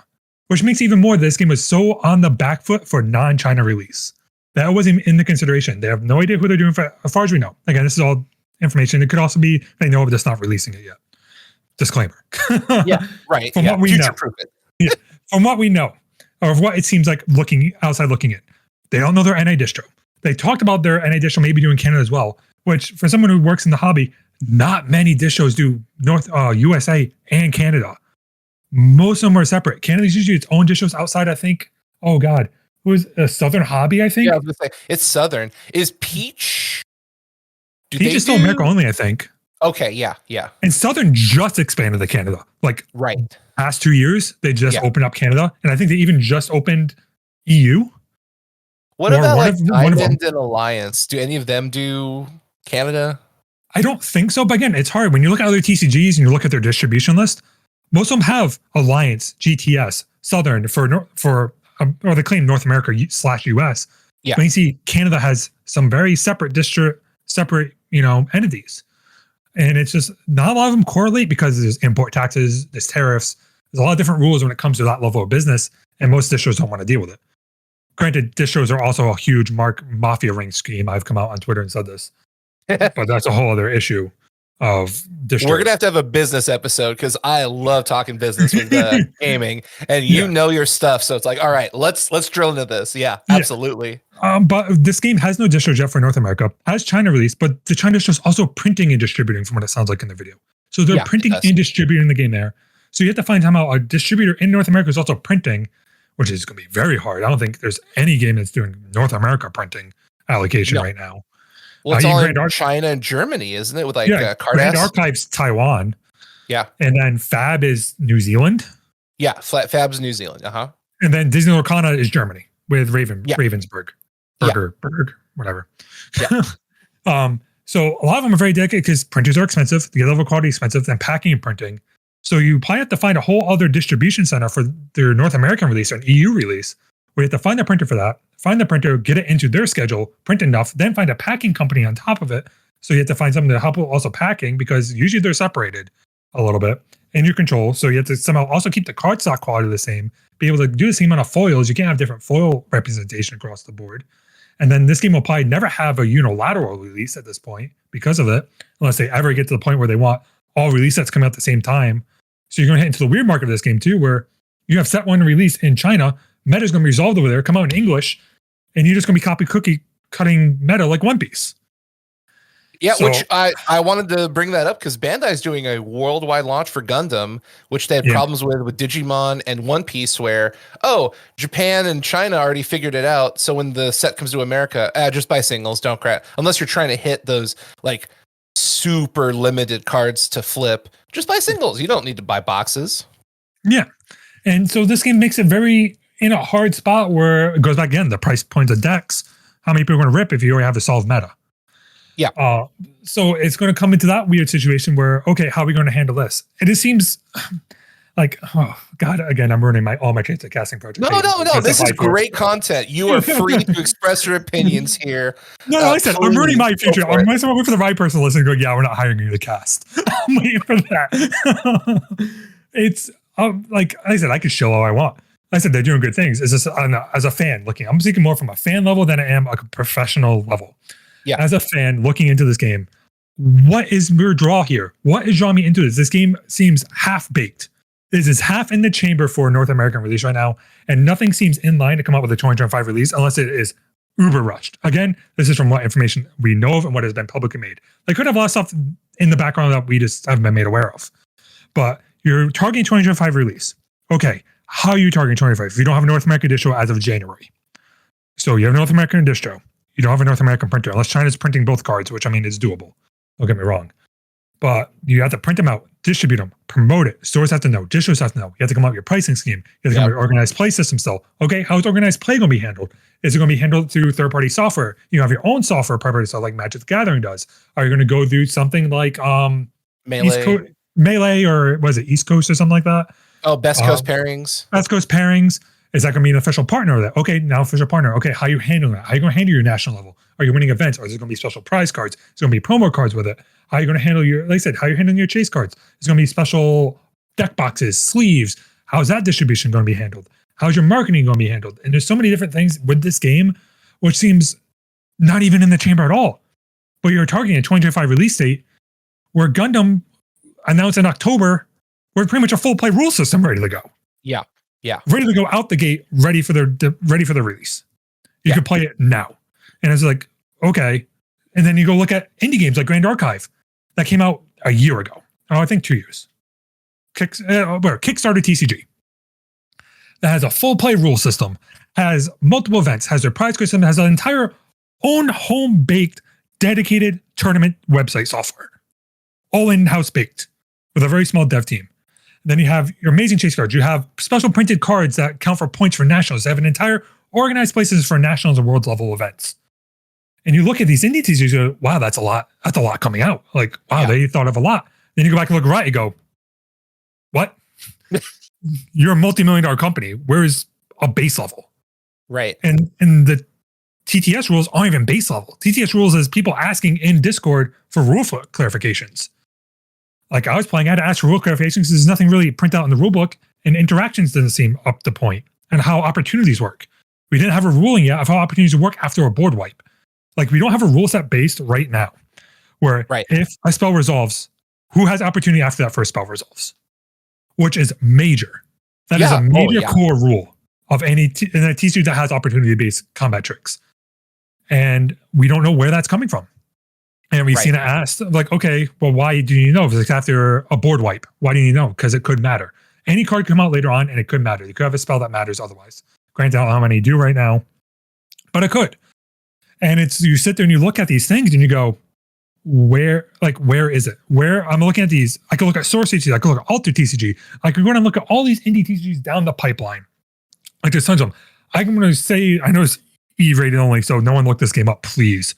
which makes even more this game was so on the back foot for non-China release. That wasn't in the consideration. They have no idea who they're doing for, as far as we know. Again, this is all information. It could also be they know, but just not releasing it yet. Disclaimer. Yeah, right. From what we Future know. proof it. Yeah. From what we know, or what it seems like looking in, they don't know their NA distro. They talked about their NA distro maybe doing Canada as well, which for someone who works in the hobby, not many distros do North USA and Canada. Most of them are separate. Canada's usually its own distros outside, I think. Oh God, who is a Southern Hobby? I think. Yeah, I was gonna say it's Southern. Is Peach? Peach is still America only, I think. Okay, yeah. And Southern just expanded to Canada. Like right. Past 2 years, they just opened up Canada, and I think they even just opened EU. What about like Diamond and Alliance? Do any of them do Canada? I don't think so. But again, it's hard when you look at other TCGs and you look at their distribution list. Most of them have Alliance, GTS, Southern or they claim North America / US. Yeah. But you see, Canada has some very separate entities, and it's just not a lot of them correlate because there's import taxes, there's tariffs, there's a lot of different rules when it comes to that level of business, and most distros don't want to deal with it. Granted, distros are also a huge mafia ring scheme. I've come out on Twitter and said this, but that's a whole other issue of distros. We're gonna have a business episode because I love talking business with gaming, and you know your stuff. So it's like, all right, let's drill into this. Yeah, absolutely. But this game has no distro yet for North America. Has China released, but the China distro is also printing and distributing, from what it sounds like in the video. So they're printing and distributing the game there. So you have to find time out. A distributor in North America is also printing, which is going to be very hard. I don't think there's any game that's doing North America printing allocation right now. Well, it's all in China and Germany, isn't it? With like Grand Archives, Taiwan. Yeah. And then Fab is New Zealand. Yeah, Fab's New Zealand. And then Disney Lorcana is Germany with Ravensburg. Berg, whatever. Yeah. So a lot of them are very dedicated because printers are expensive, the level of quality is expensive, and packing and printing. So you probably have to find a whole other distribution center for their North American release or an EU release. We have to find a printer for that, find the printer, get it into their schedule, print enough, then find a packing company on top of it. So you have to find something to help with also packing because usually they're separated a little bit in your control. So you have to somehow also keep the cardstock quality the same, be able to do the same amount of foils. You can't have different foil representation across the board. And then this game will probably never have a unilateral release at this point because of it, unless they ever get to the point where they want all release sets coming out at the same time. So you're going to hit into the weird market of this game too, where you have set one release in China, meta is going to be resolved over there, come out in English, and you're just going to be copy cookie cutting meta like One Piece. Yeah, so, which I wanted to bring that up because Bandai is doing a worldwide launch for Gundam, which they had problems with Digimon and One Piece, where, Japan and China already figured it out. So when the set comes to America, just buy singles, don't crap. Unless you're trying to hit those like super limited cards to flip, just buy singles. You don't need to buy boxes. Yeah. And so this game makes it very in a hard spot where it goes back again, the price points of decks. How many people are going to rip if you already have to solve meta? Yeah. So it's going to come into that weird situation where, okay, how are we going to handle this? And it seems like, oh God, again, I'm ruining all my chance at casting project. No. This is great content. You are free to express your opinions here. No, I said, I'm ruining my future. I'm waiting for the right person to listen and go, yeah, we're not hiring you to cast. I'm waiting for that. It's like I said, I could show all I want. I said, they're doing good things. It's just as a fan looking, I'm speaking more from a fan level than I am a professional level. Yeah. As a fan looking into this game, what is your draw here? What is drawing me into this? This game seems half-baked. This is half in the chamber for North American release right now, and nothing seems in line to come up with a 2025 release unless it is uber rushed. Again, this is from what information we know of and what has been publicly made. They could have a lot of stuff in the background that we just haven't been made aware of. But you're targeting 2025 release. Okay, how are you targeting 2025 if you don't have a North American distro as of January? So you have a North American distro. You don't have a North American printer, unless China's printing both cards, which I mean is doable. Don't get me wrong. But you have to print them out, distribute them, promote it. Stores have to know, distros have to know. You have to come up with your pricing scheme. You have to come up with your organized play system still. Okay, how's organized play going to be handled? Is it going to be handled through third-party software? You have your own software proprietary stuff like Magic the Gathering does. Are you going to go through something like Melee or was it East Coast or something like that? Oh, Best Coast pairings. Best Coast pairings. Is that going to be an official partner of that? Okay, now official partner. Okay, how are you handling that? How are you going to handle your national level? Are you winning events? Or is it going to be special prize cards? Is it going to be promo cards with it? How are you going to handle your, like I said, how are you handling your chase cards? It's going to be special deck boxes, sleeves. How's that distribution going to be handled? How's your marketing going to be handled? And there's so many different things with this game, which seems not even in the chamber at all. But you're targeting a 2025 release date where Gundam announced in October, we're pretty much a full play rule system ready to go. Yeah. Yeah. Ready to go out the gate, ready for the release. You can play it now. And it's like, okay. And then you go look at indie games like Grand Archive that came out a year ago. Oh, I think 2 years. Kickstarter TCG. That has a full play rule system, has multiple events, has their prize system, has an entire own home-baked, dedicated tournament website software. All in-house baked with a very small dev team. Then you have your amazing chase cards. You have special printed cards that count for points for nationals. They have an entire organized places for nationals and world level events. And you look at these indie TCGs, you go, wow, that's a lot. That's a lot coming out. Like, wow, they thought of a lot. Then you go back and look right, you go, what? You're a multi-million-dollar company. Where's a base level? Right. And the TTS rules aren't even base level. TTS rules is people asking in Discord for rule clarifications. Like I was playing, I had to ask for rule clarifications because there's nothing really printed out in the rule book, and interactions didn't seem up to point, and how opportunities work. We didn't have a ruling yet of how opportunities work after a board wipe. Like we don't have a rule set based right now, where if a spell resolves, who has opportunity after that for a spell resolves, which is major. That is a major core rule of any in a TCG that has opportunity-based combat tricks, and we don't know where that's coming from. And we've seen it asked, like, okay, well, why do you know? If it's after a board wipe, why do you know? Because it could matter. Any card could come out later on, and it could matter. You could have a spell that matters otherwise. Granted, I don't know how many you do right now, but it could. And it's you sit there and you look at these things and you go, where is it? Where I'm looking at these, I could look at Source TCG, I could look at Alter TCG, I could go and look at all these indie TCGs down the pipeline. Like there's tons of them. I'm going to say, I know it's E-rated only, so no one look this game up, please.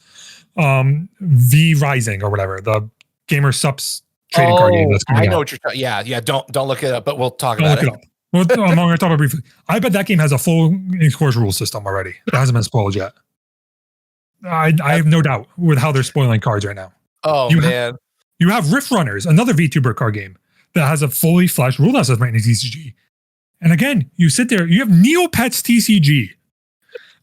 V Rising or whatever, the Gamer Subs trading card game that's coming out. I know what you're talking. Yeah. Don't look it up, but we'll talk about it. Well, I'm going to talk about it briefly. I bet that game has a full in-course rule system already. It hasn't been spoiled yet. I have no doubt with how they're spoiling cards right now. Oh, man. You have Rift Runners, another VTuber card game that has a fully fleshed rule system right in TCG. And again, you sit there, you have Neopets TCG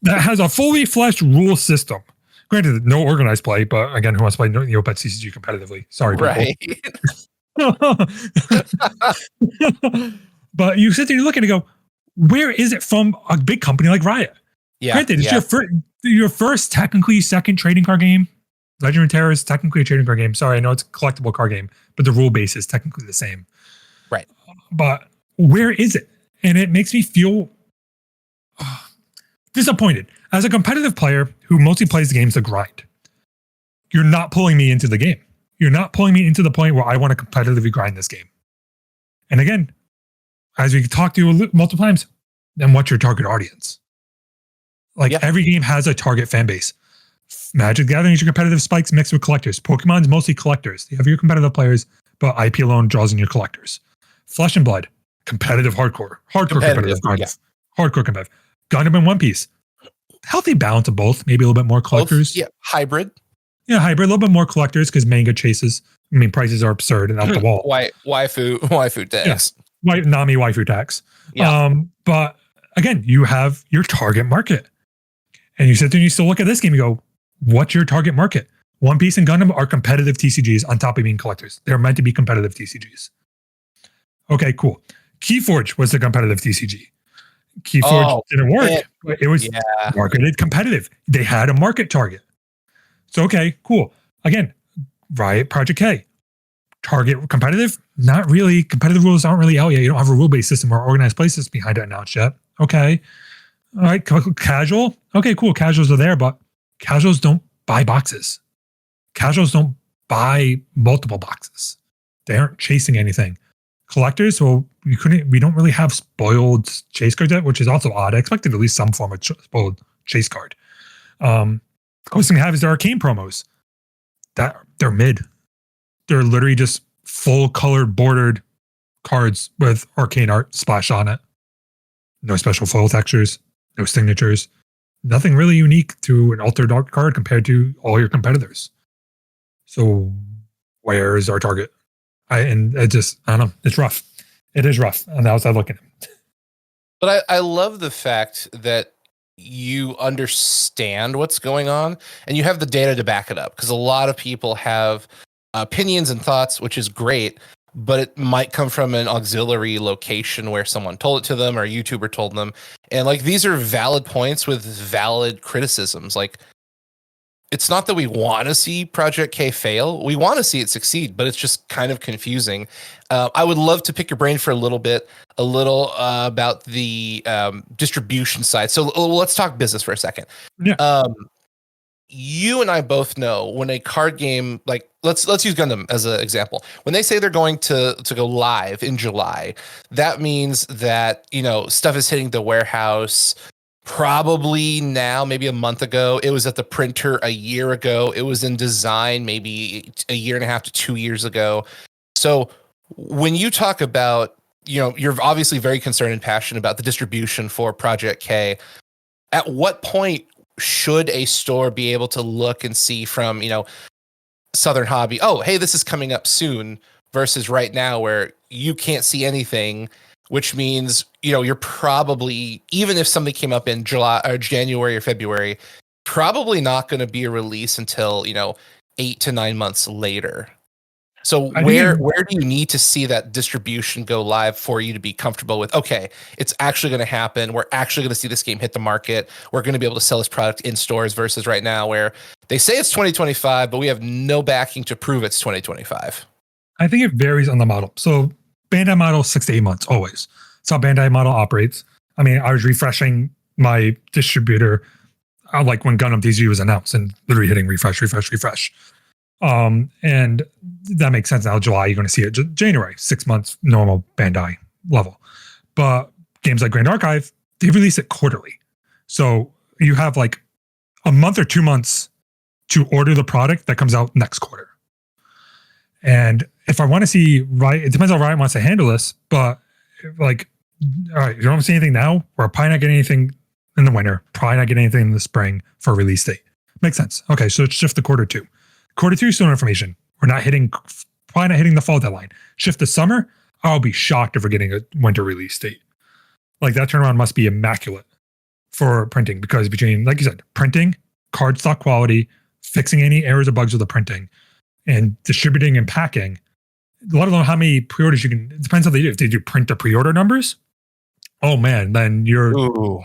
that has a fully fleshed rule system. Granted, no organized play, but again, who wants to play Neopets TCG competitively? Sorry, people. But you sit there and look at it and go, where is it from a big company like Riot? Yeah. Granted, it's your first, technically second trading card game. Legend of Terror is technically a trading card game. Sorry, I know it's a collectible card game, but the rule base is technically the same. Right. But where is it? And it makes me feel disappointed. As a competitive player who mostly plays the games to grind, you're not pulling me into the game. You're not pulling me into the point where I want to competitively grind this game. And again, as we talked to you multiple times, then what's your target audience? Every game has a target fan base. Magic the Gathering is your competitive spikes mixed with collectors. Pokemon's mostly collectors. You have your competitive players, but IP alone draws in your collectors. Flesh and Blood, competitive hardcore. Competitive. Hardcore competitive. Gundam and One Piece. Healthy balance of both. Maybe a little bit more collectors. Hybrid. Yeah, hybrid. A little bit more collectors because manga chases. I mean, prices are absurd and out the wall. Waifu tax. Yeah. Nami waifu tax. Yeah. But again, you have your target market. And you sit there and you still look at this game and go, what's your target market? One Piece and Gundam are competitive TCGs on top of being collectors. They're meant to be competitive TCGs. Okay, cool. Keyforge was the competitive TCG. Keyforge didn't work, but it was marketed competitive. They had a market target. So, okay, cool. Again, Riot Project K. Target competitive? Not really. Competitive rules aren't really out yet. You don't have a rule-based system or organized play system behind it announced yet. Okay. All right, casual. Okay, cool. Casuals are there, but casuals don't buy boxes. Casuals don't buy multiple boxes. They aren't chasing anything. Collectors, well, we don't really have spoiled chase cards yet, which is also odd. I expected at least some form of spoiled chase card. Closest thing we have is the arcane promos. They're mid. They're literally just full colored bordered cards with arcane art splash on it. no special foil textures, no signatures, nothing really unique to an altered art card compared to all your competitors. So where is our target? I don't know. It's rough. It is rough on the outside looking. But I love the fact that you understand what's going on and you have the data to back it up, because a lot of people have opinions and thoughts, which is great, but it might come from an auxiliary location where someone told it to them or a YouTuber told them. And like, these are valid points with valid criticisms. Like, it's not that we want to see Project K fail. We want to see it succeed, but it's just kind of confusing. I would love to pick your brain for a little about the distribution side. So let's talk business for a second. Yeah. You and I both know when a card game, like let's use Gundam as an example. When they say they're going to go live in July, that means that, stuff is hitting the warehouse. Probably now, maybe a month ago. It was at the printer a year ago. It was in design maybe a year and a half to 2 years ago. So when you talk about, you're obviously very concerned and passionate about the distribution for Project K. At what point should a store be able to look and see from, Southern Hobby, oh, hey, this is coming up soon, versus right now where you can't see anything, which means, you're probably, even if something came up in July or January or February, probably not going to be a release until, 8 to 9 months later. So where do you need to see that distribution go live for you to be comfortable with, okay, it's actually going to happen. We're actually going to see this game hit the market. We're going to be able to sell this product in stores, versus right now where they say it's 2025, but we have no backing to prove it's 2025. I think it varies on the model. So Bandai model, 6 to 8 months, always. That's how Bandai model operates. I mean, I was refreshing my distributor like when Gundam TCG was announced and literally hitting refresh. And that makes sense now. July, you're going to see it. January, 6 months, normal Bandai level. But games like Grand Archive, they release it quarterly. So you have like a month or 2 months to order the product that comes out next quarter. And if I want to see Riot, it depends how Riot wants to handle this, but like, all right, you don't see anything now. We're probably not getting anything in the winter, probably not getting anything in the spring for a release date. Makes sense. Okay, so let's shift to quarter two. Quarter two, still no information. We're probably not hitting the fall deadline. Shift to summer, I'll be shocked if we're getting a winter release date. Like, that turnaround must be immaculate for printing, because between, like you said, printing, card stock quality, fixing any errors or bugs with the printing, and distributing and packing, let alone how many pre-orders you can, it depends how they do. If they do print the pre-order numbers, oh man, then you're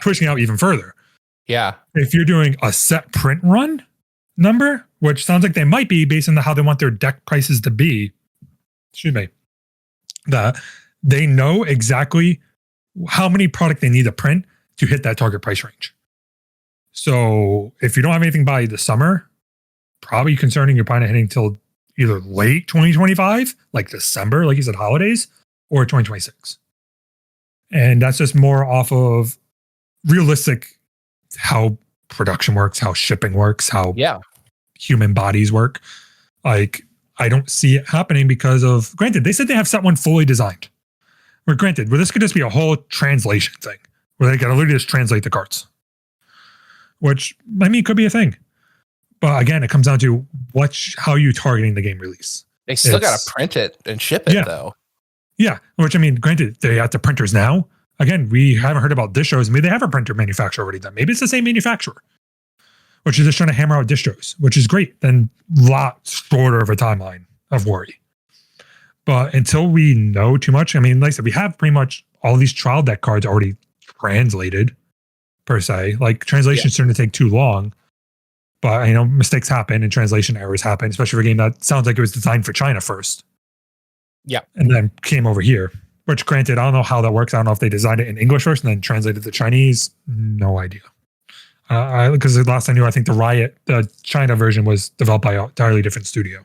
pushing out even further. Yeah. If you're doing a set print run number, which sounds like they might be based on how they want their deck prices to be, that they know exactly how many product they need to print to hit that target price range. So if you don't have anything by the summer, probably concerning you're probably not hitting until either late 2025, like December, like you said, holidays, or 2026. And that's just more off of realistic how production works, how shipping works, how human bodies work. Like, I don't see it happening because of, granted, they said they have set one fully designed. Or granted, well, this could just be a whole translation thing where they gotta literally just translate the cards. Which, I mean, could be a thing. But again, it comes down to how you targeting the game release. They still got to print it and ship it, though. Yeah, which, I mean, granted, they have the printers now. Again, we haven't heard about distros. Maybe they have a printer manufacturer already done. Maybe it's the same manufacturer, which is just trying to hammer out distros, which is great. Then lot shorter of a timeline of worry. But until we know too much, I mean, like I said, we have pretty much all these trial deck cards already translated, per se. Like, translation's starting to take too long. But, mistakes happen and translation errors happen, especially for a game that sounds like it was designed for China first. Yeah. And then came over here, which, granted, I don't know how that works. I don't know if they designed it in English first and then translated to Chinese. No idea. Because the last I knew, I think the China version was developed by an entirely different studio,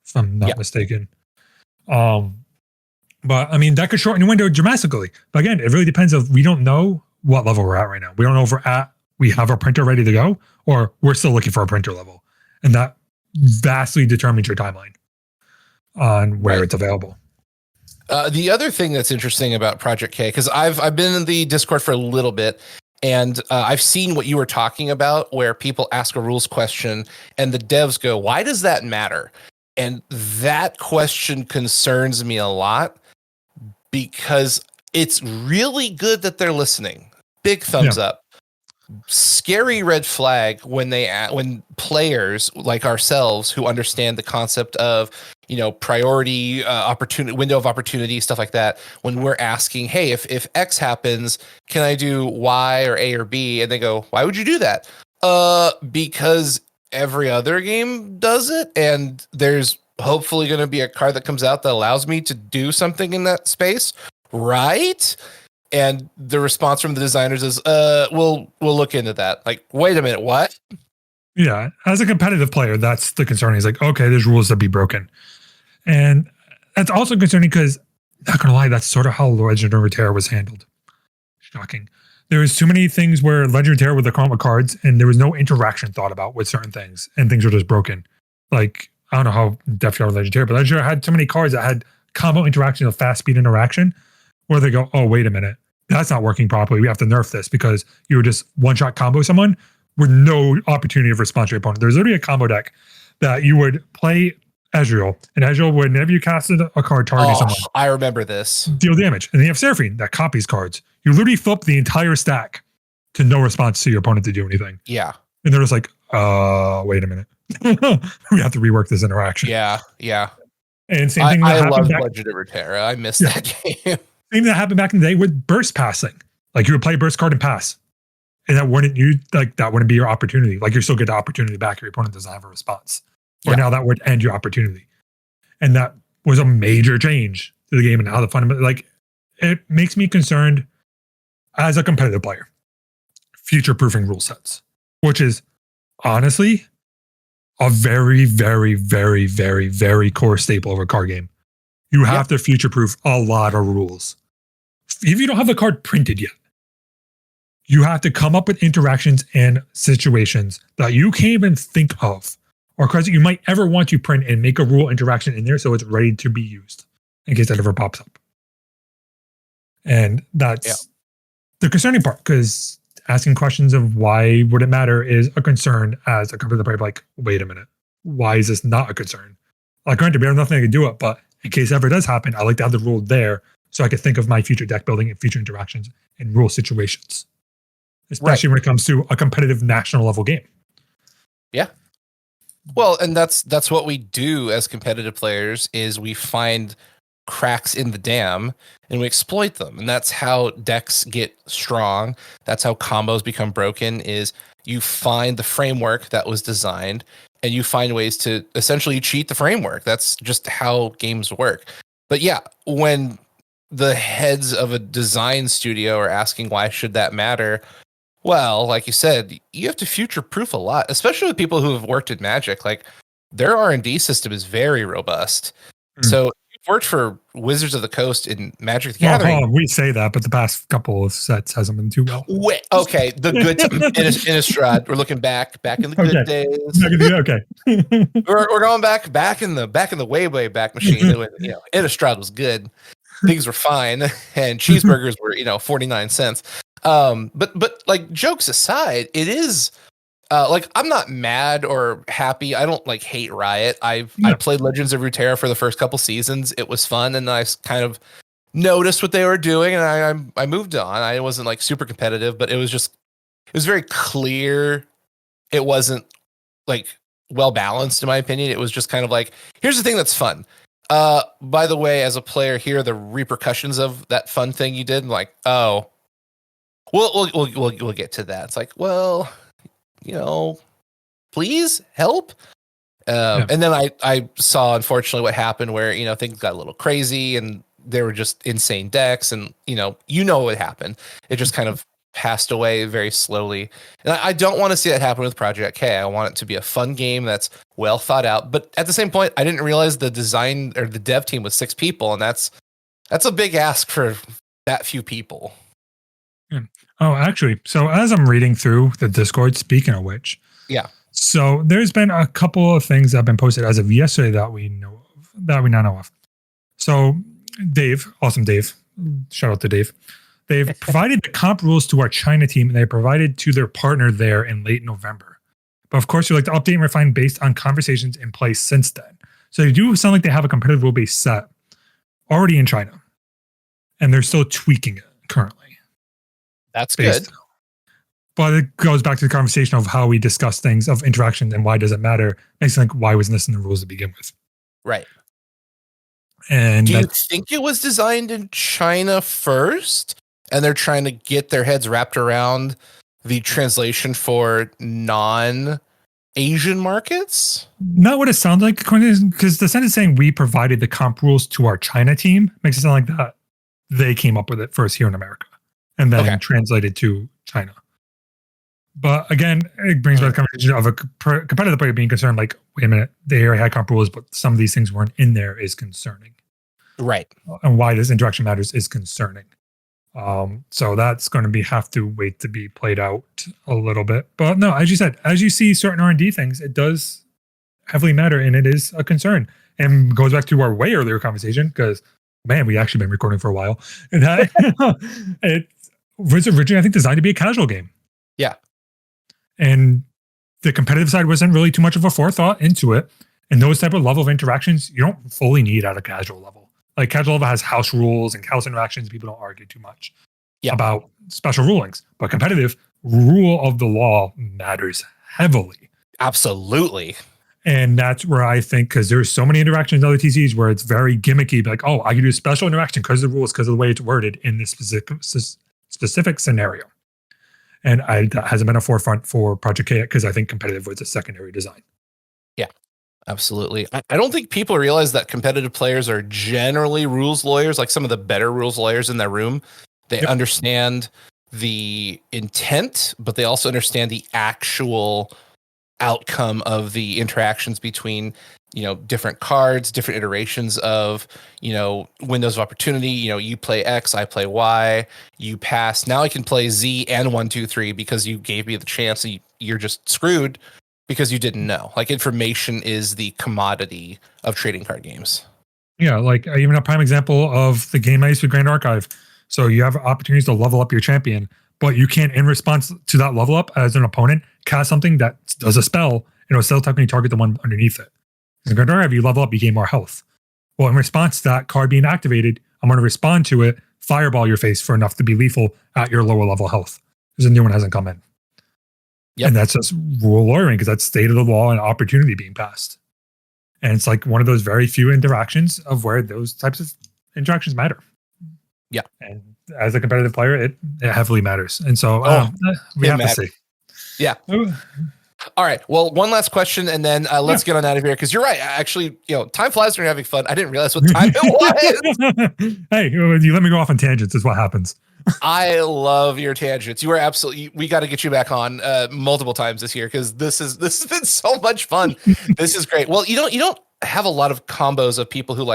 if I'm not mistaken. But, I mean, that could shorten your window dramatically. But again, it really depends we don't know what level we're at right now. We don't know if we have our printer ready to go, or we're still looking for a printer level. And that vastly determines your timeline on where it's available. The other thing that's interesting about Project K, because I've been in the Discord for a little bit, and I've seen what you were talking about, where people ask a rules question and the devs go, "Why does that matter?" And that question concerns me a lot because it's really good that they're listening. Big thumbs up. Scary red flag when players like ourselves who understand the concept of priority, opportunity, window of opportunity, stuff like that, when we're asking, hey, if X happens, can I do Y or A or B? And they go, why would you do that? Because every other game does it, and there's hopefully going to be a card that comes out that allows me to do something in that space, right? And the response from the designers is, we'll look into that. Like, wait a minute, what? Yeah, as a competitive player, that's the concern. He's like, okay, there's rules that be broken. And that's also concerning because, not going to lie, that's sort of how Legend of Runeterra was handled. Shocking. There was too many things where Legend of Runeterra with the combo cards, and there was no interaction thought about with certain things, and things were just broken. Like, I don't know how depth you are with Legend of Runeterra, but Legend of Runeterra had too many cards that had combo interaction, of fast speed interaction, where they go, oh, wait a minute, that's not working properly. We have to nerf this because you would just one-shot combo someone with no opportunity of response to your opponent. There's literally a combo deck that you would play Ezreal, and Ezreal, whenever you casted a card targeting someone, I remember this, deal damage. And then you have Seraphine that copies cards. You literally flip the entire stack to no response to your opponent to do anything. Yeah. And they're just like, wait a minute. We have to rework this interaction. Yeah. And same thing I love Legend of Runeterra. I missed that game. Same thing that happened back in the day with burst passing. Like, you would play a burst card and pass. And that wouldn't be your opportunity. Like, you still get the opportunity back if your opponent doesn't have a response. Or now that would end your opportunity. And that was a major change to the game and how the fundamental, like, it makes me concerned as a competitive player, future-proofing rule sets, which is honestly a very, very, very, very, very core staple of a card game. You have to future-proof a lot of rules. If you don't have the card printed yet, you have to come up with interactions and situations that you can't even think of, or cards that you might ever want to print and make a rule interaction in there so it's ready to be used in case that ever pops up. And that's the concerning part, because asking questions of why would it matter is a concern as a competitive player. Like, wait a minute, why is this not a concern? Like, granted, we have nothing I can do it, but in case it ever does happen, I like to have the rule there so I can think of my future deck building and future interactions and rule situations, especially when it comes to a competitive national level game. Yeah. Well, and that's what we do as competitive players, is we find cracks in the dam and we exploit them. And that's how decks get strong. That's how combos become broken, is you find the framework that was designed and you find ways to essentially cheat the framework. That's just how games work. But yeah, when the heads of a design studio are asking why should that matter, well, like you said, you have to future-proof a lot, especially with people who have worked in Magic. Like, their R&D system is very robust. So you've worked for Wizards of the Coast in Magic the Gathering. We say that, but the past couple of sets hasn't been too well. Okay, the good Innistrad. We're looking back in the good days. Okay, we're going back in the way back machine. When, Innistrad was good, things were fine, and cheeseburgers were 49 cents. But like, jokes aside, it is like, I'm not mad or happy. I don't hate Riot. I played Legends of Runeterra for the first couple seasons. It was fun, and I kind of noticed what they were doing, and I moved on. I wasn't super competitive, but it was very clear it wasn't well balanced, in my opinion. It was just kind of here's the thing that's fun. By the way, as a player, here are the repercussions of that fun thing you did. And oh. We'll get to that. It's well, please help. And then I saw, unfortunately, what happened where, things got a little crazy and there were just insane decks, and what happened. It just kind of passed away very slowly. And I don't want to see that happen with Project K. I want it to be a fun game that's well thought out. But at the same point, I didn't realize the design or the dev team was 6 people, and that's a big ask for that few people. Oh, actually, so as I'm reading through the Discord, speaking of which, so there's been a couple of things that have been posted as of yesterday that we now know of. So Dave, awesome Dave. Shout out to Dave. They've provided the comp rules to our China team, and they provided to their partner there in late November. But of course, we like to update and refine based on conversations in place since then. So they do sound like they have a competitive rule-based set already in China, and they're still tweaking it currently. That's good. But it goes back to the conversation of how we discuss things of interaction and why does it matter. Makes like why wasn't this in the rules to begin with? Right. And do you think it was designed in China first, and they're trying to get their heads wrapped around the translation for non-Asian markets? Not what it sounds like, because the sentence saying we provided the comp rules to our China team makes it sound like that they came up with it first here in America and then translated to China. But again, it brings back the conversation of a competitive player being concerned, like, wait a minute, they already had comp rules, but some of these things weren't in there is concerning. Right. And why this interaction matters is concerning. So that's going to have to wait to be played out a little bit. But no, as you said, as you see certain R&D things, it does heavily matter and it is a concern. And goes back to our way earlier conversation, because, man, we actually been recording for a while. And it was originally, I think, designed to be a casual game. Yeah. And the competitive side wasn't really too much of a forethought into it. And those type of level of interactions, you don't fully need at a casual level. Like casual level has house rules and house interactions. People don't argue too much about special rulings. But competitive, rule of the law matters heavily. Absolutely. And that's where I think, because there's so many interactions in other TCGs where it's very gimmicky, like, oh, I can do a special interaction because of the rules, because of the way it's worded in this specific scenario. And that hasn't been a forefront for Project K because I think competitive was a secondary design. Yeah, absolutely. I don't think people realize that competitive players are generally rules lawyers, like some of the better rules lawyers in their room. They understand the intent, but they also understand the actual outcome of the interactions between, different cards, different iterations of, windows of opportunity. You play X, I play Y, you pass. Now I can play Z and 1, 2, 3 because you gave me the chance, and you're just screwed because you didn't know. Like, information is the commodity of trading card games. Yeah, like even a prime example of the game I used with Grand Archive. So you have opportunities to level up your champion, but you can't, in response to that level up as an opponent, cast something that does a spell, and it'll still technically target the one underneath it. In Grand Archive, you level up, you gain more health. Well, in response to that card being activated, I'm going to respond to it, fireball your face for enough to be lethal at your lower level health, because the new one hasn't come in. Yep. And that's just rule lawyering, because that's state of the law and opportunity being passed. And it's like one of those very few interactions of where those types of interactions matter. Yeah. And as a competitive player, it heavily matters. And so we have to see. Yeah. All right. Well, one last question, and then let's get on out of here, because you're right. Actually, time flies when you're having fun. I didn't realize what time it was. Hey, you let me go off on tangents is what happens. I love your tangents. You are absolutely. We got to get you back on multiple times this year, because this has been so much fun. This is great. Well, you don't have a lot of combos of people who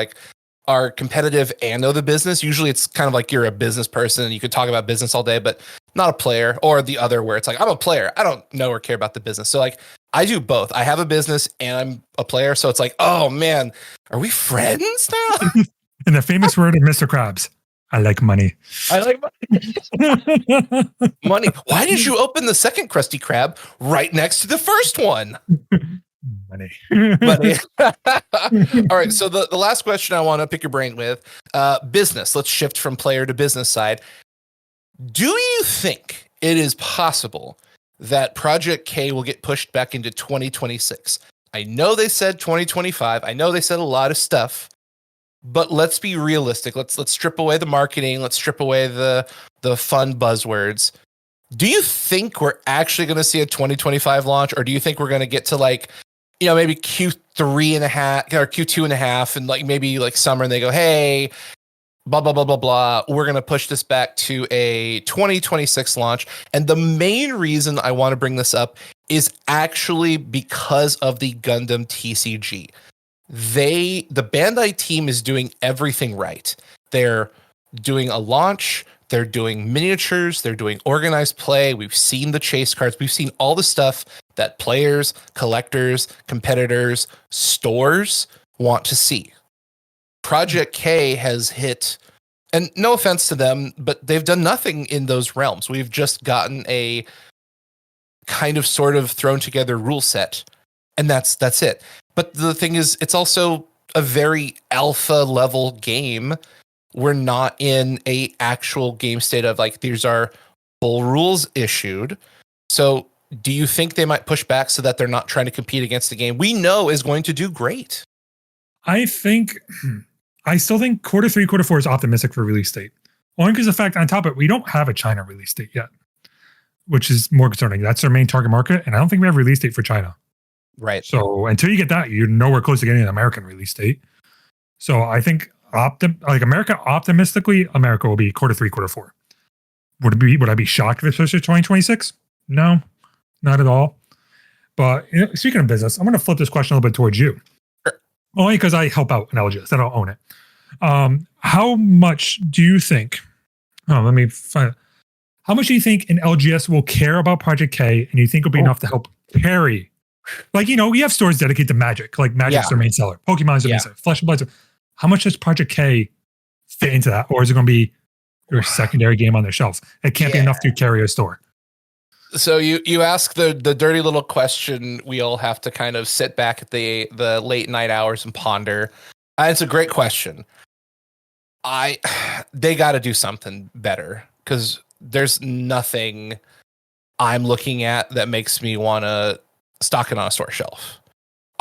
are competitive and know the business. Usually it's kind of like you're a business person and you could talk about business all day, but not a player, or the other where it's like, I'm a player, I don't know or care about the business. So I do both. I have a business and I'm a player. So it's like, oh man, are we friends now? In the famous word of Mr. Krabs, I like money. I like money. Money. Why did you open the second Krusty Krab right next to the first one? Money. All right. So the last question I want to pick your brain with, business. Let's shift from player to business side. Do you think it is possible that Project K will get pushed back into 2026? I know they said 2025. I know they said a lot of stuff, but let's be realistic. Let's strip away the marketing. Let's strip away the fun buzzwords. Do you think we're actually going to see a 2025 launch, or do you think we're going to get to maybe Q3 and a half or Q2 and a half, and maybe summer, and they go, hey, blah, blah, blah, blah, blah, we're going to push this back to a 2026 launch? And the main reason I want to bring this up is actually because of the Gundam TCG. The Bandai team is doing everything right. They're doing a launch. They're doing miniatures. They're doing organized play. We've seen the chase cards. We've seen all the stuff that players, collectors, competitors, stores want to see. Project K has hit, and no offense to them, but they've done nothing in those realms. We've just gotten a kind of sort of thrown together rule set, and that's it. But the thing is, it's also a very alpha level game. We're not in a actual game state of like, these are full rules issued. So do you think they might push back so that they're not trying to compete against the game we know is going to do great? I still think Q3, Q4 is optimistic for release date. Only because of the fact, on top of it, we don't have a China release date yet, which is more concerning. That's our main target market, and I don't think we have a release date for China. Right. So until you get that, you're nowhere close to getting an American release date. So I think optimistically, America will be Q3, Q4. Would I be shocked if it was 2026? No, not at all. But speaking of business, I'm going to flip this question a little bit towards you. Sure. Only because I help out in LGS, I don't own it. How much do you think? Let me find. How much do you think an LGS will care about Project K, and you think will be enough to help carry? Like, we have stores dedicated to Magic. Like Magic's their main seller, Pokemon's their main seller, Flesh and Blood's. How much does Project K fit into that, or is it going to be your secondary game on their shelf? It can't be enough to carry a store. So you ask the dirty little question we all have to kind of sit back at the late night hours and ponder. It's a great question. They got to do something better, because there's nothing I'm looking at that makes me want to stock it on a store shelf.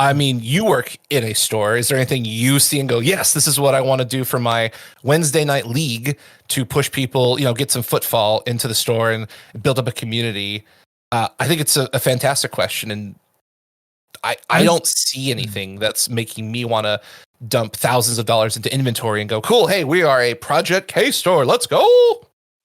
I mean, you work in a store. Is there anything you see and go, yes, this is what I want to do for my Wednesday night league to push people, get some footfall into the store and build up a community? I think it's a fantastic question. And I don't see anything that's making me want to dump thousands of dollars into inventory and go, cool, hey, we are a Project K store. Let's go.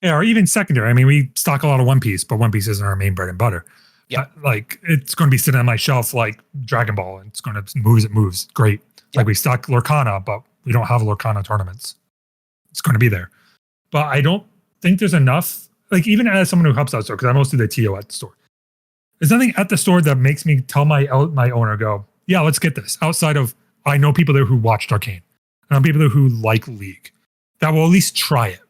Yeah, or even secondary. I mean, we stock a lot of One Piece, but One Piece isn't our main bread and butter. Yeah, like it's going to be sitting on my shelf like Dragon Ball, and it's going to moves. Great. Yep. Like we stock Lorcana, but we don't have Lorcana tournaments. It's going to be there, but I don't think there's enough. Like, even as someone who helps out store, because I mostly do the TO at the store, there's nothing at the store that makes me tell my owner, go, yeah, let's get this. Outside of, I know people there who watched Arcane, and I know people there who like League, that will at least try it.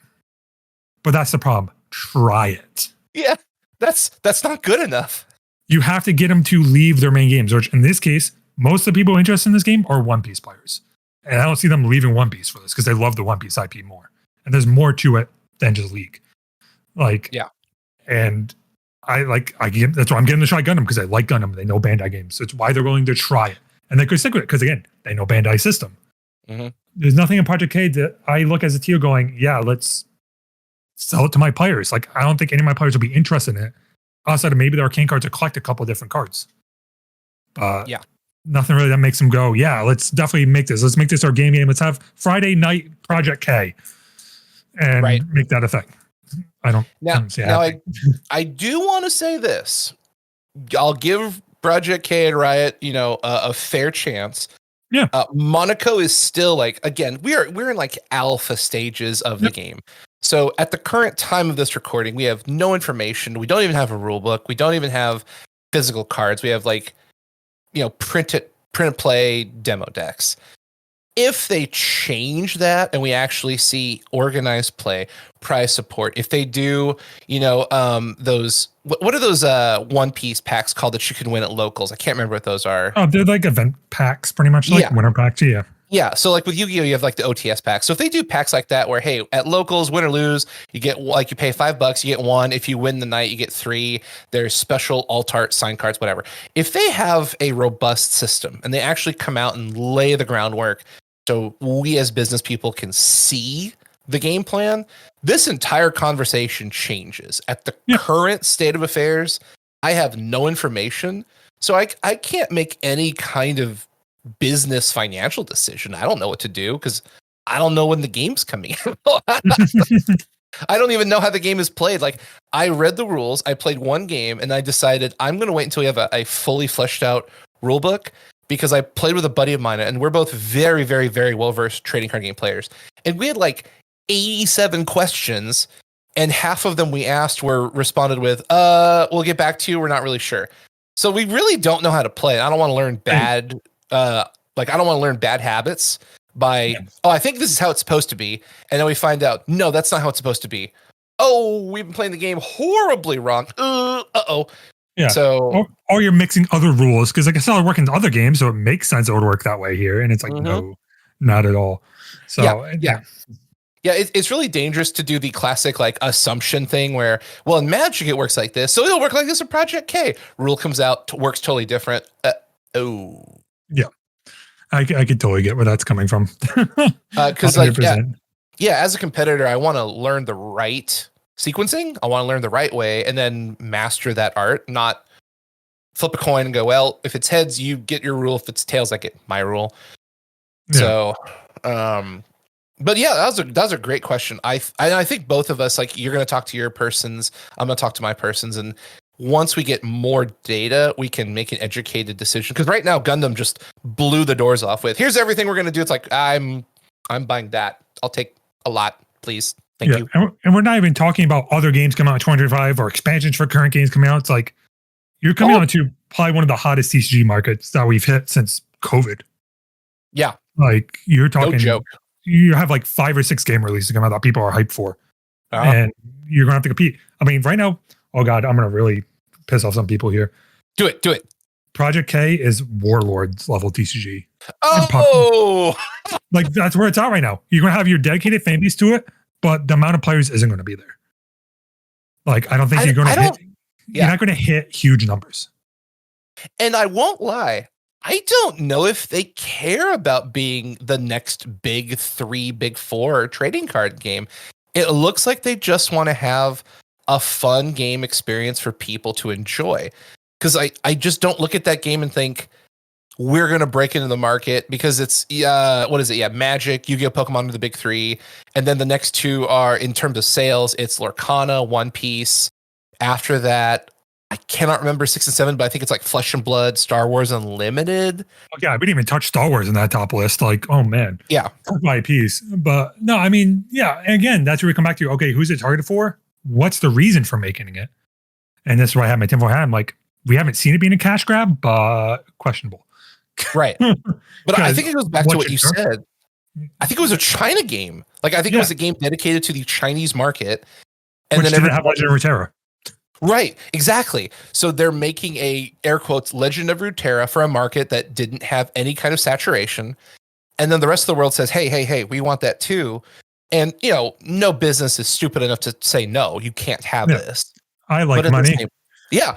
But that's the problem. Try it. Yeah. That's not good enough. You have to get them to leave their main games, which in this case, most of the people interested in this game are One Piece players. And I don't see them leaving One Piece for this, because they love the One Piece IP more. And there's more to it than just League. And that's why I'm getting the try Gundam, because I like Gundam. They know Bandai games. So it's why they're willing to try it. And they could stick with it, because again, they know Bandai system. Mm-hmm. There's nothing in Project K that I look as a TO going, yeah, let's sell it to my players. Like, I don't think any of my players will be interested in it, outside of maybe the Arcane cards to collect a couple of different cards. Nothing really that makes them go, yeah, let's definitely make this. Let's make this our game. Let's have Friday night Project K and make that a thing. I don't see it happening. I do want to say this. I'll give Project K and Riot, a fair chance. Yeah. Monaco is still like, again, we're in like alpha stages of the game. So at the current time of this recording, we have no information. We don't even have a rule book. We don't even have physical cards. We have print and play demo decks. If they change that and we actually see organized play, prize support, if they do, those, what are those One Piece packs called that you can win at locals? I can't remember what those are. Oh, they're like event packs, pretty much, like winter packs. Yeah. Yeah, so like with Yu-Gi-Oh, you have like the OTS packs. So if they do packs like that, where hey, at locals, win or lose, you get you pay $5, you get one. If you win the night, you get 3. There's special alt art, sign cards, whatever. If they have a robust system and they actually come out and lay the groundwork, so we as business people can see the game plan, this entire conversation changes. At the current state of affairs, I have no information, so I can't make any kind of business financial decision. I don't know what to do, because I don't know when the game's coming out. I don't even know how the game is played. Like, I read the rules, I played one game, and I decided I'm going to wait until we have a fully fleshed out rule book, because I played with a buddy of mine, and we're both very, very, very well-versed trading card game players. And we had like 87 questions, and half of them we asked were responded with, we'll get back to you, we're not really sure. So we really don't know how to play. I don't want to learn bad I don't want to learn bad habits by, oh, I think this is how it's supposed to be. And then we find out, no, that's not how it's supposed to be. Oh, we've been playing the game horribly wrong. Uh-oh. Yeah. So, or you're mixing other rules because like I saw it work in other games, so it makes sense it would work that way here. And it's like, no, not at all. So yeah. It's really dangerous to do the classic like assumption thing where, well, in Magic it works like this, so it'll work like this in Project K. Rule comes out, works totally different. Yeah, I could totally get where that's coming from. Because like, as a competitor, I want to learn the right sequencing. I want to learn the right way and then master that art, not flip a coin and go, well, if it's heads, you get your rule. If it's tails, I get my rule. Yeah. So, but yeah, that was a great question. I think both of us, like, you're going to talk to your persons, I'm going to talk to my persons, and once we get more data, we can make an educated decision. Because right now, Gundam just blew the doors off with, here's everything we're going to do. It's like, I'm buying that. I'll take a lot, please. Thank you. And we're not even talking about other games coming out in 2025 or expansions for current games coming out. It's like you're coming on to probably one of the hottest TCG markets that we've hit since COVID. Yeah. Like you're talking, no joke. You have like 5 or 6 game releases coming out that people are hyped for. And you're going to have to compete. I mean, right now, oh God, I'm going to really piss off some people here. Do it. Project K is Warlords level TCG. Oh! Like that's where it's at right now. You're going to have your dedicated fan base to it, but the amount of players isn't going to be there. Like, I don't think you're going to hit. You're not going to hit huge numbers. And I won't lie. I don't know if they care about being the next big 3, big 4 trading card game. It looks like they just want to have a fun game experience for people to enjoy. Because I just don't look at that game and think, we're going to break into the market, because it's, what is it? Yeah, Magic, Yu-Gi-Oh! Pokemon are the big 3. And then the next 2 are, in terms of sales, it's Lorcana, One Piece. After that, I cannot remember 6 and 7, but I think it's like Flesh and Blood, Star Wars Unlimited. Oh, yeah, we didn't even touch Star Wars in that top list. Like, oh man. Yeah. My piece. But no, I mean, yeah, again, that's where we come back to, okay, who's it targeted for? What's the reason for making it? And this is why I have my tinfoil hat. I'm like, we haven't seen it being a cash grab, but questionable. Right. But I think it goes back to what you said. I think it was a China game. Like, I think it was a game dedicated to the Chinese market. And which then didn't have Legend of Runeterra. Right, exactly. So they're making a, air quotes, Legend of Runeterra for a market that didn't have any kind of saturation. And then the rest of the world says, hey, we want that too. And, no business is stupid enough to say, no, you can't have this. I like money. Yeah.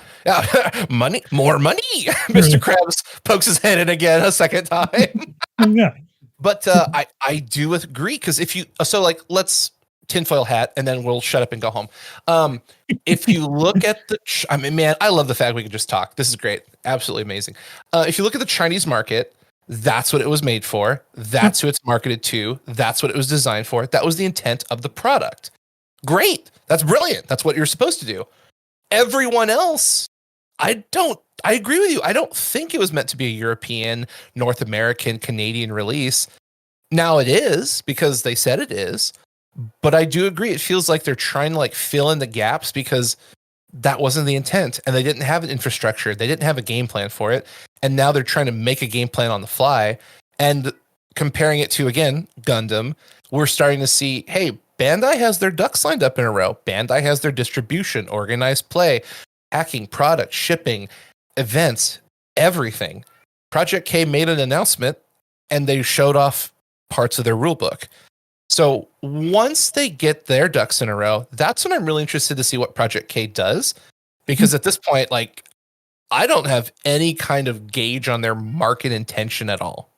Money, more money. Mr. Krabs pokes his head in again a second time. Yeah. But I do agree, because if you, so like, let's tinfoil hat and then we'll shut up and go home. If you look at I mean, man, I love the fact we can just talk. This is great. Absolutely amazing. If you look at the Chinese market, that's what it was made for. That's who it's marketed to. That's what it was designed for. That was the intent of the product. Great. That's brilliant. That's what you're supposed to do. Everyone else, I agree with you. I don't think it was meant to be a European, North American, Canadian release. Now it is, because they said it is. But I do agree. It feels like they're trying to like fill in the gaps, because that wasn't the intent, and they didn't have an infrastructure. They didn't have a game plan for it. And now they're trying to make a game plan on the fly. And comparing it to, again, Gundam, we're starting to see, hey, Bandai has their ducks lined up in a row. Bandai has their distribution, organized play, packing, product, shipping, events, everything. Project K made an announcement, and they showed off parts of their rulebook. So once they get their ducks in a row, that's when I'm really interested to see what Project K does. Because at this point, like, I don't have any kind of gauge on their market intention at all.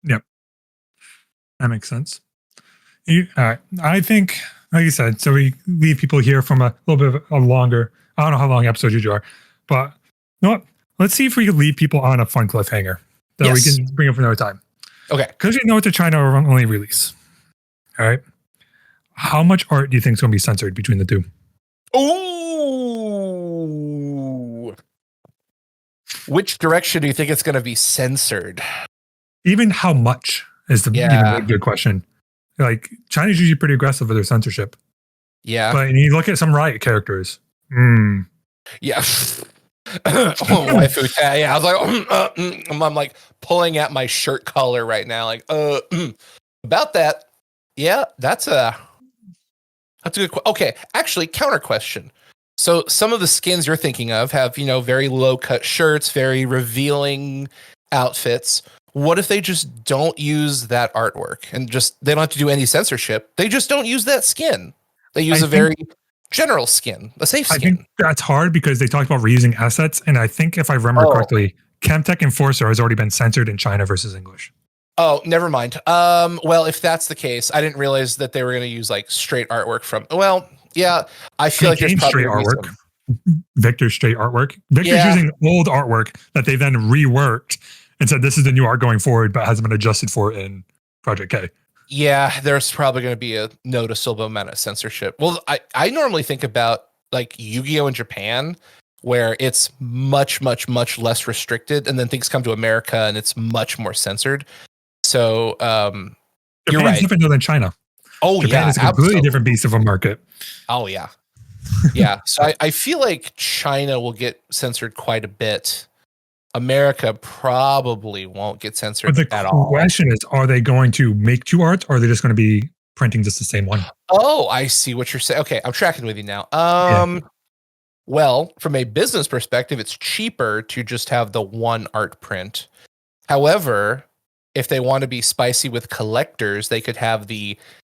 Yep. That makes sense. All right. I think, like you said, so we leave people here from a little bit of a longer, I don't know how long episode you are, but you know what? Let's see if we can leave people on a fun cliffhanger that we can bring up for another time. Okay. Because you know what they're trying to only release. All right. How much art do you think is going to be censored between the two? Ooh. Which direction do you think it's going to be censored? Even how much is the even good question. Like, China's usually pretty aggressive with their censorship. Yeah. But you look at some Riot characters. Yeah. Waifu tag. Yeah, I was like, I'm like pulling at my shirt collar right now. Like, about that. Yeah, that's a good. Okay, actually, counter question. So some of the skins you're thinking of have, very low cut shirts, very revealing outfits. What if they just don't use that artwork and they don't have to do any censorship? They just don't use that skin. They use a very general skin, a safe skin. I think that's hard because they talked about reusing assets. And I think if I remember correctly, Chemtech Enforcer has already been censored in China versus English. Oh, never mind. Well, if that's the case, I didn't realize that they were going to use like straight artwork from, well, yeah, I feel like there's probably straight artwork. Victor's straight artwork. Victor's using old artwork that they then reworked and said this is the new art going forward, but hasn't been adjusted for in Project K. Yeah, there's probably going to be a noticeable amount of censorship. Well, I normally think about like Yu-Gi-Oh! In Japan, where it's much, much, much less restricted, and then things come to America and it's much more censored. So you're right. Different than China. Oh, Japan is a completely different beast of a market. Oh, yeah. Yeah. So I feel like China will get censored quite a bit. America probably won't get censored at all. The question is, are they going to make two arts or are they just going to be printing just the same one? Oh, I see what you're saying. Okay, I'm tracking with you now. Well, from a business perspective, it's cheaper to just have the one art print. However, if they want to be spicy with collectors, they could have the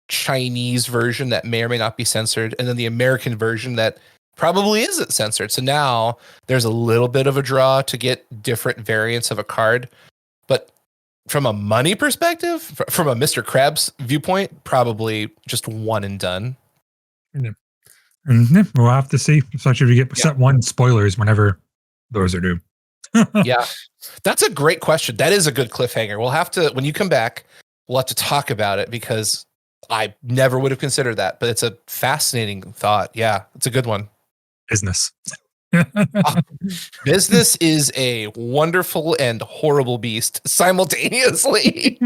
Chinese version that may or may not be censored, and then the American version that probably isn't censored. So now there's a little bit of a draw to get different variants of a card. But from a money perspective, from a Mr. Krabs viewpoint, probably just one and done. Yeah. And we'll have to see, especially if you get set one spoilers whenever those are due. Yeah, that's a great question. That is a good cliffhanger. We'll have to, when you come back, we'll have to talk about it because I never would have considered that, but it's a fascinating thought. Yeah, it's a good one. Business. Business is a wonderful and horrible beast simultaneously.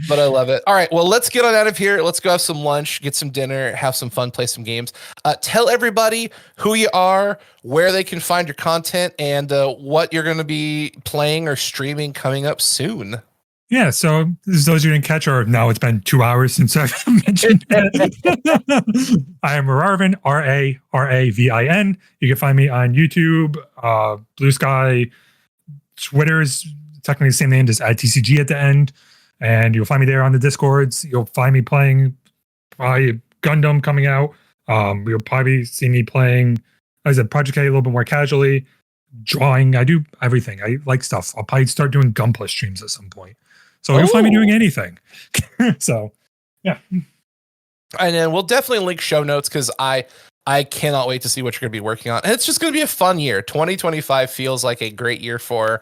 But I love it. All right, well, let's get on out of here. Let's go have some lunch, get some dinner, have some fun, play some games. Tell everybody who you are, where they can find your content, and what you're going to be playing or streaming coming up soon. Yeah, so those you didn't catch, or no, it's been 2 hours since I've mentioned it. I am Raravin, Ravin. You can find me on YouTube, Blue Sky, Twitter's technically the same name, just add TCG at the end. And you'll find me there on the Discords. You'll find me playing probably Gundam coming out. You'll probably see me playing, as I said, Project A a little bit more casually. Drawing, I do everything. I like stuff. I'll probably start doing Gunpla streams at some point. So you'll find me doing anything. So, yeah. And then we'll definitely link show notes because I cannot wait to see what you're going to be working on. And it's just going to be a fun year. 2025 feels like a great year for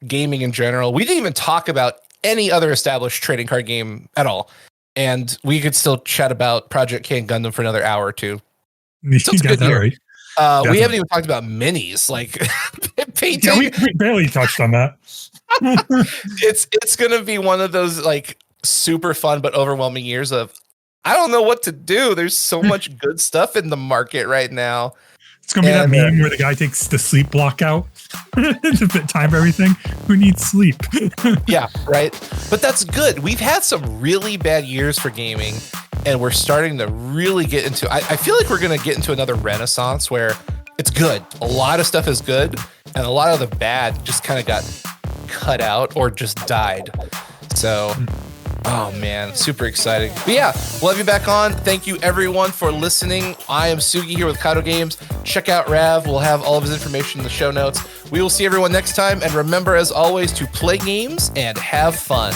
gaming in general. We didn't even talk about any other established trading card game at all. And we could still chat about Project K and Gundam for another hour or two. So it's a good year. Right. We haven't even talked about minis, like painting. Yeah, we barely touched on that. It's gonna be one of those like super fun but overwhelming years of I don't know what to do. There's so much good stuff in the market right now. It's gonna be that meme where the guy takes the sleep block out to time everything. Who needs sleep? Yeah, right. But that's good. We've had some really bad years for gaming, and we're starting to really get into. I feel like we're gonna get into another renaissance where it's good. A lot of stuff is good, and a lot of the bad just kind of got cut out or just died. So. Oh man, super exciting. But yeah, we'll have you back on. Thank you everyone for listening. I am Sugi here with Kado Games. Check out Rav. We'll have all of his information in the show notes. We will see everyone next time. And remember, as always, to play games and have fun.